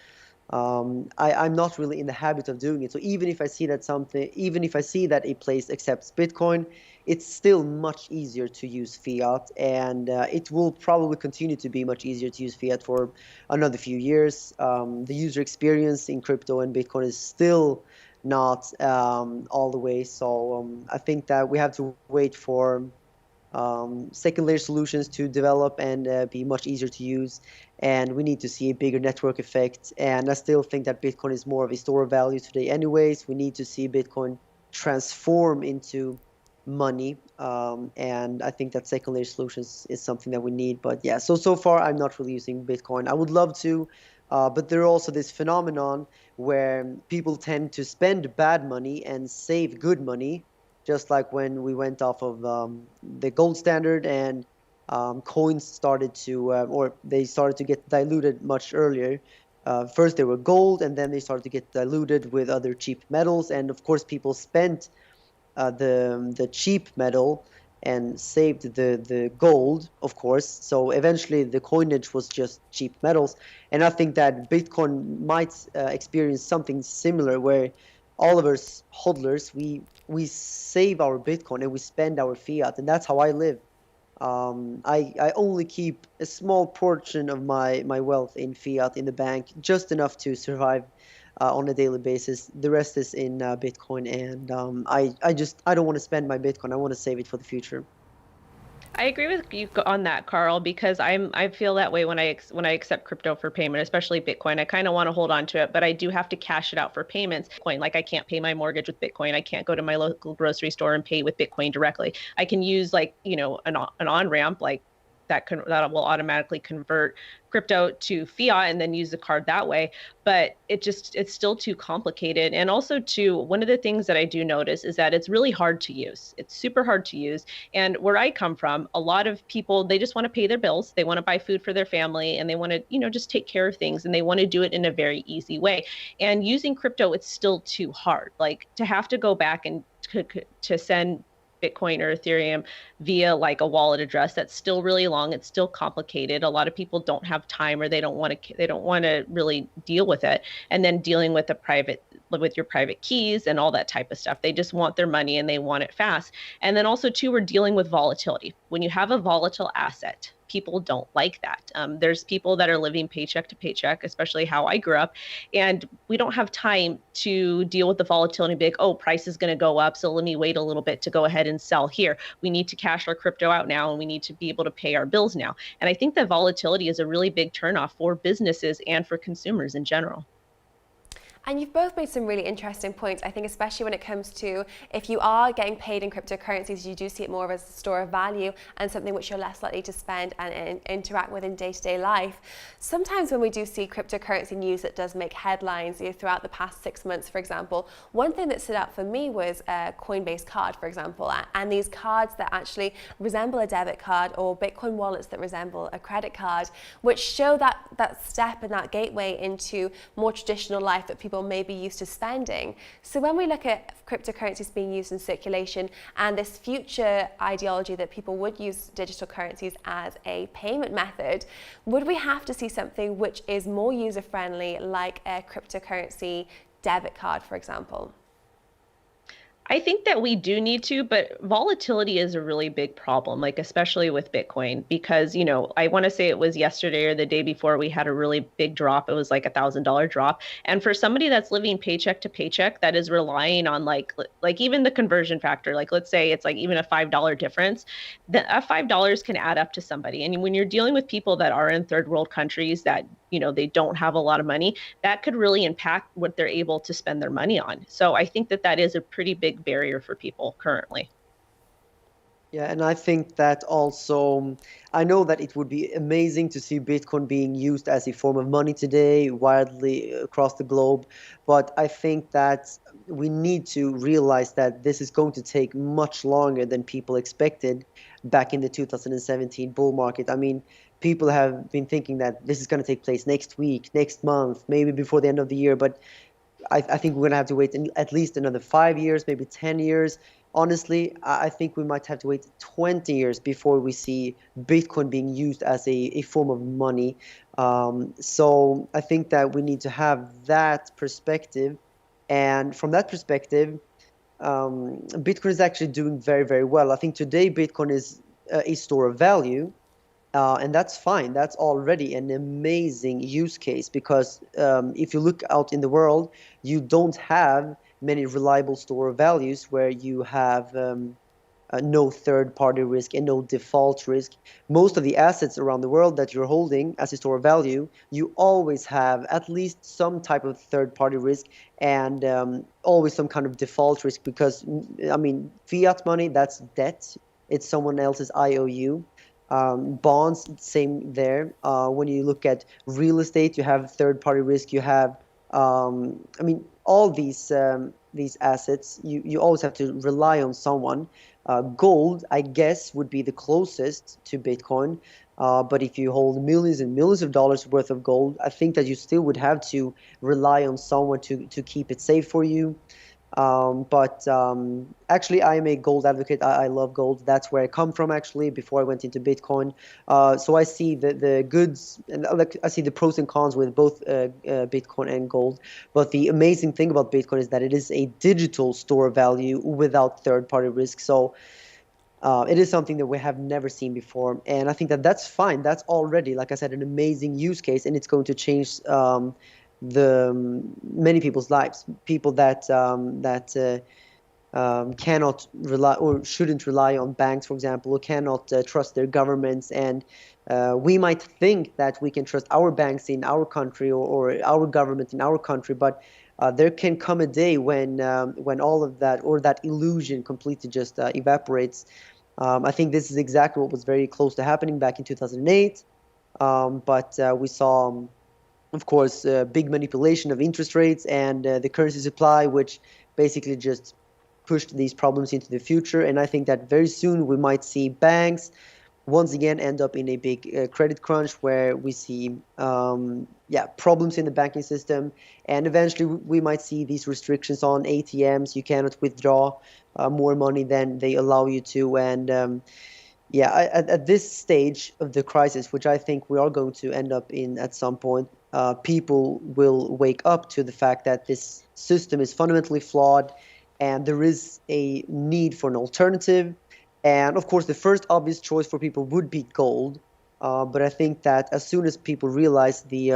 I'm not really in the habit of doing it. So even if I see that a place accepts Bitcoin, it's still much easier to use fiat, and it will probably continue to be much easier to use fiat for another few years. The user experience in crypto and Bitcoin is still not all the way. So I think that we have to wait for second layer solutions to develop and be much easier to use, and we need to see a bigger network effect. And I still think that Bitcoin is more of a store of value today anyways. We need to see Bitcoin transform into money And I think that second layer solutions is something that we need. But yeah, so far I'm not really using Bitcoin. I would love to, but there are also this phenomenon where people tend to spend bad money and save good money, just like when we went off of the gold standard and coins started to, or they started to get diluted much earlier. First they were gold, and then they started to get diluted with other cheap metals, and of course people spent the cheap metal and saved the gold, of course. So eventually the coinage was just cheap metals. And I think that Bitcoin might experience something similar, where all of us hodlers, we save our Bitcoin and we spend our fiat, and that's how I live. I only keep a small portion of my wealth in fiat in the bank, just enough to survive on a daily basis. The rest is in Bitcoin, and I don't want to spend my Bitcoin. I want to save it for the future. I agree with you on that, Carl, because I feel that way when I accept crypto for payment, especially Bitcoin. I kind of want to hold on to it, but I do have to cash it out for payments. Bitcoin, like I can't pay my mortgage with Bitcoin. I can't go to my local grocery store and pay with Bitcoin directly. I can use like, you know, an on-ramp like that will automatically convert crypto to fiat and then use the card that way. But it's still too complicated. And also too, one of the things that I do notice is that it's really hard to use. It's super hard to use. And where I come from, a lot of people, they just want to pay their bills. They want to buy food for their family, and they want to, you know, just take care of things, and they want to do it in a very easy way. And using crypto, it's still too hard. Like to have to go back and to send Bitcoin or Ethereum via like a wallet address, that's still really long. It's still complicated. A lot of people don't have time, or they don't want to really deal with it. And then dealing with your private keys and all that type of stuff. They just want their money and they want it fast. And then also too, we're dealing with volatility. When you have a volatile asset, people don't like that. There's people that are living paycheck to paycheck, especially how I grew up, and we don't have time to deal with the volatility. Big, oh, price is going to go up, so let me wait a little bit to go ahead and sell here. We need to cash our crypto out now, and we need to be able to pay our bills now. And I think that volatility is a really big turnoff for businesses and for consumers in general. And you've both made some really interesting points, I think, especially when it comes to if you are getting paid in cryptocurrencies, you do see it more as a store of value and something which you're less likely to spend and interact with in day-to-day life. Sometimes when we do see cryptocurrency news that does make headlines, you know, throughout the past 6 months, for example, one thing that stood out for me was a Coinbase card, for example, and these cards that actually resemble a debit card, or Bitcoin wallets that resemble a credit card, which show that step and that gateway into more traditional life that people may be used to spending. So when we look at cryptocurrencies being used in circulation and this future ideology that people would use digital currencies as a payment method, would we have to see something which is more user-friendly, like a cryptocurrency debit card, for example? I think that we do need to, but volatility is a really big problem, like especially with Bitcoin, because, you know, I want to say it was yesterday or the day before we had a really big drop. It was like $1,000 drop. And for somebody that's living paycheck to paycheck, that is relying on like even the conversion factor, like let's say it's like even a $5 difference, that $5 can add up to somebody. And when you're dealing with people that are in third world countries that, you know, they don't have a lot of money, that could really impact what they're able to spend their money on. So I think that is a pretty big barrier for people currently. Yeah, and I think that also, I know that it would be amazing to see Bitcoin being used as a form of money today, widely across the globe. But I think that we need to realize that this is going to take much longer than people expected back in the 2017 bull market. I mean, people have been thinking that this is going to take place next week, next month, maybe before the end of the year. But I think we're going to have to wait at least another 5 years, maybe 10 years. Honestly, I think we might have to wait 20 years before we see Bitcoin being used as a form of money. So I think that we need to have that perspective. And from that perspective, Bitcoin is actually doing very, very well. I think today Bitcoin is a store of value. And that's fine. That's already an amazing use case, because if you look out in the world, you don't have many reliable store of values where you have no third-party risk and no default risk. Most of the assets around the world that you're holding as a store of value, you always have at least some type of third-party risk and always some kind of default risk, because, I mean, fiat money, that's debt. it's someone else's IOU. Bonds, same there. When you look at real estate, you have third-party risk. You have, all these assets. You always have to rely on someone. Gold, I guess, would be the closest to Bitcoin. But if you hold millions and millions of dollars worth of gold, I think that you still would have to rely on someone to keep it safe for you. Actually, I am a gold advocate. I love gold. That's where I come from, actually, before I went into Bitcoin. So I see the goods, and I see the pros and cons with both Bitcoin and gold. But the amazing thing about Bitcoin is that it is a digital store of value without third-party risk. So it is something that we have never seen before. And I think that that's fine. That's already, like I said, an amazing use case, and it's going to change many people's lives. People that cannot rely or shouldn't rely on banks, for example, or cannot trust their governments. And we might think that we can trust our banks in our country or our government in our country, but there can come a day when all of that or that illusion completely just evaporates. I think this is exactly what was very close to happening back in 2008, but we saw, of course, big manipulation of interest rates and the currency supply, which basically just pushed these problems into the future. And I think that very soon we might see banks once again end up in a big credit crunch, where we see problems in the banking system. And eventually we might see these restrictions on ATMs. You cannot withdraw more money than they allow you to. And at this stage of the crisis, which I think we are going to end up in at some point, people will wake up to the fact that this system is fundamentally flawed and there is a need for an alternative. And of course, the first obvious choice for people would be gold. But I think that as soon as people realize the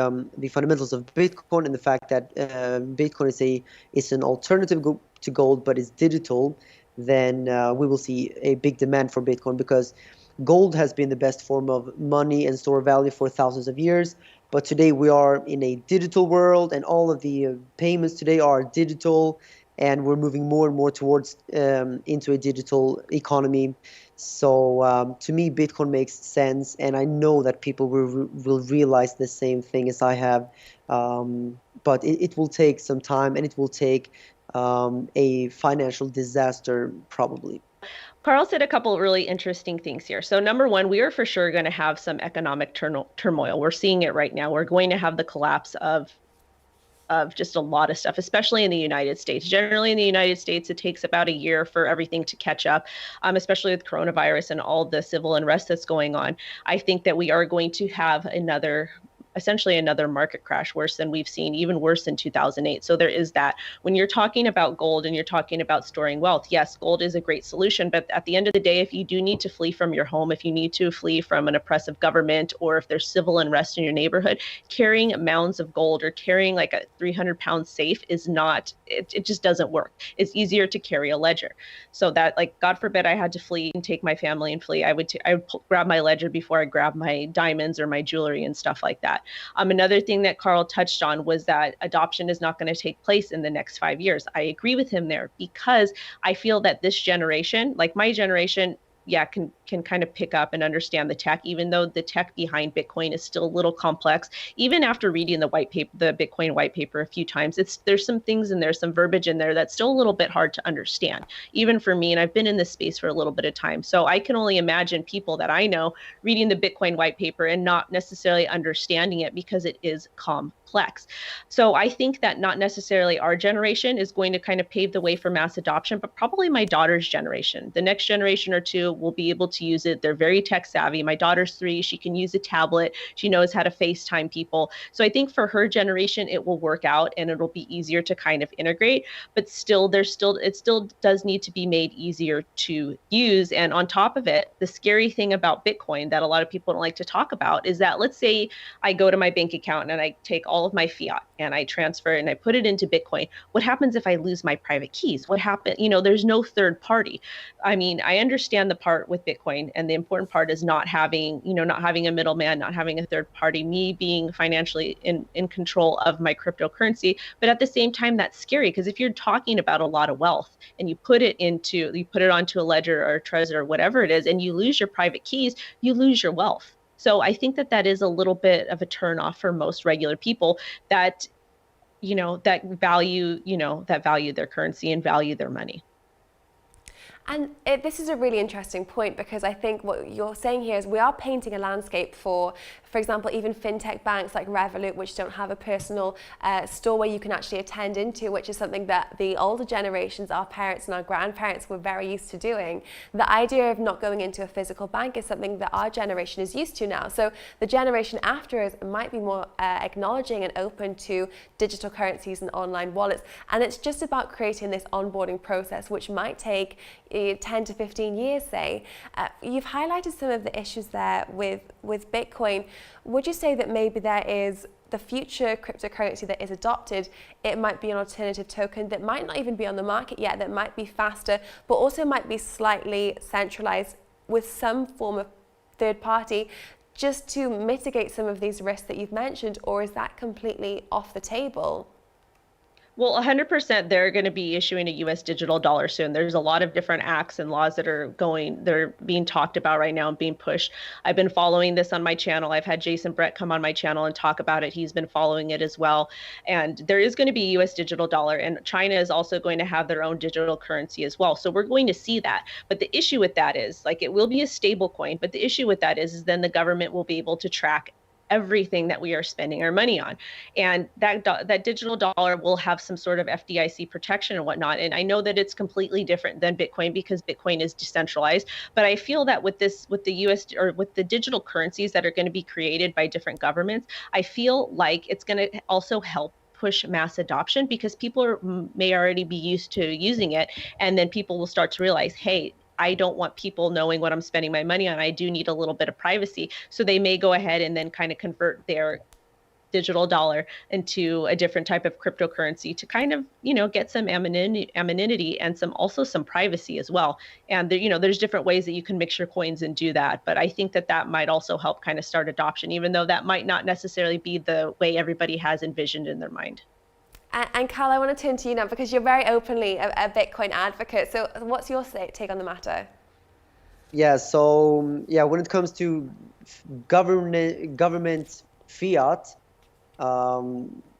fundamentals of Bitcoin and the fact that Bitcoin is an alternative to gold, but is digital, then we will see a big demand for Bitcoin, because gold has been the best form of money and store of value for thousands of years. But today we are in a digital world, and all of the payments today are digital, and we're moving more and more towards into a digital economy. So to me, Bitcoin makes sense, and I know that people will realize the same thing as I have. But it will take some time, and it will take a financial disaster, probably. Carl said a couple of really interesting things here. So number one, we are for sure going to have some economic turmoil. We're seeing it right now. We're going to have the collapse of just a lot of stuff, especially in the United States. Generally in the United States, it takes about a year for everything to catch up, especially with coronavirus and all the civil unrest that's going on. I think that we are going to have essentially another market crash, worse than we've seen, even worse in 2008. So there is that. When you're talking about gold and you're talking about storing wealth, yes, gold is a great solution. But at the end of the day, if you do need to flee from your home, if you need to flee from an oppressive government, or if there's civil unrest in your neighborhood, carrying mounds of gold or carrying like a 300-pound safe is not, it just doesn't work. It's easier to carry a ledger. So that, like, God forbid I had to flee and take my family and flee, I would grab my ledger before I grab my diamonds or my jewelry and stuff like that. Another thing that Carl touched on was that adoption is not going to take place in the next 5 years. I agree with him there, because I feel that this generation, like my generation, can kind of pick up and understand the tech, even though the tech behind Bitcoin is still a little complex. Even after reading the white paper, the Bitcoin white paper a few times, there's some things in there, some verbiage in there that's still a little bit hard to understand, even for me. And I've been in this space for a little bit of time. So I can only imagine people that I know reading the Bitcoin white paper and not necessarily understanding it, because it is complex. So I think that not necessarily our generation is going to kind of pave the way for mass adoption, but probably my daughter's generation. The next generation or two will be able to use it. They're very tech savvy. My daughter's 3. She can use a tablet. She knows how to FaceTime people. So I think for her generation, it will work out and it'll be easier to kind of integrate, but it still does need to be made easier to use. And on top of it, the scary thing about Bitcoin that a lot of people don't like to talk about is that, let's say I go to my bank account and I take all of my fiat and I transfer it and I put it into Bitcoin. What happens if I lose my private keys? What happens? There's no third party. I mean, I understand the part with Bitcoin Bitcoin. And the important part is not having, not having a middleman, not having a third party, me being financially in control of my cryptocurrency. But at the same time, that's scary, because if you're talking about a lot of wealth and you put it onto a ledger or a Trezor or whatever it is, and you lose your private keys, you lose your wealth. So I think that is a little bit of a turnoff for most regular people that, that value their currency and value their money. And this is a really interesting point, because I think what you're saying here is we are painting a landscape for example, even fintech banks like Revolut, which don't have a personal store where you can actually attend into, which is something that the older generations, our parents and our grandparents, were very used to doing. The idea of not going into a physical bank is something that our generation is used to now. So the generation after us might be more acknowledging and open to digital currencies and online wallets. And it's just about creating this onboarding process, which might take 10 to 15 years, say. You've highlighted some of the issues there with Bitcoin. Would you say that maybe there is the future cryptocurrency that is adopted, it might be an alternative token that might not even be on the market yet, that might be faster, but also might be slightly centralized with some form of third party, just to mitigate some of these risks that you've mentioned? Or is that completely off the table? Well, 100% they're going to be issuing a US digital dollar soon. There's a lot of different acts and laws that are being talked about right now and being pushed. I've been following this on my channel. I've had Jason Brett come on my channel and talk about it. He's been following it as well. And there is going to be a US digital dollar, and China is also going to have their own digital currency as well. So we're going to see that. But the issue with that is, like, it will be a stable coin, but the issue with that is then the government will be able to track everything that we are spending our money on. And that digital dollar will have some sort of FDIC protection and whatnot. And I know that it's completely different than Bitcoin because Bitcoin is decentralized. But I feel that with the US, or with the digital currencies that are going to be created by different governments, I feel like it's going to also help push mass adoption, because people may already be used to using it. And then people will start to realize, hey, I don't want people knowing what I'm spending my money on. I do need a little bit of privacy. So they may go ahead and then kind of convert their digital dollar into a different type of cryptocurrency to kind of, get some anonymity and some privacy as well. And there's different ways that you can mix your coins and do that. But I think that might also help kind of start adoption, even though that might not necessarily be the way everybody has envisioned in their mind. And Carl, I want to turn to you now, because you're very openly a Bitcoin advocate. So what's your take on the matter? When it comes to government fiat,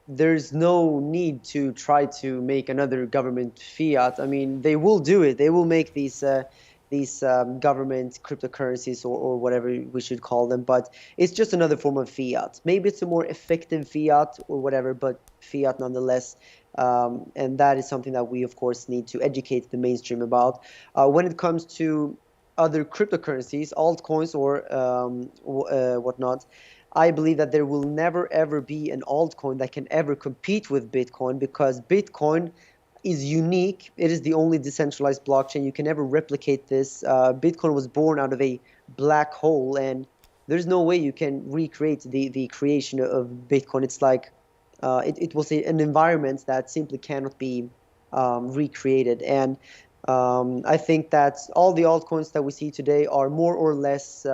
there's no need to try to make another government fiat. I mean, they will do it. They will make these government cryptocurrencies or whatever we should call them, but it's just another form of fiat. Maybe it's a more effective fiat or whatever, but fiat nonetheless. And that is something that we, of course, need to educate the mainstream about. When it comes to other cryptocurrencies, altcoins or whatnot, I believe that there will never, ever be an altcoin that can ever compete with Bitcoin, because Bitcoin is unique. It is the only decentralized blockchain. You can never replicate this. Bitcoin was born out of a black hole, and there's no way you can recreate the creation of Bitcoin. It's like it was an environment that simply cannot be recreated. And I think that all the altcoins that we see today are more or less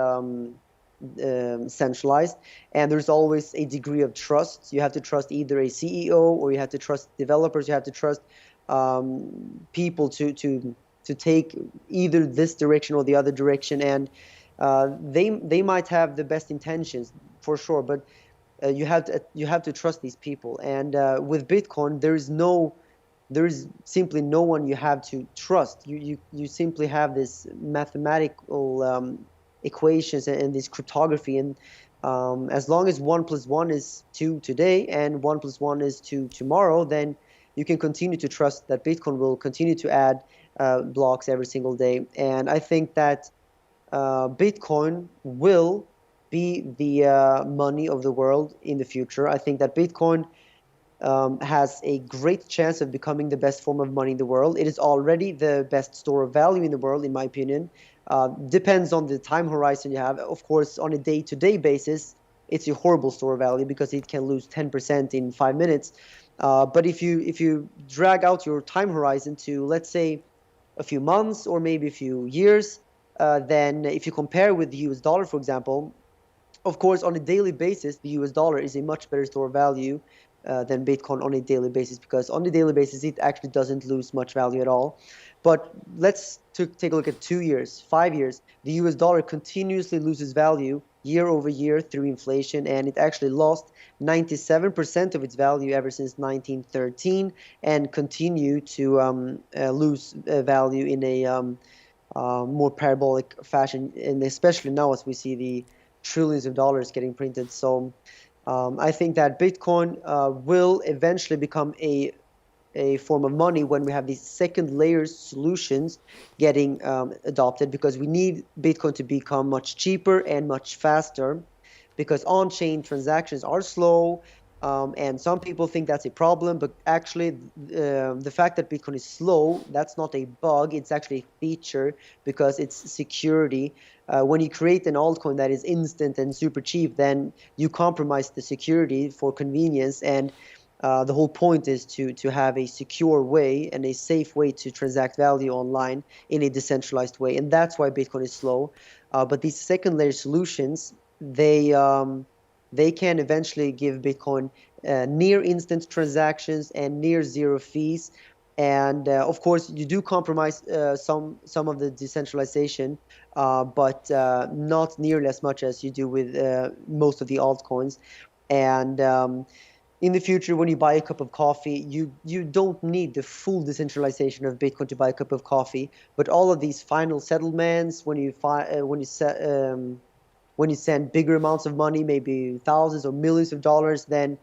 centralized, and there's always a degree of trust. You have to trust either a CEO, or you have to trust developers. You have to trust people to take either this direction or the other direction, and they might have the best intentions for sure, but you have to trust these people. And with Bitcoin, there is simply no one you have to trust. You simply have this mathematical equations and this cryptography, and as long as 1 + 1 is 2 today and 1 + 1 is 2 tomorrow, then you can continue to trust that Bitcoin will continue to add blocks every single day. And I think that Bitcoin will be the money of the world in the future. I think that Bitcoin has a great chance of becoming the best form of money in the world. It is already the best store of value in the world, in my opinion. Depends on the time horizon you have. Of course, on a day-to-day basis, it's a horrible store of value because it can lose 10% in 5 minutes. But if you drag out your time horizon to, let's say, a few months or maybe a few years, then if you compare with the US dollar, for example, of course, on a daily basis, the US dollar is a much better store of value than Bitcoin on a daily basis, because on a daily basis, it actually doesn't lose much value at all. But let's take a look at 2 years, 5 years. The US dollar continuously loses value year over year through inflation, and it actually lost 97% of its value ever since 1913 and continue to lose value in a more parabolic fashion, and especially now as we see the trillions of dollars getting printed. So I think that Bitcoin will eventually become a form of money when we have these second layer solutions getting adopted, because we need Bitcoin to become much cheaper and much faster, because on-chain transactions are slow. And some people think that's a problem, but actually the fact that Bitcoin is slow, that's not a bug, it's actually a feature, because it's security. When you create an altcoin that is instant and super cheap, then you compromise the security for convenience, and the whole point is to have a secure way and a safe way to transact value online in a decentralized way, and that's why Bitcoin is slow. But these second layer solutions, they can eventually give Bitcoin near instant transactions and near zero fees. And of course, you do compromise some of the decentralization, but not nearly as much as you do with most of the altcoins. And in the future, when you buy a cup of coffee, you don't need the full decentralization of Bitcoin to buy a cup of coffee. But all of these final settlements, when you send bigger amounts of money, maybe thousands or millions of dollars, then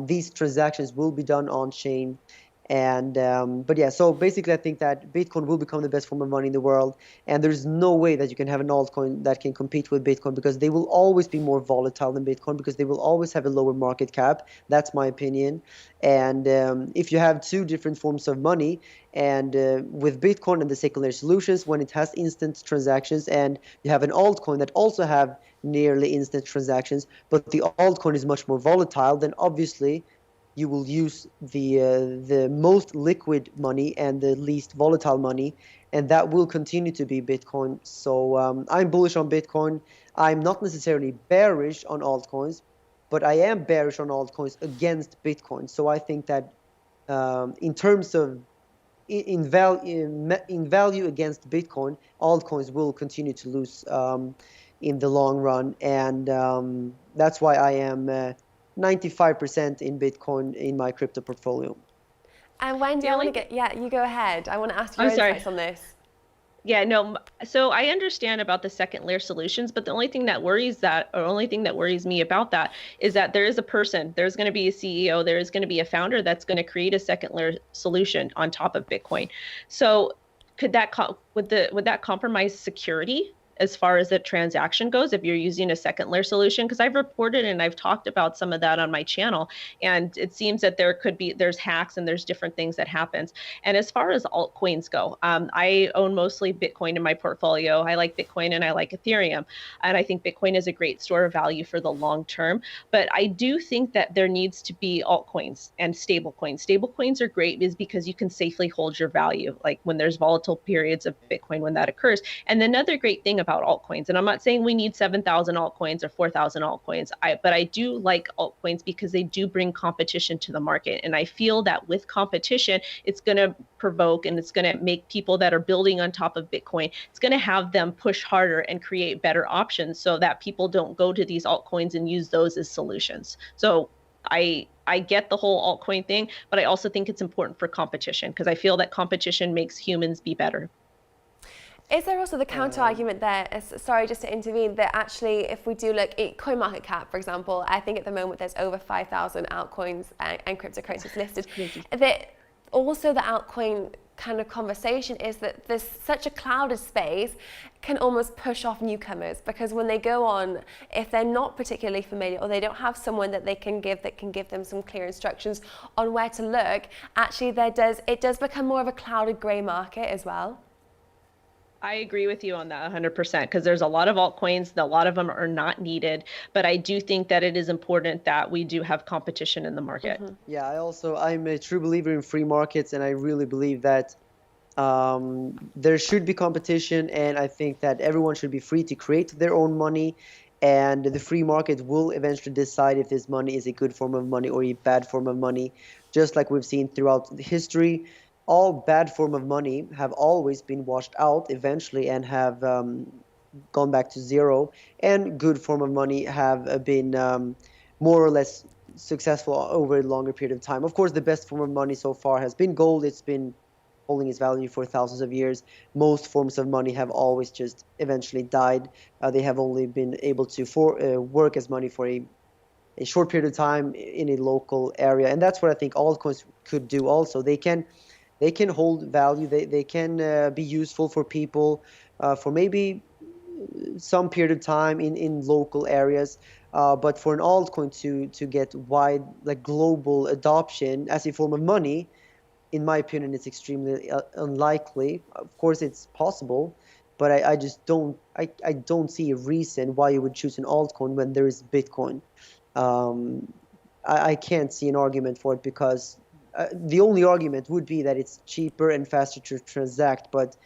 these transactions will be done on chain. And but yeah, so basically I think that Bitcoin will become the best form of money in the world, and there's no way that you can have an altcoin that can compete with Bitcoin, because they will always be more volatile than Bitcoin, because they will always have a lower market cap. That's my opinion. And if you have two different forms of money, and with Bitcoin and the secondary solutions, when it has instant transactions, and you have an altcoin that also have nearly instant transactions, but the altcoin is much more volatile, then obviously you will use the most liquid money and the least volatile money, and that will continue to be Bitcoin. So I'm bullish on Bitcoin. I'm not necessarily bearish on altcoins, but I am bearish on altcoins against Bitcoin. So I think that in terms of in value against Bitcoin, altcoins will continue to lose in the long run, and that's why I am 95% in Bitcoin in my crypto portfolio. And Wendy, I want to get, you go ahead. I want to ask your insights on this. Yeah, no, so I understand about the second layer solutions, but the only thing that worries me about that is that there is a person, there's going to be a CEO, there is going to be a founder that's going to create a second layer solution on top of Bitcoin. So would that compromise security as far as the transaction goes if you're using a second layer solution? Because I've reported and I've talked about some of that on my channel, and it seems that there's hacks and there's different things that happens. And as far as altcoins go, I own mostly Bitcoin in my portfolio. I like Bitcoin and I like Ethereum, and I think Bitcoin is a great store of value for the long term. But I do think that there needs to be altcoins and stablecoins. Stablecoins are great because you can safely hold your value, like when there's volatile periods of Bitcoin when that occurs. And another great thing about altcoins, and I'm not saying we need 7,000 altcoins or 4,000 altcoins, but I do like altcoins because they do bring competition to the market. And I feel that with competition, it's going to provoke and it's going to make people that are building on top of Bitcoin, it's going to have them push harder and create better options so that people don't go to these altcoins and use those as solutions. So I get the whole altcoin thing, but I also think it's important for competition because I feel that competition makes humans be better. Is there also the counter argument there, sorry just to intervene, that actually if we do look at CoinMarketCap, for example, I think at the moment there's over 5,000 altcoins and cryptocurrencies listed, that also the altcoin kind of conversation is that there's such a crowded space can almost push off newcomers, because when they go on, if they're not particularly familiar or they don't have someone that can give them some clear instructions on where to look, actually it does become more of a clouded grey market as well. I agree with you on that 100% because there's a lot of altcoins, a lot of them are not needed, but I do think that it is important that we do have competition in the market. Yeah, I'm a true believer in free markets, and I really believe that There should be competition, and I think that everyone should be free to create their own money, and the free market will eventually decide if this money is a good form of money or a bad form of money. Just like we've seen throughout history, all bad form of money have always been washed out eventually and have gone back to zero, and good form of money have been more or less successful over a longer period of time. Of course, the best form of money so far has been gold. It's been holding its value for thousands of years. Most forms of money have always just eventually died. They have only been able to work as money for a short period of time in a local area, and that's what I think altcoins could do. Also, they can hold value. They can be useful for people for maybe some period of time in local areas. But for an altcoin to get wide, like global adoption as a form of money, in my opinion, it's extremely unlikely. Of course, it's possible, but I just don't see a reason why you would choose an altcoin when there is Bitcoin. I can't see an argument for it, because the only argument would be that it's cheaper and faster to transact. But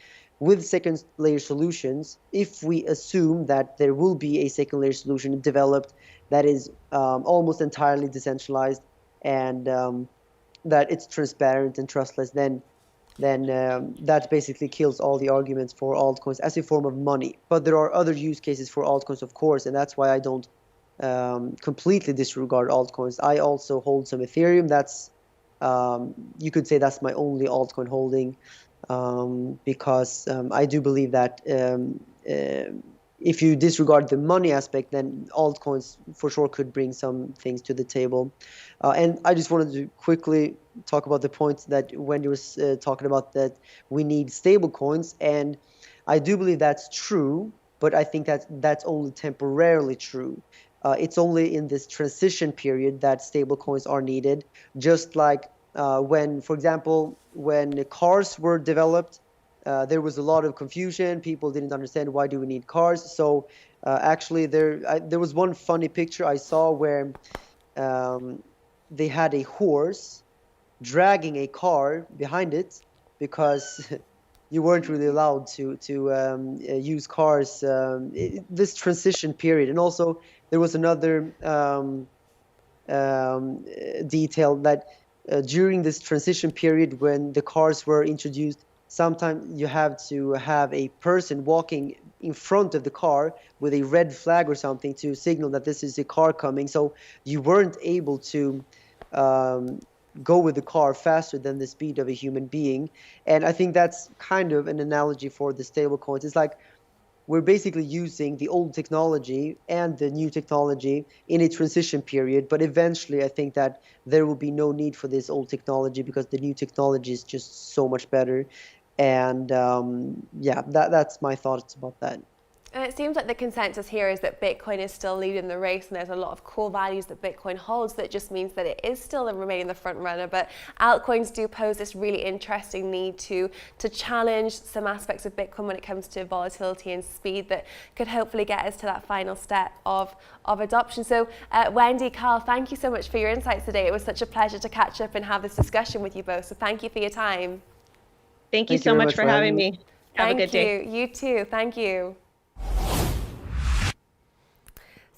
with second layer solutions, if we assume that there will be a second layer solution developed that is almost entirely decentralized, and that it's transparent and trustless, then that basically kills all the arguments for altcoins as a form of money. But there are other use cases for altcoins, of course, and that's why I don't completely disregard altcoins. I also hold some Ethereum. That's you could say that's my only altcoin holding, because I do believe that if you disregard the money aspect, then altcoins for sure could bring some things to the table. And I just wanted to quickly talk about the point that Wendy was talking about, that we need stable coins. And I do believe that's true, but I think that's only temporarily true. It's only in this transition period that stable coins are needed. Just like when, for example, when cars were developed, there was a lot of confusion. People didn't understand, why do we need cars? So actually there was one funny picture I saw where they had a horse dragging a car behind it, because you weren't really allowed to use cars this transition period. And also there was another detail that during this transition period, when the cars were introduced, sometimes you have to have a person walking in front of the car with a red flag or something to signal that this is a car coming. So you weren't able to go with the car faster than the speed of a human being. And I think that's kind of an analogy for the stable coins. It's like we're basically using the old technology and the new technology in a transition period, but eventually I think that there will be no need for this old technology, because the new technology is just so much better. And yeah, that's my thoughts about that. And it seems like the consensus here is that Bitcoin is still leading the race, and there's a lot of core values that Bitcoin holds that just means that it is still remaining the front runner. But altcoins do pose this really interesting need to challenge some aspects of Bitcoin when it comes to volatility and speed, that could hopefully get us to that final step of adoption. So Wendy, Carl, thank you so much for your insights today. It was such a pleasure to catch up and have this discussion with you both. So thank you for your time. Thank you so much for having me. Have a good day. You too. Thank you.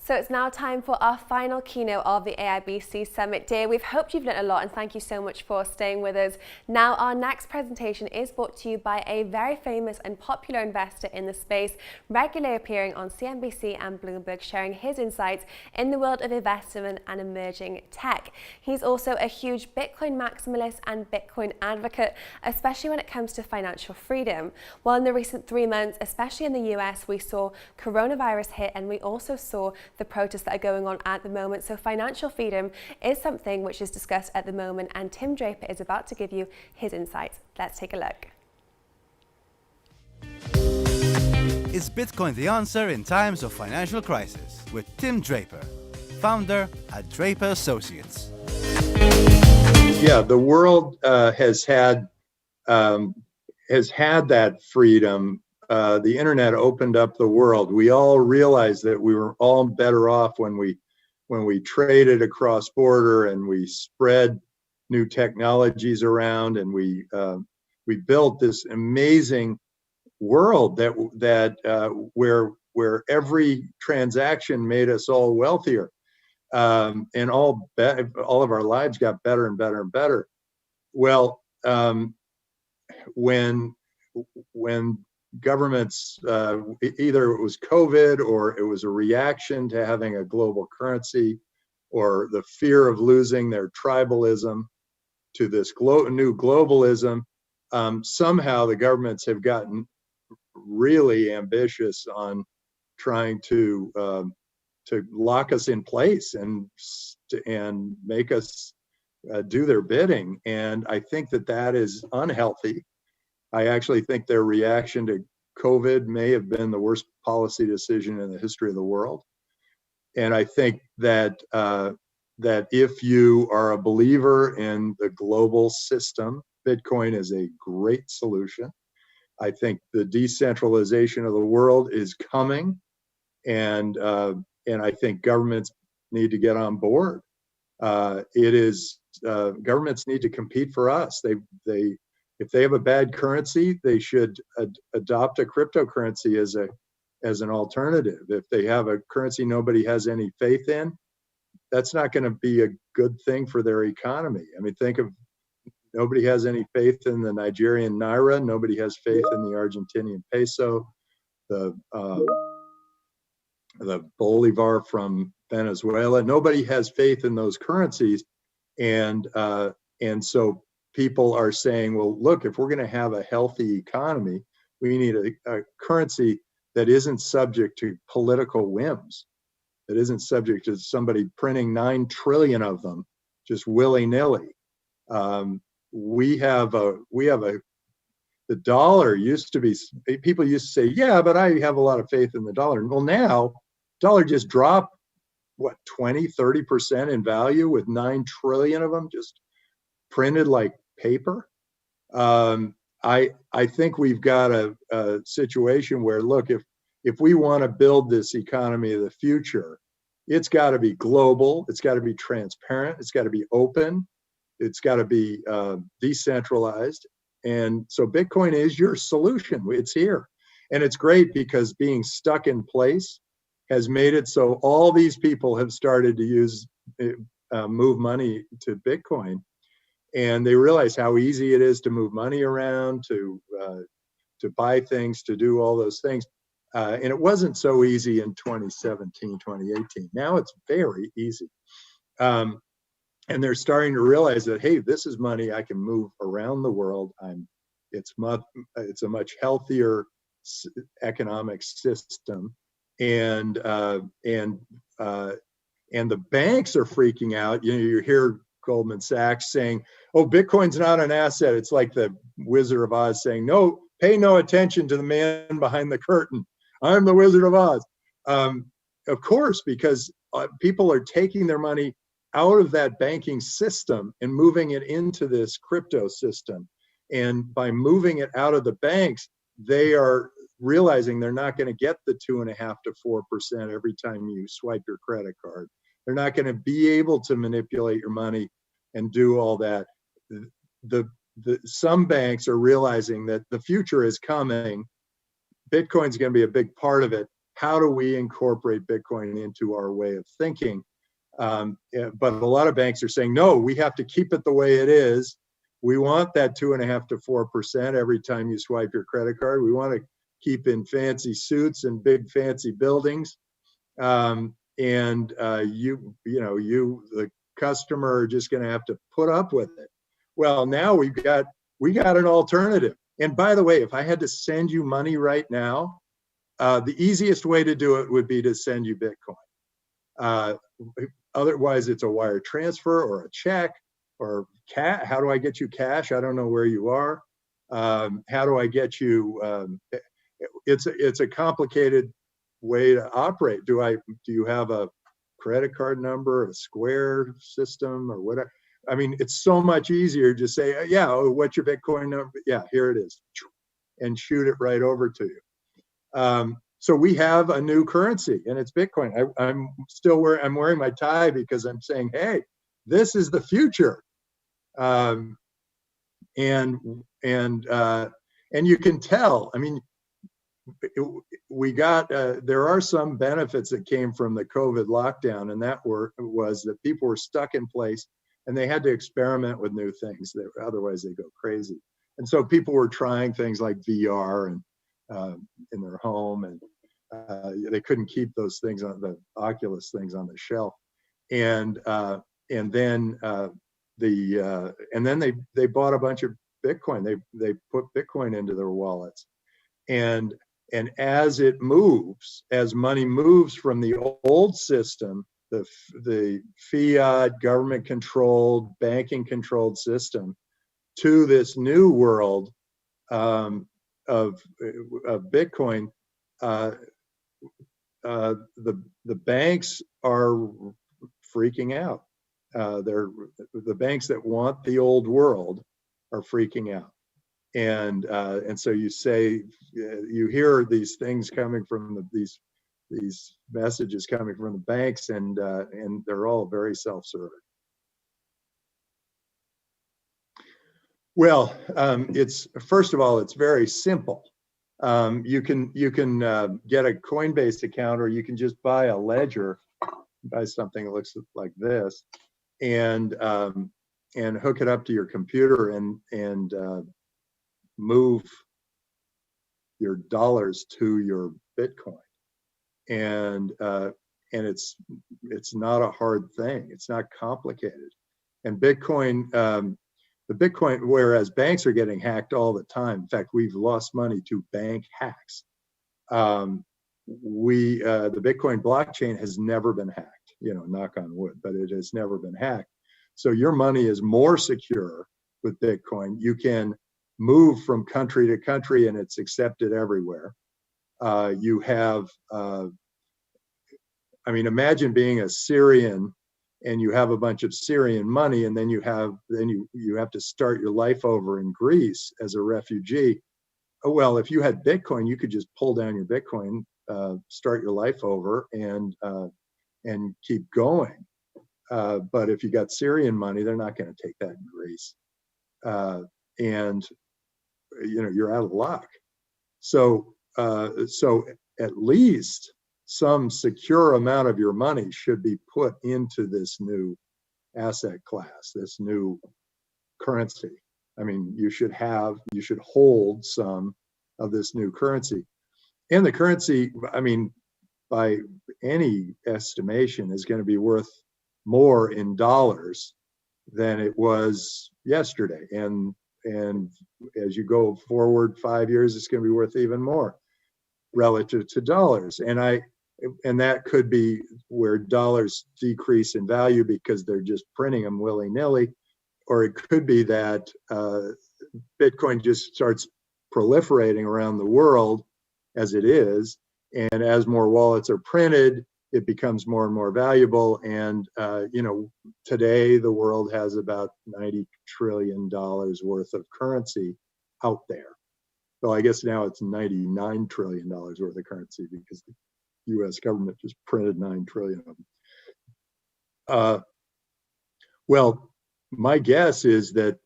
So it's now time for our final keynote of the AIBC Summit Day. We've hoped you've learned a lot, and thank you so much for staying with us. Now, our next presentation is brought to you by a very famous and popular investor in the space, regularly appearing on CNBC and Bloomberg, sharing his insights in the world of investment and emerging tech. He's also a huge Bitcoin maximalist and Bitcoin advocate, especially when it comes to financial freedom. Well, in the recent 3 months, especially in the US, we saw coronavirus hit, and we also saw the protests that are going on at the moment. So financial freedom is something which is discussed at the moment, and Tim Draper is about to give you his insights. Let's take a look. Is Bitcoin the answer in times of financial crisis? With Tim Draper, founder at Draper Associates. Yeah, the world has had that freedom. The internet opened up the world. We all realized that we were all better off when we traded across border and we spread new technologies around, and we We built this amazing world where every transaction made us all wealthier, and all of our lives got better and better and better. Well, when governments, either it was COVID or it was a reaction to having a global currency, or the fear of losing their tribalism to this new globalism, somehow the governments have gotten really ambitious on trying to lock us in place and make us do their bidding. And I think that is unhealthy. I actually think their reaction to COVID may have been the worst policy decision in the history of the world. And I think that if you are a believer in the global system, Bitcoin is a great solution. I think the decentralization of the world is coming, and I think governments need to get on board. Governments need to compete for us. If they have a bad currency, they should adopt a cryptocurrency as an alternative. If they have a currency nobody has any faith in, that's not going to be a good thing for their economy. I mean, think of, nobody has any faith in the Nigerian naira. Nobody has faith in the Argentinian peso, the bolivar from Venezuela. Nobody has faith in those currencies, and so people are saying, well, look, if we're going to have a healthy economy, we need a currency that isn't subject to political whims, that isn't subject to somebody printing 9 trillion of them just willy-nilly. The dollar used to be, people used to say, yeah, but I have a lot of faith in the dollar. Well, now, dollar just dropped, 20-30% in value with 9 trillion of them just printed like paper. I think we've got a situation where, look, if we want to build this economy of the future, it's got to be global, it's got to be transparent, it's got to be open, it's got to be decentralized. And so Bitcoin is your solution. It's here. And it's great because being stuck in place has made it so all these people have started to move money to Bitcoin. And they realize how easy it is to move money around, to buy things, to do all those things. And it wasn't so easy in 2017, 2018. Now it's very easy. And they're starting to realize that, hey, this is money I can move around the world. It's a much healthier economic system. And the banks are freaking out. You hear Goldman Sachs saying, oh, Bitcoin's not an asset. It's like the Wizard of Oz saying, no, pay no attention to the man behind the curtain. I'm the Wizard of Oz. Of course, because people are taking their money out of that banking system and moving it into this crypto system. And by moving it out of the banks, they are realizing they're not going to get the 2.5% to 4% every time you swipe your credit card. They're not going to be able to manipulate your money and do all that. Some banks are realizing that the future is coming. Bitcoin's going to be a big part of it. How do we incorporate Bitcoin into our way of thinking? But a lot of banks are saying, no, we have to keep it the way it is. We want that 2.5% to 4% every time you swipe your credit card. We want to keep in fancy suits and big fancy buildings. The customer are just going to have to put up with it. Well, now we got an alternative. And by the way, if I had to send you money right now, the easiest way to do it would be to send you Bitcoin. Otherwise, it's a wire transfer or a check or cash. How do I get you cash? I don't know where you are. How do I get you? It's a complicated way to operate. Do you have a credit card number, a Square system, or whatever? I mean, it's so much easier to say, yeah, what's your Bitcoin number? Yeah, here it is, and shoot it right over to you. So we have a new currency, and it's Bitcoin. I'm wearing my tie because I'm saying, hey, this is the future. and you can tell. I mean, we got there are some benefits that came from the COVID lockdown, and that was that people were stuck in place and they had to experiment with new things. That otherwise they go crazy. And so people were trying things like VR and in their home, and they couldn't keep those things on the Oculus things on the shelf. And then they bought a bunch of Bitcoin. They put Bitcoin into their wallets, and as it moves, as money moves from the old system, the fiat government controlled, banking controlled system, to this new world of Bitcoin, the banks are freaking out. The banks that want the old world are freaking out, and so you hear these things coming from these messages coming from the banks, and they're all very self-serving. Well, it's first of all, it's very simple. You can get a Coinbase account, or you can just buy a ledger, buy something that looks like this, and hook it up to your computer and move your dollars to your Bitcoin. And it's not a hard thing. It's not complicated. And Bitcoin, the Bitcoin, whereas banks are getting hacked all the time. In fact, we've lost money to bank hacks. The Bitcoin blockchain has never been hacked, knock on wood, but it has never been hacked. So your money is more secure with Bitcoin. You can move from country to country and it's accepted everywhere. You have, imagine being a Syrian and you have a bunch of Syrian money, and then you have to start your life over in Greece as a refugee. Oh, well, if you had Bitcoin, you could just pull down your Bitcoin, start your life over, and keep going. But if you got Syrian money, they're not going to take that in Greece, and you're out of luck. So at least some secure amount of your money should be put into this new asset class, this new currency. I mean, you should hold some of this new currency. And the currency, by any estimation, is going to be worth more in dollars than it was yesterday. And as you go forward 5 years, it's going to be worth even more relative to dollars. And that could be where dollars decrease in value because they're just printing them willy-nilly, or it could be that Bitcoin just starts proliferating around the world as it is, and as more wallets are printed, it becomes more and more valuable. And today the world has about $90 trillion worth of currency out there. So I guess now it's $99 trillion worth of currency because the U.S. government just printed 9 trillion of them. Well, my guess is that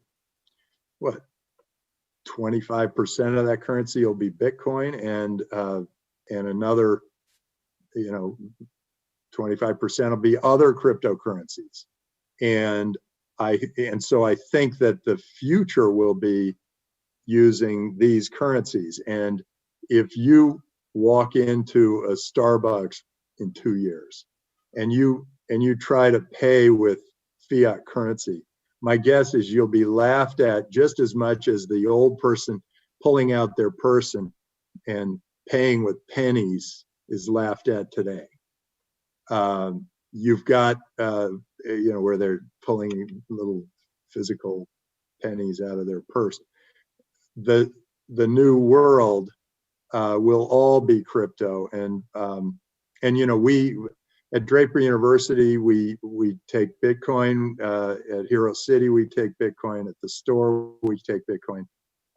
25% of that currency will be Bitcoin, and another 25% will be other cryptocurrencies. And so I think that the future will be using these currencies. And if you walk into a Starbucks in 2 years and you try to pay with fiat currency, my guess is you'll be laughed at just as much as the old person pulling out their purse and paying with pennies is laughed at today. You've got where they're pulling little physical pennies out of their purse. The new world will all be crypto, and we at Draper University we take Bitcoin. At Hero City we take Bitcoin. At the store we take Bitcoin.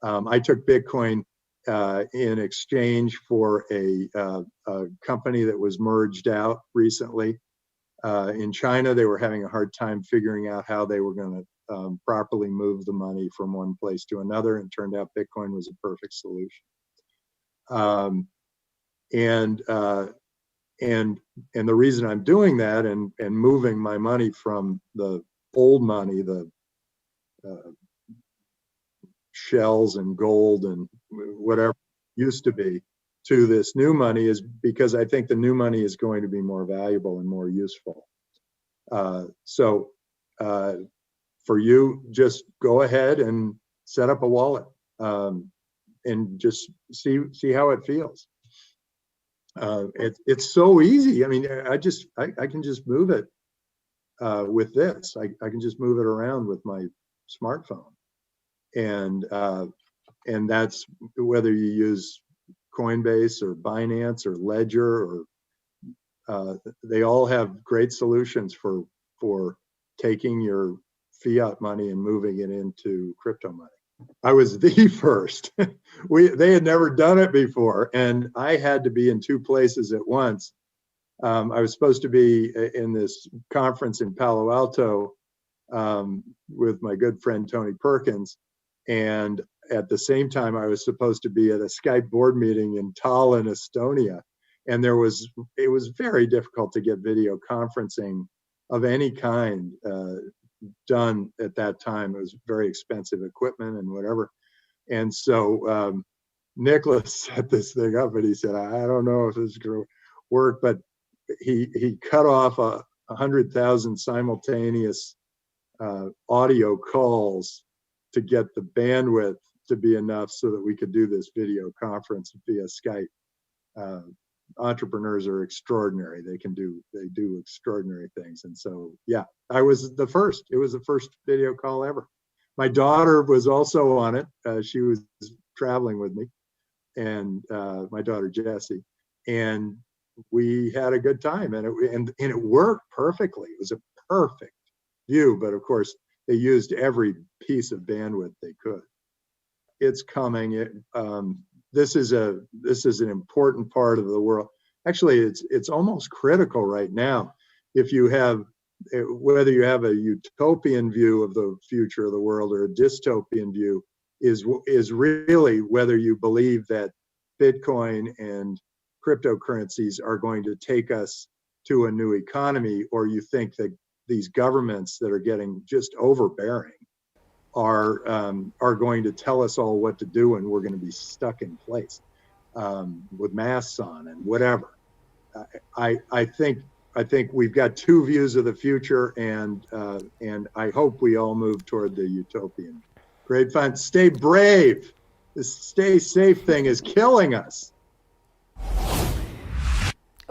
I took Bitcoin in exchange for a company that was merged out recently. In China, they were having a hard time figuring out how they were going properly move the money from one place to another, and turned out Bitcoin was a perfect solution. And the reason I'm doing that and moving my money from the old money, the shells and gold and whatever used to be, to this new money is because I think the new money is going to be more valuable and more useful. So for you, just go ahead and set up a wallet and just see how it feels. It's so easy. I mean, I can just move it with this. I can just move it around with my smartphone, and that's whether you use Coinbase or Binance or Ledger, or they all have great solutions for taking your fiat money and moving it into crypto money. I was the first. They had never done it before, and I had to be in two places at once. I was supposed to be in this conference in Palo Alto with my good friend Tony Perkins, and at the same time I was supposed to be at a Skype board meeting in Tallinn, Estonia, and it was very difficult to get video conferencing of any kind done at that time. It was very expensive equipment and whatever. And so Nicholas set this thing up, and he said, I don't know if this is going to work, but he cut off 100,000 simultaneous audio calls to get the bandwidth to be enough so that we could do this video conference via Skype. Entrepreneurs are extraordinary. They do extraordinary things. And so, yeah, I was the first. It was the first video call ever. My daughter was also on it. She was traveling with me, and my daughter Jessie, and we had a good time, and it worked perfectly. It was a perfect view, but of course they used every piece of bandwidth they could. It's coming. This is an important part of the world. Actually, it's almost critical right now. If you have, whether you have a utopian view of the future of the world or a dystopian view, is really whether you believe that Bitcoin and cryptocurrencies are going to take us to a new economy, or you think that these governments that are getting just overbearing are going to tell us all what to do, and we're going to be stuck in place with masks on and whatever. I think we've got two views of the future, and I hope we all move toward the utopian. Great fun. Stay brave. This stay safe thing is killing us.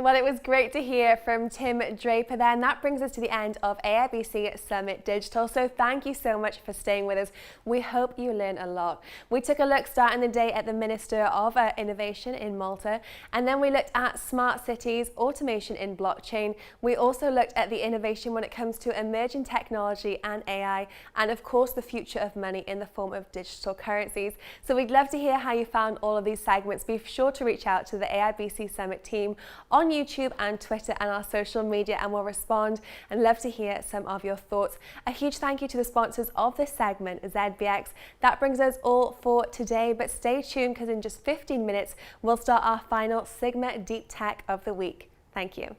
Well, it was great to hear from Tim Draper there, and that brings us to the end of AIBC Summit Digital. So thank you so much for staying with us. We hope you learned a lot. We took a look starting the day at the Minister of Innovation in Malta, and then we looked at smart cities, automation in blockchain. We also looked at the innovation when it comes to emerging technology and AI, and of course the future of money in the form of digital currencies. So we'd love to hear how you found all of these segments. Be sure to reach out to the AIBC Summit team on YouTube and Twitter and our social media, and we'll respond and love to hear some of your thoughts. A huge thank you to the sponsors of this segment, ZBX. That brings us all for today, but stay tuned because in just 15 minutes we'll start our final Sigma Deep Tech of the week. Thank you.